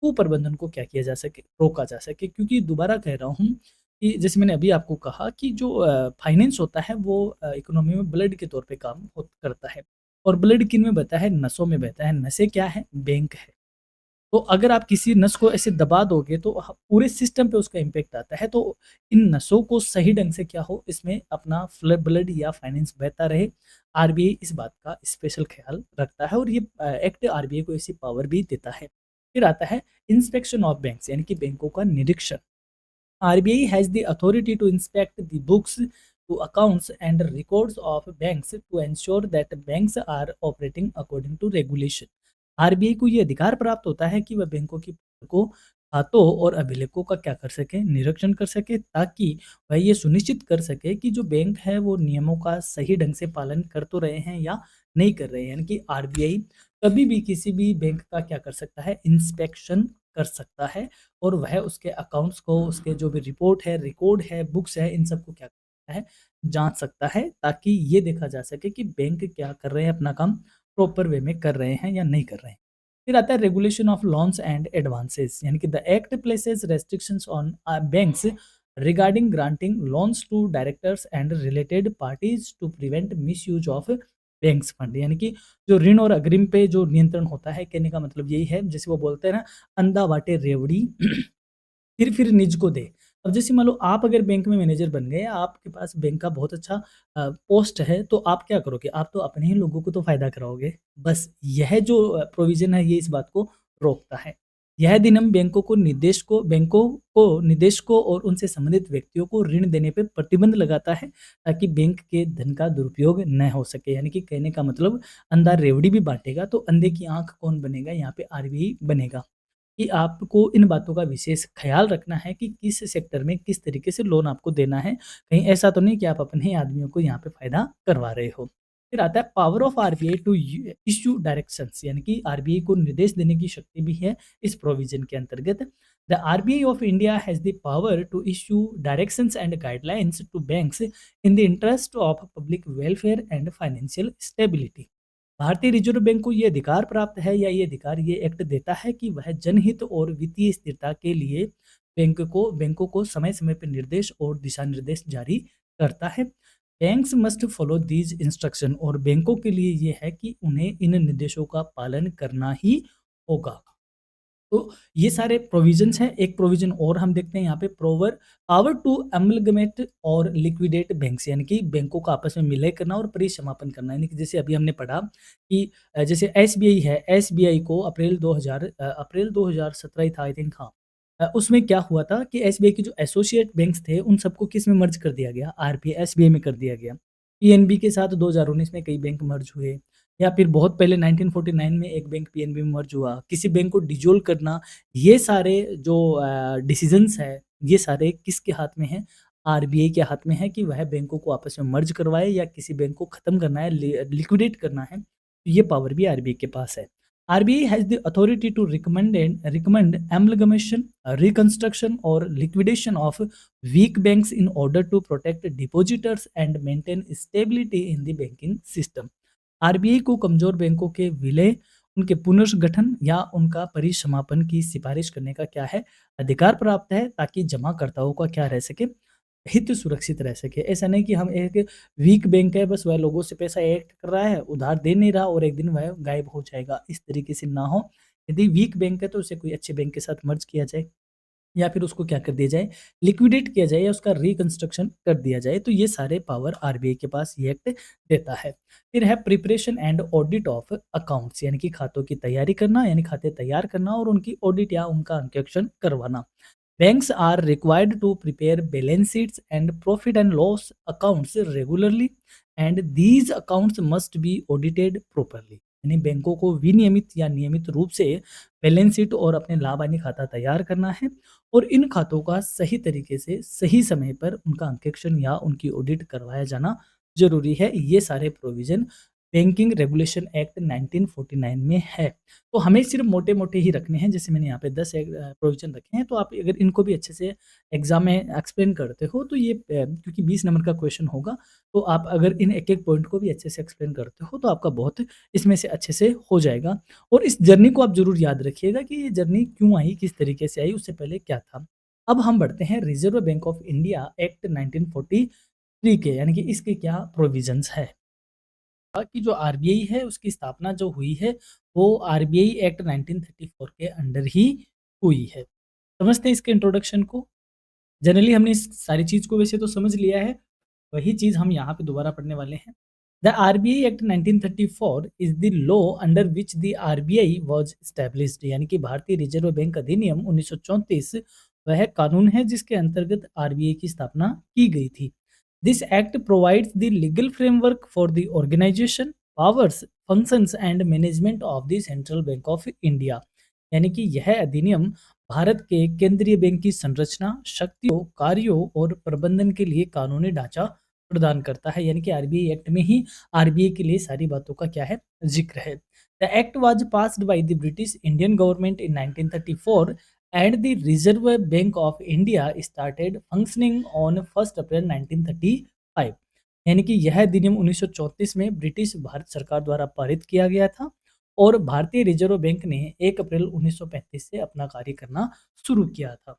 कुप्रबंधन को क्या किया जा सके, रोका जा सके। क्योंकि दोबारा कह रहा हूँ कि जैसे मैंने अभी आपको कहा कि जो फाइनेंस होता है वो इकोनॉमी में ब्लड के तौर पे काम करता है, और ब्लड किन में बहता है? नसों में बहता है। नसें क्या है? बैंक है। तो अगर आप किसी नस को ऐसे दबा दोगे तो पूरे सिस्टम पे उसका इम्पैक्ट आता है। तो इन नसों को सही ढंग से क्या हो, इसमें अपना ब्लड या फाइनेंस बहता रहे, आरबीआई इस बात का स्पेशल ख्याल रखता है, और ये एक्ट आरबीआई को ऐसी पावर भी देता है। फिर आता है इंस्पेक्शन ऑफ बैंक्स, यानी कि बैंकों का निरीक्षण। RBI has the authority to inspect the books, to accounts and records of banks to ensure that banks are operating according to regulation. RBI को ये अधिकार प्राप्त होता है कि वह बैंकों की को खातों और अभिलेखों का क्या कर सके, निरीक्षण कर सके, ताकि वह ये सुनिश्चित कर सके कि जो बैंक है वो नियमों का सही ढंग से पालन कर तो रहे हैं या नहीं कर रहे हैं। यानी कि आरबीआई कभी भी किसी भी बैंक का क्या कर सकता है, इंस्पेक्शन कर सकता है, और वह उसके अकाउंट्स को, उसके जो भी रिपोर्ट है, रिकॉर्ड है, बुक्स है, इन सबको क्या करता है, जाँच सकता है, ताकि ये देखा जा सके कि बैंक क्या कर रहे हैं, अपना काम प्रॉपर वे में कर रहे हैं या नहीं कर रहे हैं। फिर आता है regulation of loans and advances, यानी कि the act places restrictions on banks regarding granting loans to directors and related parties to prevent misuse of banks fund. यानी कि जो ऋण और अग्रिम पे जो नियंत्रण होता है, कहने का मतलब यही है, जैसे वो बोलते हैं ना, अंधा बाटे रेवड़ी फिर निज को दे। अब जैसे मान लो आप अगर बैंक में मैनेजर बन गए, आपके पास बैंक का बहुत अच्छा पोस्ट है, तो आप क्या करोगे? आप तो अपने ही लोगों को तो फ़ायदा कराओगे। बस यह जो प्रोविज़न है, ये इस बात को रोकता है। यह अधिनियम बैंकों को निदेशकों और उनसे संबंधित व्यक्तियों को ऋण देने पे प्रतिबंध लगाता है, ताकि बैंक के धन का दुरुपयोग न हो सके। यानी कि कहने का मतलब, अंधा रेवड़ी भी बाँटेगा तो अंधे की आँख कौन बनेगा? यहाँ पे आरबीआई बनेगा। कि आपको इन बातों का विशेष ख़्याल रखना है कि किस सेक्टर में किस तरीके से लोन आपको देना है। कहीं ऐसा तो नहीं कि आप अपने ही आदमियों को यहाँ पे फ़ायदा करवा रहे हो। फिर आता है power of RBI to issue directions, यानी कि आरबीआई को निर्देश देने की शक्ति भी है इस प्रोविज़न के अंतर्गत। The RBI of India has the power to issue directions and guidelines to banks in the interest of public welfare and financial stability. भारतीय रिजर्व बैंक को ये अधिकार प्राप्त है, या ये अधिकार ये एक्ट देता है कि वह जनहित और वित्तीय स्थिरता के लिए बैंकों को समय-समय पर निर्देश और दिशा निर्देश जारी करता है। Banks must follow these instruction, और बैंकों के लिए ये है कि उन्हें इन निर्देशों का पालन करना ही होगा। तो ये सारे प्रोविजंस हैं। एक प्रोविजन और हम देखते हैं यहाँ पे, पावर टू अमलगमेट और लिक्विडेट बैंक्स, यानी कि बैंकों को आपस में विलय करना और परिसमापन करना। यानी कि जैसे अभी हमने पढ़ा कि जैसे एसबीआई है, एसबीआई को अप्रैल 2017 ही था आई थिंक, हाँ। उसमें क्या हुआ था कि एसबीआई के जो एसोसिएट बैंक्स थे उन सबको किस में मर्ज कर दिया गया? आरबीआई एसबीआई में कर दिया गया। पीएनबी के साथ 2019 में कई बैंक मर्ज हुए, या फिर बहुत पहले 1949 में एक बैंक पीएनबी में मर्ज हुआ। किसी बैंक को डिसॉल्व करना, ये सारे जो डिसीजंस है, ये सारे किसके हाथ में हैं? आरबीआई के हाथ में है कि वह बैंकों को आपस में मर्ज करवाए, या किसी बैंक को खत्म करना है, लिक्विडेट करना है, तो ये पावर भी आरबीआई के पास है। RBI has the authority to recommend amalgamation, reconstruction और liquidation of weak banks in order to protect depositors and maintain stability in the banking system. RBI को कमजोर बैंकों के विलय, उनके पुनर्गठन या उनका परिसमापन की सिफारिश करने का क्या है? अधिकार प्राप्त है, ताकि जमाकर्ताओं का क्या रह सके? हित सुरक्षित रह सके। ऐसा नहीं कि हम एक वीक बैंक है, बस वह लोगों से पैसा एक्ट कर रहा है, उधार दे नहीं रहा और एक दिन वह गायब हो जाएगा, इस तरीके से ना हो। यदि वीक बैंक है तो उसे कोई अच्छे बैंक के साथ मर्ज किया जाए, या फिर उसको क्या कर दिया जाए, लिक्विडेट किया जाए, या उसका रिकंस्ट्रक्शन कर दिया जाए। तो ये सारे पावर आरबीआई के पास ये एक्ट देता है। फिर है preparation and audit of accounts, यानी कि खातों की तैयारी करना, यानी खाते तैयार करना और उनकी ऑडिट या उनका अंकेक्षण करवाना। Banks are required to prepare balance sheets and profit and loss accounts regularly, and these accounts must be audited properly. यानी बैंकों को विनियमित या नियमित रूप से बैलेंस शीट और अपने लाभ हानि खाता तैयार करना है और इन खातों का सही तरीके से सही समय पर उनका अंकेक्षण या उनकी ऑडिट करवाया जाना जरूरी है। ये सारे प्रोविजन बैंकिंग रेगुलेशन एक्ट 1949 में है। तो हमें सिर्फ मोटे-मोटे ही रखने हैं, जैसे मैंने यहाँ पे 10 प्रोविजन रखे हैं, तो आप अगर इनको भी अच्छे से एग्ज़ाम में एक्सप्लेन करते हो तो ये क्योंकि 20 नंबर का क्वेश्चन होगा, तो आप अगर इन एक-एक पॉइंट को भी अच्छे से एक्सप्लेन करते हो तो आपका बहुत इसमें से अच्छे से हो जाएगा। और इस जर्नी को आप ज़रूर याद रखिएगा कि ये जर्नी क्यों आई, किस तरीके से आई, उससे पहले क्या था। अब हम बढ़ते हैं reserve bank of India act 1943 के, यानी कि इसके क्या प्रोविजंस है। कि जो आरबीआई है उसकी स्थापना जो हुई है वो आरबीआई एक्ट 1934 के अंडर ही हुई है। समझते हैं इसके इंट्रोडक्शन को। जनरली हमने इस सारी चीज़ को वैसे तो समझ लिया है, वही चीज़ हम यहाँ पे दोबारा पढ़ने वाले हैं। The RBI act 1934 is the law under which the RBI was established, यानी कि भारतीय रिज़र्व बैंक अधिनियम 1934 वह कानून है जिसके अंतर्गत आरबीआई की स्थापना की गई थी। This act provides the legal framework for the organisation, powers, functions and management of the central bank of India, यानी कि यह अधिनियम भारत के केंद्रीय बैंक की संरचना, शक्तियों, कार्यों और प्रबंधन के लिए कानूनी ढांचा प्रदान करता है। यानी कि आरबीआई एक्ट में ही आरबीआई के लिए सारी बातों का क्या है, जिक्र है। The act was passed by the British Indian government in 1934 and the Reserve Bank of India started functioning on 1 अप्रैल 1935। यानी कि यह अधिनियम 1934 में ब्रिटिश भारत सरकार द्वारा पारित किया गया था और भारतीय रिजर्व बैंक ने 1 अप्रैल 1935 से अपना कार्य करना शुरू किया था।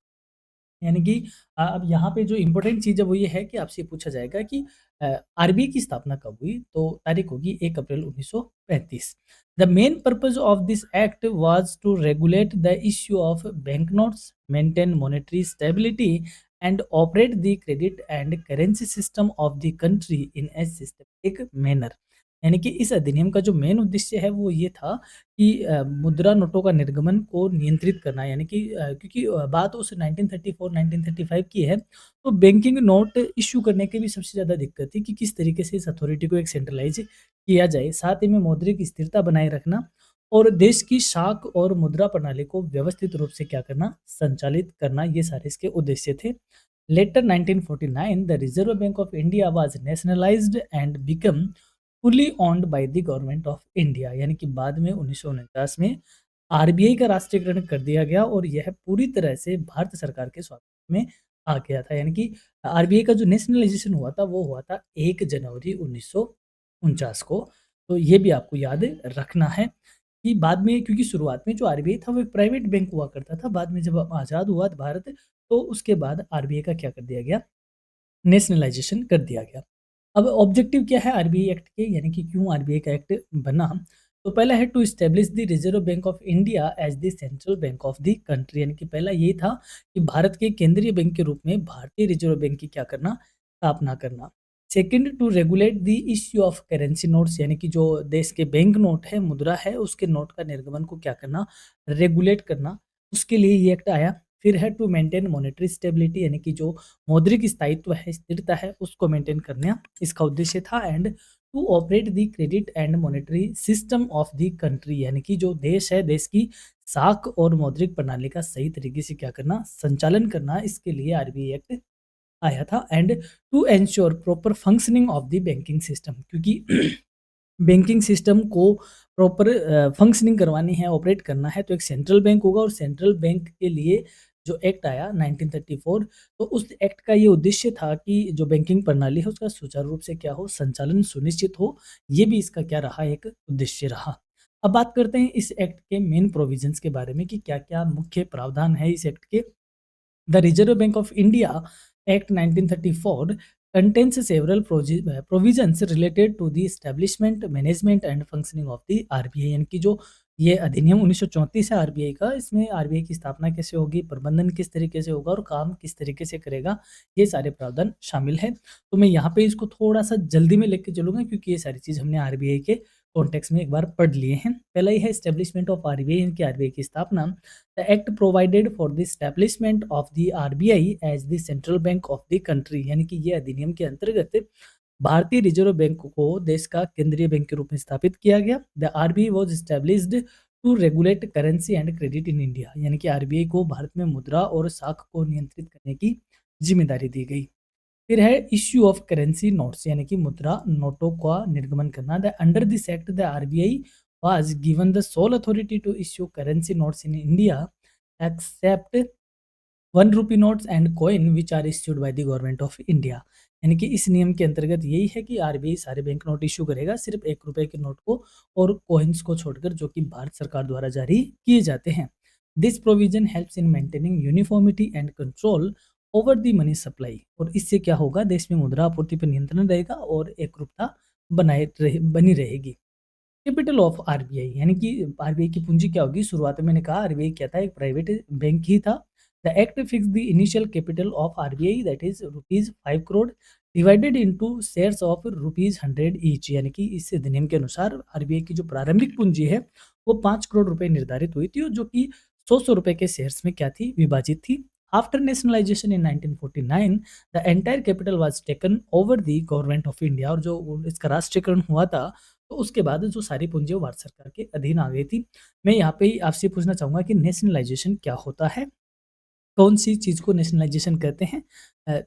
यानी कि अब यहाँ पे जो इम्पोर्टेंट चीज़ है वो ये है कि आपसे पूछा जाएगा कि आरबीआई की स्थापना कब हुई? तो तारीख होगी 1 अप्रैल 1935। The main purpose of this act was to regulate the issue of bank notes, maintain monetary stability and operate the credit and currency system of the country in a systematic manner. यानी कि इस अधिनियम का जो main उद्देश्य है वो ये था कि मुद्रा नोटों का निर्गमन को नियंत्रित करना, यानी कि क्योंकि बात उस 1934-1935 की है, तो बैंकिंग नोट इश्यू करने की भी सबसे ज़्यादा दिक्कत थी कि किस तरीके से इस अथॉरिटी को एक सेंट्रलाइज किया जाए, साथ ही में मौद्रिक स्थिरता बनाए रखना और देश की शाख और मुद्रा प्रणाली को व्यवस्थित रूप से क्या करना, संचालित करना, ये सारे इसके उद्देश्य थे। Later 1949 the Reserve Bank of India was nationalised and become fully owned by the government of India, यानी कि बाद में 1949 में आरबीआई का राष्ट्रीयकरण कर दिया गया और यह पूरी तरह से भारत सरकार के स्वामित्व में आ गया था। यानी कि आरबीआई का जो नेशनलाइजेशन हुआ था वो हुआ था 1 जनवरी 1949 को। तो ये भी आपको याद रखना है कि बाद में, क्योंकि शुरुआत में जो आरबीआई था वो एक प्राइवेट बैंक हुआ करता था, बाद में जब आज़ाद हुआ भारत तो उसके बाद आरबीआई का क्या कर दिया गया, नेशनलाइजेशन कर दिया गया। अब ऑब्जेक्टिव क्या है आरबीआई एक्ट के, यानी कि क्यों आरबीआई का एक्ट बना? तो पहला है to establish the Reserve Bank of India as the central bank of the country, यानी कि पहला ये था कि भारत के केंद्रीय बैंक के रूप में भारतीय रिजर्व बैंक की क्या करना, स्थापना करना। Second, to regulate the issue of currency notes, यानी कि जो देश के बैंक नोट है, मुद्रा है, उसके नोट का निर्गमन को क्या करना, रेगुलेट करना, उसके लिए ये एक्ट आया। फिर है टू मेंटेन मॉनेटरी स्टेबिलिटी, यानी कि जो मौद्रिक स्थायित्व है, स्थिरता है, उसको मेंटेन करना इसका उद्देश्य था। And to operate the credit and monetary system of the country, यानी कि जो देश है, देश की साख और मौद्रिक प्रणाली का सही तरीके से क्या करना, संचालन करना, इसके लिए आरबीआई एक्ट आया था। And to ensure proper functioning of the banking system, क्योंकि बैंकिंग सिस्टम को प्रॉपर फंक्शनिंग करवानी है, ऑपरेट करना है, तो एक सेंट्रल बैंक होगा और सेंट्रल बैंक के लिए जो एक्ट आया 1934, तो उस एक्ट का ये उद्देश्य था कि जो बैंकिंग प्रणाली है उसका सुचारू रूप से क्या हो, संचालन सुनिश्चित हो। ये भी इसका क्या रहा, एक उद्देश्य रहा। अब बात करते हैं इस एक्ट के मेन प्रोविजंस के बारे में कि क्या-क्या मुख्य प्रावधान है इस एक्ट के। The Reserve Bank of India Act 1934 contains several provisions related to the establishment, management and functioning of the RBI, यानी कि जो ये अधिनियम 1934 है आरबीआई का, इसमें आरबीआई की स्थापना कैसे होगी, प्रबंधन किस तरीके से होगा और काम किस तरीके से करेगा, ये सारे प्रावधान शामिल है। तो मैं यहाँ पे इसको थोड़ा सा जल्दी में लेके चलूँगा क्योंकि ये सारी चीज़ हमने आरबीआई के कॉन्टेक्स्ट में एक बार पढ़ लिए हैं। पहला ही है एस्टेब्लिशमेंट ऑफ आरबीआई, इनकी आरबीआई की स्थापना। The act provided for the establishment of the RBI as the central bank of the country, यानी कि ये अधिनियम के अंतर्गत भारतीय रिजर्व बैंक को देश का केंद्रीय बैंक के रूप में स्थापित किया गया। The RBI was established to regulate currency and credit in India, यानी कि आरबीआई को भारत में मुद्रा और साख को नियंत्रित करने की जिम्मेदारी दी गई। फिर है इश्यू ऑफ करेंसी नोट्स, यानी कि मुद्रा नोटों का निर्गमन करना। The under this act the RBI was given the sole authority to issue currency notes in India except 1 rupee notes and coin which are issued by the government of India. यानी कि इस नियम के अंतर्गत यही है कि आरबीआई सारे बैंक नोट इशू करेगा, सिर्फ 1 रुपए के नोट को और कॉइन्स को छोड़कर, जो कि भारत सरकार द्वारा जारी किए जाते हैं। This provision helps in maintaining uniformity and control over the money supply. और इससे क्या होगा, देश में मुद्रा आपूर्ति पर नियंत्रण रहेगा और एकरूपता बनी रहेगी। कैपिटल ऑफ आरबीआई, यानी कि आरबीआई की पूंजी क्या होगी। शुरुआत में मैंने कहा आरबीआई क्या था, एक प्राइवेट बैंक ही था। The act fix the initial capital of RBI that is ₹5 crore divided into shares of ₹100 each, यानी कि इस अधिनियम के अनुसार आरबीआई की जो प्रारंभिक पूंजी है वो 5 करोड़ रुपए निर्धारित हुई थी, और जो कि 100 रुपए के शेयर्स में क्या थी, विभाजित थी। After nationalisation in 1949 the entire capital was taken over the government of India, और जो इसका राष्ट्रीयकरण हुआ था तो उसके बाद जो सारी पूंजी वो भारत सरकार के अधीन आ गई थी। मैं यहाँ पे आपसे पूछना चाहूँगा कि नेशनलाइजेशन क्या होता है? कौन-सी चीज़ को नेशनलाइजेशन कहते हैं? अ,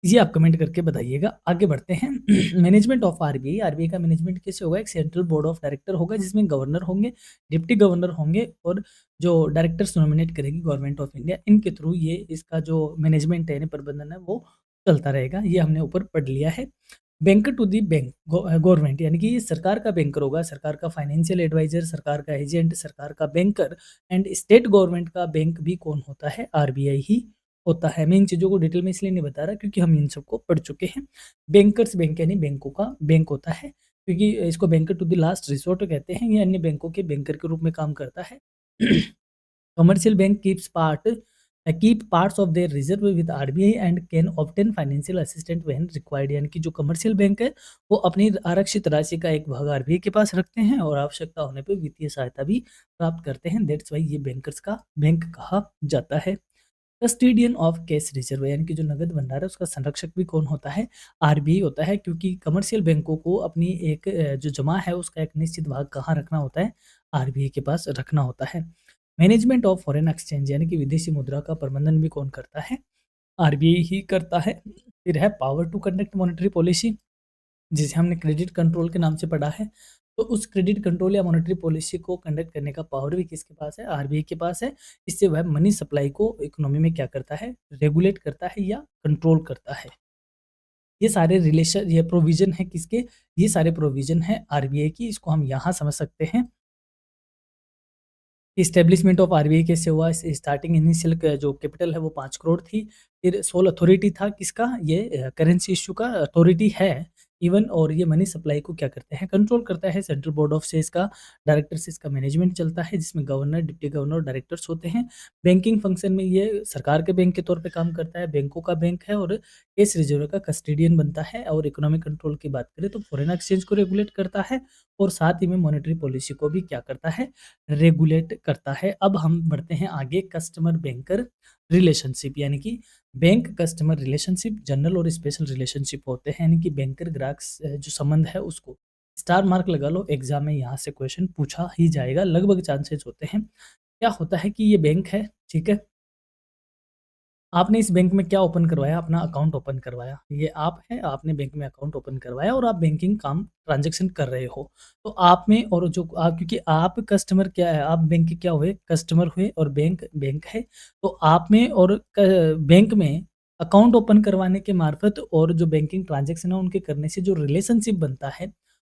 ये आप कमेंट करके बताइएगा। आगे बढ़ते हैं। मैनेजमेंट ऑफ आरबीआई, आरबीआई का मैनेजमेंट कैसे होगा? एक सेंट्रल बोर्ड ऑफ डायरेक्टर होगा जिसमें गवर्नर होंगे, डिप्टी गवर्नर होंगे, और जो डायरेक्टर्स नॉमिनेट करेगी गवर्नमेंट ऑफ इंडिया, इनके थ्रू ये इसका जो मैनेजमेंट है, यानी प्रबंधन है, वो चलता रहेगा। ये हमने ऊपर पढ़ लिया है। Banker to the bank government, यानी कि ये सरकार का बैंकर होगा, सरकार का फाइनेंशियल एडवाइजर, सरकार का एजेंट, सरकार का बैंकर। एंड स्टेट गवर्नमेंट का बैंक भी कौन होता है? आरबीआई ही होता है। मैं इन चीज़ों को डिटेल में इसलिए नहीं बता रहा क्योंकि हम इन सबको पढ़ चुके हैं। बैंकर्स बैंक यानी बैंकों का बैंक होता है, क्योंकि इसको banker to the last resort कहते हैं। ये अन्य बैंकों के बैंकर के रूप में काम करता है। Commercial bank keep parts of their reserve with RBI and can obtain financial assistant when required, यानी कि जो कमर्शियल बैंक है वो अपनी आरक्षित राशि का एक भाग आरबीआई के पास रखते हैं और आवश्यकता होने पर वित्तीय सहायता भी प्राप्त करते हैं। दैट्स वाई ये बैंकर्स का बैंक कहा जाता है। कस्टोडियन ऑफ कैश रिजर्व, यानी कि जो नगद भंडार है उसका संरक्षक भी कौन होता है? आरबीआई होता है, क्योंकि कमर्शियल बैंकों को अपनी एक जो जमा है उसका एक निश्चित भाग कहाँ रखना होता है? आरबीआई के पास रखना होता है। मैनेजमेंट ऑफ फॉरेन एक्सचेंज, यानी कि विदेशी मुद्रा का प्रबंधन भी कौन करता है? आरबीआई ही करता है। फिर है power to conduct monetary policy, जिसे हमने क्रेडिट कंट्रोल के नाम से पढ़ा है। तो उस क्रेडिट कंट्रोल या मॉनेटरी पॉलिसी को कंडक्ट करने का पावर भी किसके पास है? आरबीआई के पास है। इससे वह मनी सप्लाई को इकोनॉमी में क्या करता है? रेगुलेट करता है या कंट्रोल करता है। ये सारे ये प्रोविजन है किसके? ये सारे प्रोविजन है आरबीआई की। इसको हम यहाँ समझ सकते हैं। इस्टेब्लिशमेंट ऑफ आरबीआई कैसे हुआ? स्टार्टिंग इनिशियल जो कैपिटल है वो 5 करोड़ थी। फिर सोल अथॉरिटी था किसका? ये करेंसी इशू का अथॉरिटी है इवन, और ये मनी सप्लाई को क्या करते हैं? कंट्रोल करता है। सेंट्रल बोर्ड ऑफ सेज का डायरेक्टर से इसका मैनेजमेंट चलता है, जिसमें गवर्नर, डिप्टी गवर्नर और डायरेक्टर्स होते हैं। बैंकिंग फंक्शन में ये सरकार के बैंक के तौर पे काम करता है, बैंकों का बैंक है, और कैश रिजर्व का कस्टोडियन बनता है। और इकोनॉमिक कंट्रोल की बात करें तो फॉरेन एक्सचेंज को रेगुलेट करता है, और साथ ही में मॉनेटरी पॉलिसी को भी क्या करता है? रेगुलेट करता है। अब हम बढ़ते हैं आगे। कस्टमर बैंकर रिलेशनशिप, यानी कि बैंक कस्टमर रिलेशनशिप जनरल और स्पेशल रिलेशनशिप होते हैं, यानी कि बैंकर ग्राहक जो संबंध है उसको स्टार मार्क लगा लो, एग्जाम में यहाँ से क्वेश्चन पूछा ही जाएगा, लगभग चांसेस होते हैं। क्या होता है कि ये बैंक है, ठीक है, आपने इस बैंक में क्या ओपन करवाया? अपना अकाउंट ओपन करवाया। ये आप है, आपने बैंक में अकाउंट ओपन करवाया और आप बैंकिंग काम ट्रांजैक्शन कर रहे हो। तो आप में और जो आप, क्योंकि आप कस्टमर क्या है, आप बैंक के क्या हुए? कस्टमर हुए, और बैंक बैंक है। तो आप में और बैंक में अकाउंट ओपन करवाने के मार्फत और जो बैंकिंग ट्रांजैक्शन है उनके करने से जो रिलेशनशिप बनता है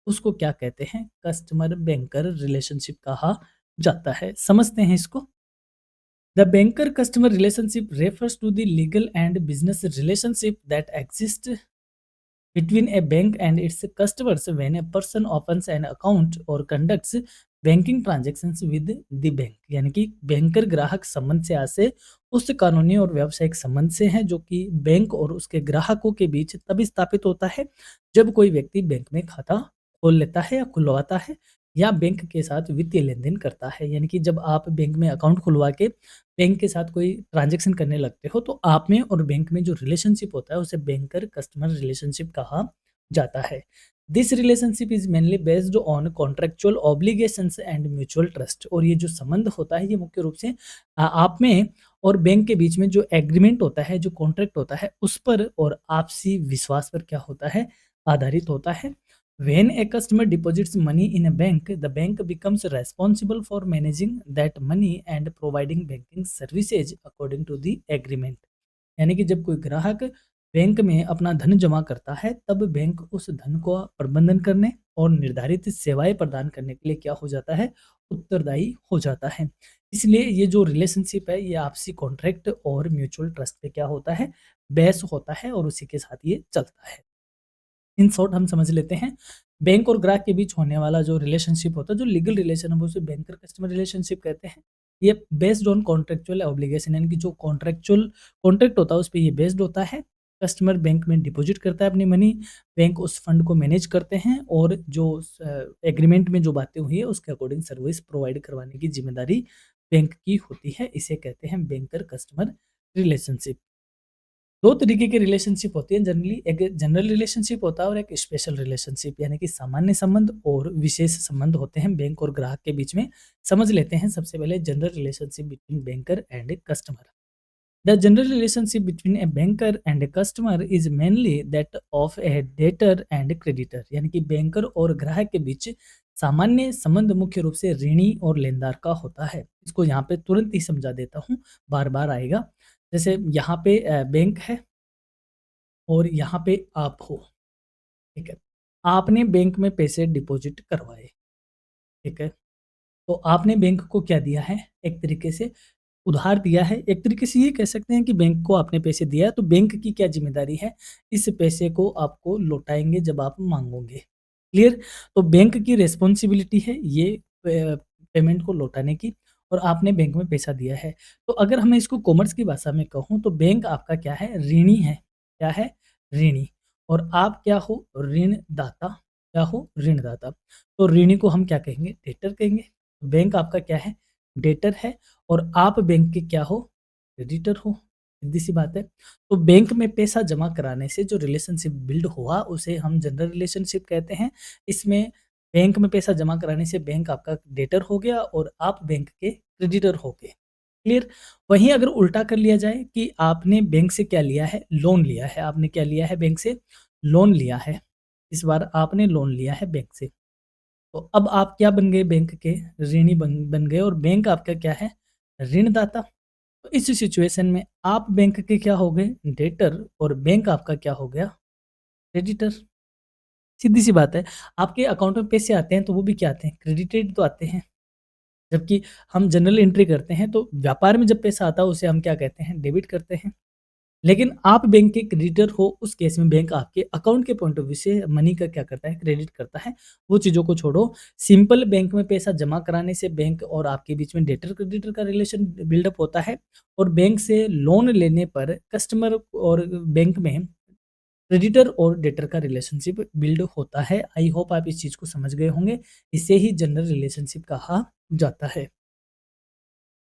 उसको क्या कहते हैं? कस्टमर बैंकर रिलेशनशिप कहा जाता है। समझते हैं इसको। The banker customer relationship refers to the legal and business relationship that exists between a bank and its customers when a person opens an account or conducts banking transactions with the bank, यानी कि banker ग्राहक संबंध से आशय उस कानूनी और व्यावसायिक संबंध से है जो कि बैंक और उसके ग्राहकों के बीच तभी स्थापित होता है जब कोई व्यक्ति बैंक में खाता खोल लेता है या खुलवाता है या बैंक के साथ वित्तीय लेन देन करता है। यानी कि जब आप बैंक में अकाउंट खुलवा के बैंक के साथ कोई ट्रांजैक्शन करने लगते हो तो आप में और बैंक में जो रिलेशनशिप होता है उसे बैंकर कस्टमर रिलेशनशिप कहा जाता है। This relationship is mainly based on contractual obligations and mutual trust. और ये जो संबंध होता है ये मुख्य रूप से आप में और बैंक के बीच में जो एग्रीमेंट होता है, जो कॉन्ट्रैक्ट होता है उस पर और आपसी विश्वास पर क्या होता है, आधारित होता है। When a customer deposits money in a bank, the bank becomes responsible for managing that money and providing banking services according to the agreement। यानी कि जब कोई ग्राहक बैंक में अपना धन जमा करता है तब बैंक उस धन को प्रबंधन करने और निर्धारित सेवाएं प्रदान करने के लिए क्या हो जाता है, उत्तरदायी हो जाता है। इसलिए ये जो रिलेशनशिप है ये आपसी कॉन्ट्रैक्ट और म्यूचुअल ट्रस्ट पे क्या होता है, बेस होता है और उसी के साथ ये चलता है। इन शॉर्ट हम समझ लेते हैं, बैंक और ग्राहक के बीच होने वाला जो रिलेशनशिप होता है, जो लीगल रिलेशन है वो उसे बैंकर कस्टमर रिलेशनशिप कहते हैं। ये बेस्ड ऑन कॉन्ट्रेक्चुअल ऑब्लिगेशन, यानी कि जो कॉन्ट्रेक्चुअल कॉन्ट्रैक्ट होता है उस पे ये बेस्ड होता है। कस्टमर बैंक में डिपॉजिट करता है अपनी मनी, बैंक उस फंड को मैनेज करते हैं और जो एग्रीमेंट में जो बातें हुई है उसके अकॉर्डिंग सर्विस प्रोवाइड करवाने की जिम्मेदारी बैंक की होती है। इसे कहते हैं बैंकर कस्टमर रिलेशनशिप। 2 तरीके की रिलेशनशिप होती है जनरली, एक जनरल रिलेशनशिप होता है और एक स्पेशल रिलेशनशिप, यानी कि सामान्य संबंध और विशेष संबंध होते हैं बैंक और ग्राहक के बीच में। समझ लेते हैं सबसे पहले general relationship between banker and a customer. The general relationship between a banker and a customer is mainly that of A debtor and creditor. यानी कि बैंकर और ग्राहक के बीच सामान्य संबंध मुख्य रूप से ऋणी और लेनदार का होता है। इसको यहाँ पे तुरंत ही समझा देता हूँ, बार बार आएगा। जैसे यहाँ पे बैंक है और यहाँ पे आप हो, ठीक है। आपने बैंक में पैसे डिपॉजिट करवाए, ठीक है। तो आपने बैंक को क्या दिया है, एक तरीके से उधार दिया है। एक तरीके से ये कह सकते हैं कि बैंक को आपने पैसे दिया है, तो बैंक की क्या ज़िम्मेदारी है, इस पैसे को आपको लौटाएँगे जब आप माँगोगे। क्लियर? तो बैंक की रिस्पॉन्सिबिलिटी है ये पेमेंट को लौटाने की, और आपने बैंक में पैसा दिया है। तो अगर मैं इसको कॉमर्स की भाषा में कहूँ तो बैंक आपका क्या है, ऋणी है। क्या है? ऋणी। और आप क्या हो, ऋणदाता। क्या हो? ऋणदाता। तो ऋणी को हम क्या कहेंगे, डेटर कहेंगे। बैंक आपका क्या है, डेटर है, और आप बैंक के क्या हो, क्रेडिटर हो। सीधी सी बात है। तो बैंक में पैसा जमा कराने से जो रिलेशनशिप बिल्ड हुआ उसे हम जनरल रिलेशनशिप कहते हैं। इसमें बैंक में पैसा जमा कराने से बैंक आपका डेटर हो गया और आप बैंक के क्रेडिटर हो गए। क्लियर? वहीं अगर उल्टा कर लिया जाए कि आपने बैंक से क्या लिया है, लोन लिया है। आपने क्या लिया है, बैंक से लोन लिया है। इस बार आपने लोन लिया है बैंक से। तो अब आप क्या बन गए, बैंक के ऋणी बन बन गए, और बैंक आपका क्या है, ऋणदाता। तो इस सिचुएशन में आप बैंक के क्या हो गए, डेटर, और बैंक आपका क्या हो गया, क्रेडिटर। सीधी सी बात है। आपके अकाउंट में पैसे आते हैं तो वो भी क्या आते हैं, क्रेडिटेड तो आते हैं। जबकि हम जनरल एंट्री करते हैं तो व्यापार में जब पैसा आता है उसे हम क्या कहते हैं, डेबिट करते हैं। लेकिन आप बैंक के क्रेडिटर हो, उस केस में बैंक आपके अकाउंट के पॉइंट ऑफ व्यू से मनी का क्या करता है, क्रेडिट करता है। वो चीज़ों को छोड़ो, सिंपल बैंक में पैसा जमा कराने से बैंक और आपके बीच में डेटर क्रेडिटर का रिलेशन बिल्डअप होता है, और बैंक से लोन लेने पर कस्टमर और बैंक में क्रेडिटर और डेटर का रिलेशनशिप बिल्ड होता है। आई होप आप इस चीज़ को समझ गए होंगे। इसे ही जनरल रिलेशनशिप कहा जाता है।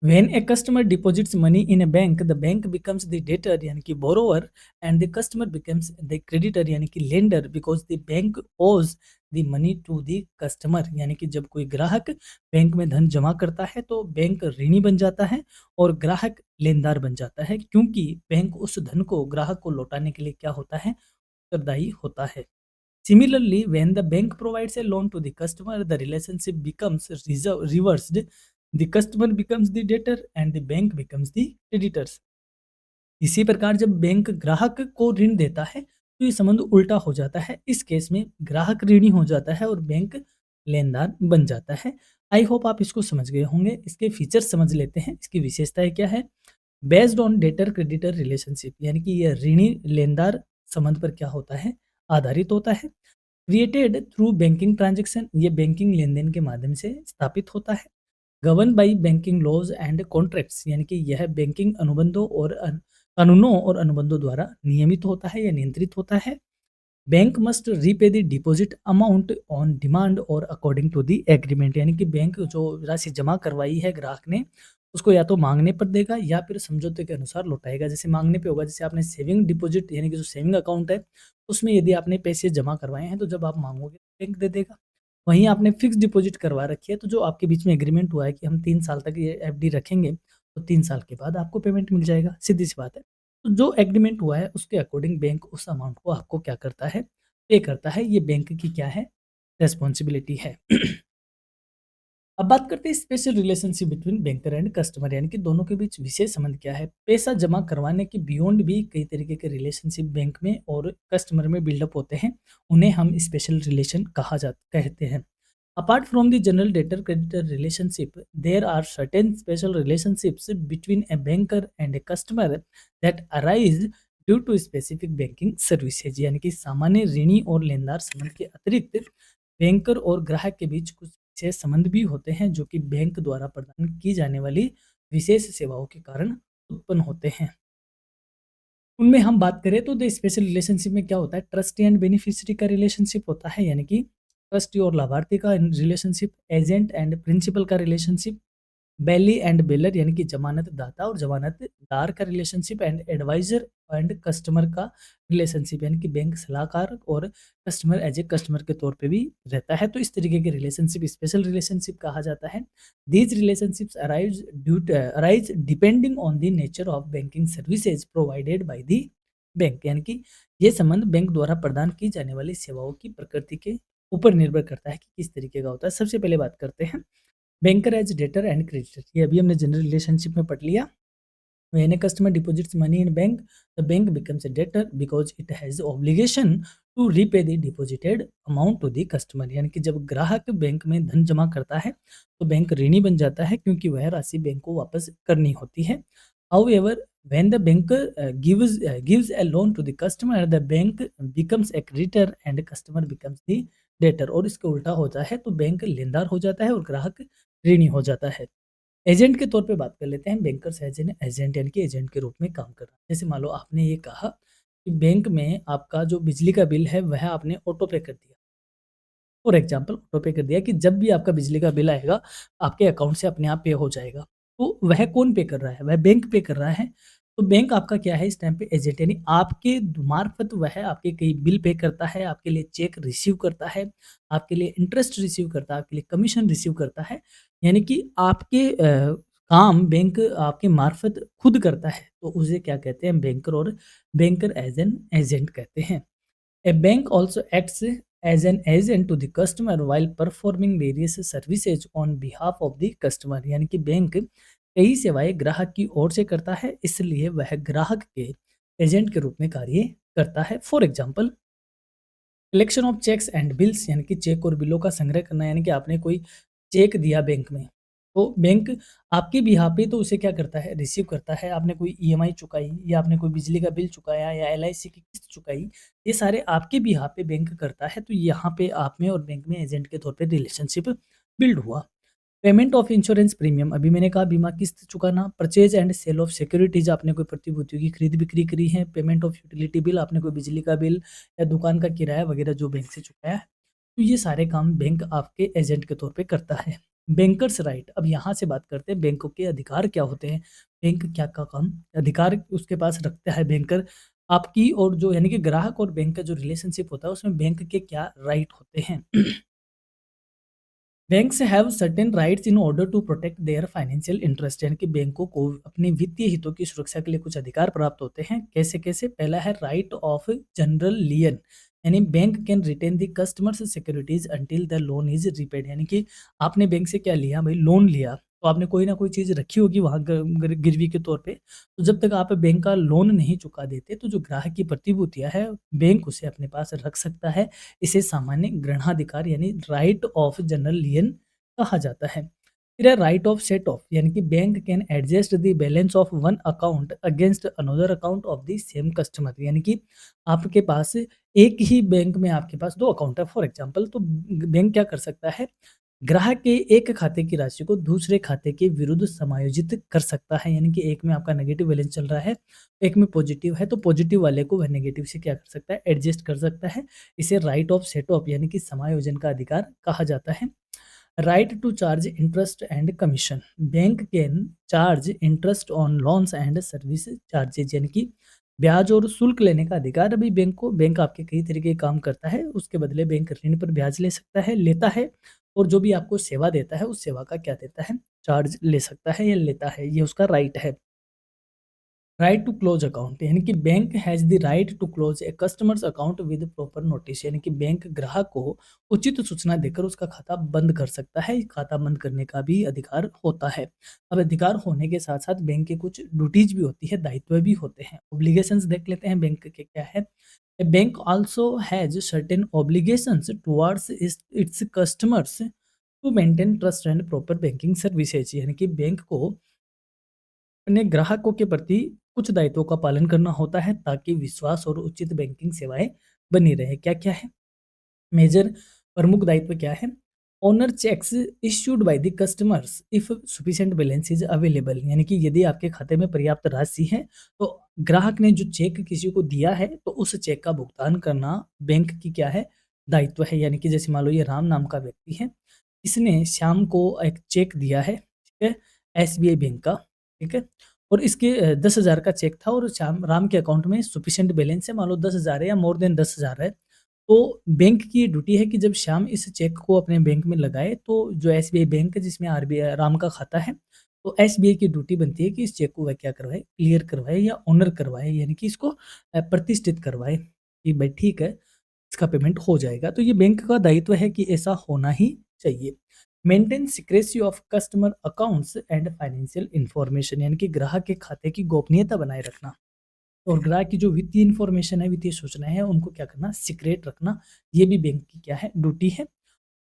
When a customer deposits money in a bank, the bank becomes the debtor यानी कि borrower, and the customer becomes the creditor यानी कि lender, because the bank owes the money to the customer। यानी कि जब कोई ग्राहक बैंक में धन जमा करता है तो बैंक ऋणी बन जाता है और ग्राहक लेनदार बन जाता है, क्योंकि बैंक उस धन को ग्राहक को लौटाने के लिए क्या होता है, उत्तरदायी होता है। Similarly, when the bank provides a loan to the customer, the relationship becomes reversed. The customer becomes the debtor and the bank becomes the creditors। इसी प्रकार जब बैंक ग्राहक को ऋण देता है तो ये संबंध उल्टा हो जाता है। इस केस में ग्राहक ऋणी हो जाता है और बैंक लेनदार बन जाता है। आई होप आप इसको समझ गए होंगे। इसके फीचर्स समझ लेते हैं, इसकी विशेषताएं क्या है। Based on debtor creditor relationship, यानी कि यह ऋणी लेनदार संबंध पर क्या होता है, आधारित होता है। क्रिएटेड थ्रू बैंकिंग ट्रांजेक्शन, ये बैंकिंग लेन देन के माध्यम से स्थापित होता है। Govern by banking laws and contracts, यानी कि यह बैंकिंग अनुबंधों और कानूनों और अनुबंधों द्वारा नियमित होता है या नियंत्रित होता है। Bank must repay the deposit amount on demand और अकॉर्डिंग टू द एग्रीमेंट, यानी कि बैंक जो राशि जमा करवाई है ग्राहक ने उसको या तो माँगने पर देगा या फिर समझौते के अनुसार लौटाएगा। जैसे माँगने पे होगा, जैसे आपने सेविंग डिपॉज़िट यानी कि जो सेविंग अकाउंट है, उसमें यदि आपने पैसे जमा करवाए हैं, तो जब आप माँगोगे बैंक दे देगा। वहीं आपने फिक्स्ड डिपॉज़िट करवा रखी है, तो जो आपके बीच में एग्रीमेंट हुआ है कि हम 3 साल तक ये एफडी रखेंगे, तो 3 साल के बाद आपको पेमेंट मिल जाएगा, सीधी-सी बात है। तो जो एग्रीमेंट हुआ है, उसके अकॉर्डिंग बैंक उस अमाउंट को आपको क्या करता है, पे करता है। ये बैंक की क्या है, रिस्पॉन्सिबिलिटी है। अब बात करते हैं special relationship between banker and customer, यानी कि दोनों के बीच विशेष संबंध क्या है। पैसा जमा करवाने के बियॉन्ड भी कई तरीके के रिलेशनशिप बैंक में और कस्टमर में बिल्डअप होते हैं, उन्हें हम स्पेशल रिलेशन कहते हैं। Apart from the general debtor creditor relationship, there are certain special relationships between a banker and a customer that arise due to specific banking services, यानी कि सामान्य ऋणी और लेनदार संबंध के अतिरिक्त बैंकर और ग्राहक के बीच कुछ विशेष संबंध भी होते हैं, जो कि बैंक द्वारा प्रदान की जाने वाली विशेष सेवाओं के कारण उत्पन्न होते हैं। उनमें हम बात करें तो द स्पेशल रिलेशनशिप में क्या होता है, ट्रस्टी एंड बेनिफिशियरी का रिलेशनशिप होता है, यानी कि ट्रस्टी और लाभार्थी का रिलेशनशिप, एजेंट एंड प्रिंसिपल का रिलेशनशिप, बेली एंड बेलर यानी कि जमानत दाता और जमानतदार का relationship, and adviser and customer का रिलेशनशिप, यानी कि बैंक सलाहकार और कस्टमर एज ए कस्टमर के तौर पे भी रहता है। तो इस तरीके के रिलेशनशिप स्पेशल रिलेशनशिप कहा जाता है। These relationships arise depending on the nature of banking services provided by the bank, यानी कि ये संबंध बैंक द्वारा प्रदान की जाने वाली सेवाओं की प्रकृति के ऊपर निर्भर करता है कि किस तरीके का होता है। सबसे पहले बात करते हैं banker as debtor and creditor, ये अभी हमने जनरल रिलेशनशिप में पढ़ लिया। When a customer deposits money in bank, the bank becomes a debtor because it has obligation to repay the deposited amount to the customer, यानी कि जब ग्राहक बैंक में धन जमा करता है तो बैंक ऋणी बन जाता है, क्योंकि वह राशि बैंक को वापस करनी होती है। However, when the banker gives a loan to the customer, the bank becomes a creditor and customer becomes the debtor, और इसके उल्टा होता है, तो बैंक लेनदार हो जाता है और ग्राहक ऋणी हो जाता है। एजेंट के तौर पे बात कर लेते हैं। बैंकर्स एज एन एजेंट, यानी कि एजेंट के रूप में काम कर रहा है। जैसे मान लो आपने ये कहा कि बैंक में आपका जो बिजली का बिल है वह आपने ऑटो पे कर दिया। फॉर एग्जाम्पल ऑटो पे कर दिया कि जब भी आपका बिजली का बिल आएगा आपके अकाउंट से अपने आप पे हो जाएगा। तो वह कौन पे कर रहा है? वह बैंक पे कर रहा है। तो बैंक आपका क्या है इस टाइम पे? एजेंट, यानी आपके मार्फत वह आपके कई बिल पे करता है, आपके लिए चेक रिसीव करता है, आपके लिए इंटरेस्ट रिसीव करता है, आपके लिए कमीशन रिसीव करता है। यानी कि आपके काम बैंक आपके मार्फत खुद करता है, तो उसे क्या कहते हैं? बैंकर, और बैंकर एज एन एजेंट कहते हैं। A bank also acts as an agent to the customer while performing various services on behalf of the customer, यानी कि बैंक कई सेवाएं ग्राहक की ओर से करता है, इसलिए वह ग्राहक के एजेंट के रूप में कार्य करता है। For example collection of cheques and bills, यानी कि चेक और बिलों का संग्रह करना, यानी कि आपने कोई चेक दिया बैंक में, तो बैंक आपके बिहाफ पे तो उसे क्या करता है? रिसीव करता है। आपने कोई ईएमआई चुकाई या आपने कोई बिजली का बिल चुकाया या एलआईसी की किस्त चुकाई, ये सारे आपके बिहाफ पे बैंक करता है। तो यहाँ पे आप में और बैंक में एजेंट के तौर पे रिलेशनशिप बिल्ड हुआ। पेमेंट ऑफ इंश्योरेंस प्रीमियम, अभी मैंने कहा बीमा किस्त चुकाना। Purchase and sale of securities, आपने कोई प्रतिभूतियों की खरीद बिक्री करी है। पेमेंट ऑफ यूटिलिटी बिल, आपने कोई बिजली का बिल या दुकान का किराया वगैरह जो बैंक से चुकाया है, तो ये सारे काम बैंक आपके एजेंट के तौर पे करता है। बैंकर्स राइट, अब यहाँ से बात करते हैं बैंकों के अधिकार क्या होते हैं। बैंक क्या का काम अधिकार उसके पास रखता है बैंकर आपकी, और जो यानी कि ग्राहक और बैंक का जो रिलेशनशिप होता है उसमें बैंक के क्या राइट होते हैं। Banks have certain rights in order to protect their financial interest, यानी कि बैंकों को अपने वित्तीय हितों की सुरक्षा के लिए कुछ अधिकार प्राप्त होते हैं। कैसे कैसे? पहला है राइट ऑफ जनरल लियन, यानी bank can retain the customer's securities until the loan is repaid, यानी कि आपने बैंक से क्या लिया भाई? लोन लिया, तो आपने कोई ना कोई चीज़ रखी होगी वहाँ गिरवी के तौर पे। तो जब तक आप बैंक का लोन नहीं चुका देते, तो जो ग्राहक की प्रतिभूतियां है बैंक उसे अपने पास रख सकता है। इसे सामान्य ग्रहणाधिकार यानी राइट ऑफ जनरल लियन कहा जाता है। फिर है राइट ऑफ सेट ऑफ, यानी कि bank can adjust the balance of one account against another account of the same customer, यानी कि आपके पास एक ही बैंक में आपके पास दो अकाउंट है फॉर एग्जांपल, तो बैंक क्या कर सकता है? ग्राहक के एक खाते की राशि को दूसरे खाते के विरुद्ध समायोजित कर सकता है, यानी कि एक में आपका नेगेटिव बैलेंस चल रहा है, एक में पॉजिटिव है, तो पॉजिटिव वाले को वह नेगेटिव से क्या कर सकता है? एडजस्ट कर सकता है। इसे राइट ऑफ सेट ऑफ यानी कि समायोजन का अधिकार कहा जाता है। Right to charge interest and commission, bank can charge interest on loans and service charges, यानी कि ब्याज और शुल्क लेने का अधिकार अभी बैंक आपके कई तरीके के काम करता है, उसके बदले बैंक ऋण पर ब्याज ले सकता है, लेता है, और जो भी आपको सेवा देता है उस सेवा का क्या देता है, चार्ज ले सकता है या लेता है, ये उसका राइट है। राइट टू क्लोज अकाउंट, यानी कि bank has the right to close a customer's account with proper notice, यानी कि बैंक ग्राहक को उचित सूचना देकर उसका खाता बंद कर सकता है, खाता बंद करने का भी अधिकार होता है। अब अधिकार होने के साथ साथ बैंक के कुछ ड्यूटीज भी होती है, दायित्व भी होते हैं। ऑब्लिगेशंस देख लेते हैं बैंक के क्या है। A bank also has certain obligations towards its customers to maintain trust and proper banking services, यानी कि बैंक को अपने ग्राहकों के प्रति कुछ दायित्वों का पालन करना होता है ताकि विश्वास और उचित बैंकिंग सेवाएं बनी रहे। क्या-क्या है? मेजर प्रमुख दायित्व क्या है? Owner checks issued by the customers if sufficient balance is available, यानी कि यदि आपके खाते में पर्याप्त राशि है तो ग्राहक ने जो चेक किसी को दिया है तो उस चेक का भुगतान करना बैंक की क्या है, दायित्व है। यानी कि जैसे मान लो ये राम नाम का व्यक्ति है, इसने श्याम को एक चेक दिया है, ठीक है, एसबीआई बैंक का, ठीक है, और इसके 10,000 का चेक था और श्याम राम के अकाउंट में सफिशिएंट बैलेंस है, मान लो 10,000 है या मोर देन 10,000 है। तो बैंक की ये ड्यूटी है कि जब श्याम इस चेक को अपने बैंक में लगाए तो जो एसबीआई बैंक है जिसमें आरबीआई राम का खाता है, तो एसबीआई की ड्यूटी बनती है कि इस चेक को वह क्या करवाए, क्लियर करवाए या ऑनर करवाए, यानी कि इसको प्रतिष्ठित करवाए कि भाई ठीक है, इसका पेमेंट हो जाएगा। तो ये बैंक का दायित्व है कि ऐसा होना ही चाहिए। Maintain secrecy of customer accounts and financial information, यानी कि ग्राहक के खाते की गोपनीयता बनाए रखना और ग्राहक की जो वित्तीय इन्फॉर्मेशन है, वित्तीय सूचनाएँ हैं, उनको क्या करना, सीक्रेट रखना, ये भी बैंक की क्या है, ड्यूटी है।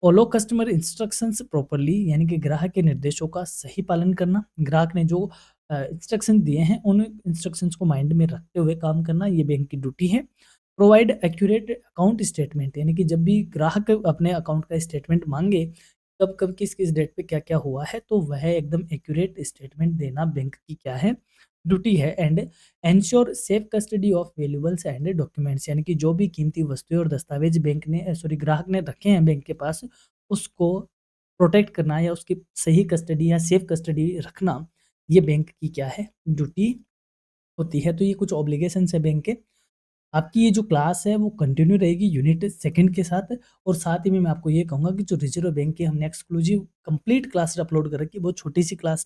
फॉलो कस्टमर इंस्ट्रक्शंस प्रॉपर्ली, यानी कि ग्राहक के निर्देशों का सही पालन करना, ग्राहक ने जो इंस्ट्रक्शन दिए हैं उन इंस्ट्रक्शंस को माइंड में रखते हुए काम करना, ये बैंक की ड्यूटी है। प्रोवाइड एक्यूरेट अकाउंट स्टेटमेंट, यानी कि जब भी ग्राहक अपने अकाउंट का स्टेटमेंट मांगे, कब कब किस डेट पे क्या क्या हुआ है, तो वह एकदम एक्यूरेट स्टेटमेंट देना बैंक की क्या है, ड्यूटी है। And ensure safe custody of valuables and documents, यानी कि जो भी कीमती वस्तुएं और दस्तावेज बैंक ने सॉरी ग्राहक ने रखे हैं बैंक के पास, उसको प्रोटेक्ट करना या उसकी सही कस्टडी या सेफ कस्टडी रखना, ये बैंक की क्या है, ड्यूटी होती है। तो ये कुछ ऑब्लिगेशंस है बैंक के। आपकी ये जो क्लास है वो कंटिन्यू रहेगी यूनिट सेकंड के साथ, और साथ ही में मैं आपको ये कहूँगा कि जो रिजर्व बैंक की हमने एक्सक्लूसिव कंप्लीट क्लास अपलोड कर रखी है, बहुत छोटी सी क्लास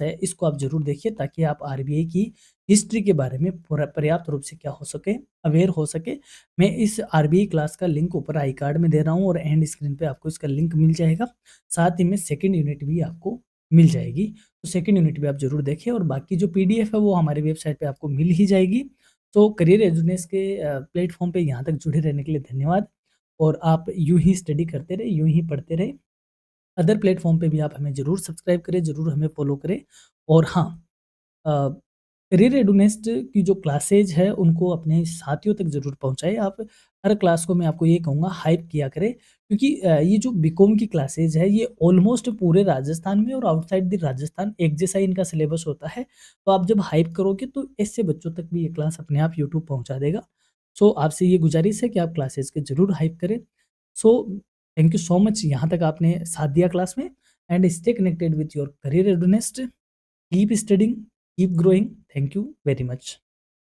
है, इसको आप जरूर देखिए ताकि आप आरबीआई की हिस्ट्री के बारे में पर्याप्त रूप से क्या हो सके, अवेयर हो सके। मैं इस आरबीआई क्लास का लिंक ऊपर आई कार्ड में दे रहा हूँ और एंड स्क्रीन पे आपको इसका लिंक मिल जाएगा। साथ ही में सेकेंड यूनिट भी आपको मिल जाएगी, तो सेकेंड यूनिट भी आप जरूर देखें, और बाकी जो पीडीएफ है वो हमारी वेबसाइट पे आपको मिल ही जाएगी। तो करियर एजुनेस के प्लेटफॉर्म पे यहाँ तक जुड़े रहने के लिए धन्यवाद, और आप यूँ ही स्टडी करते रहे, यूँ ही पढ़ते रहे। अदर प्लेटफॉर्म पे भी आप हमें ज़रूर सब्सक्राइब करें, ज़रूर हमें फॉलो करें। और हाँ, अ, करियर एडुनेस्ट की जो क्लासेज है उनको अपने साथियों तक ज़रूर पहुँचाएँ आप। हर क्लास को मैं आपको ये कहूँगा हाइप किया करें, क्योंकि ये जो बीकॉम की क्लासेज है ये ऑलमोस्ट पूरे राजस्थान में और आउटसाइड द राजस्थान एक जैसा ही इनका सिलेबस होता है। तो आप जब हाइप करोगे तो ऐसे बच्चों तक भी ये क्लास अपने आप यूट्यूब पहुँचा देगा। सो आपसे ये गुज़ारिश है कि आप क्लासेस के ज़रूर हाइप करें। So thank you so much, यहाँ तक आपने साथ दिया क्लास में, and stay connected with your career Edunest. Keep studying, keep growing. Thank you very much.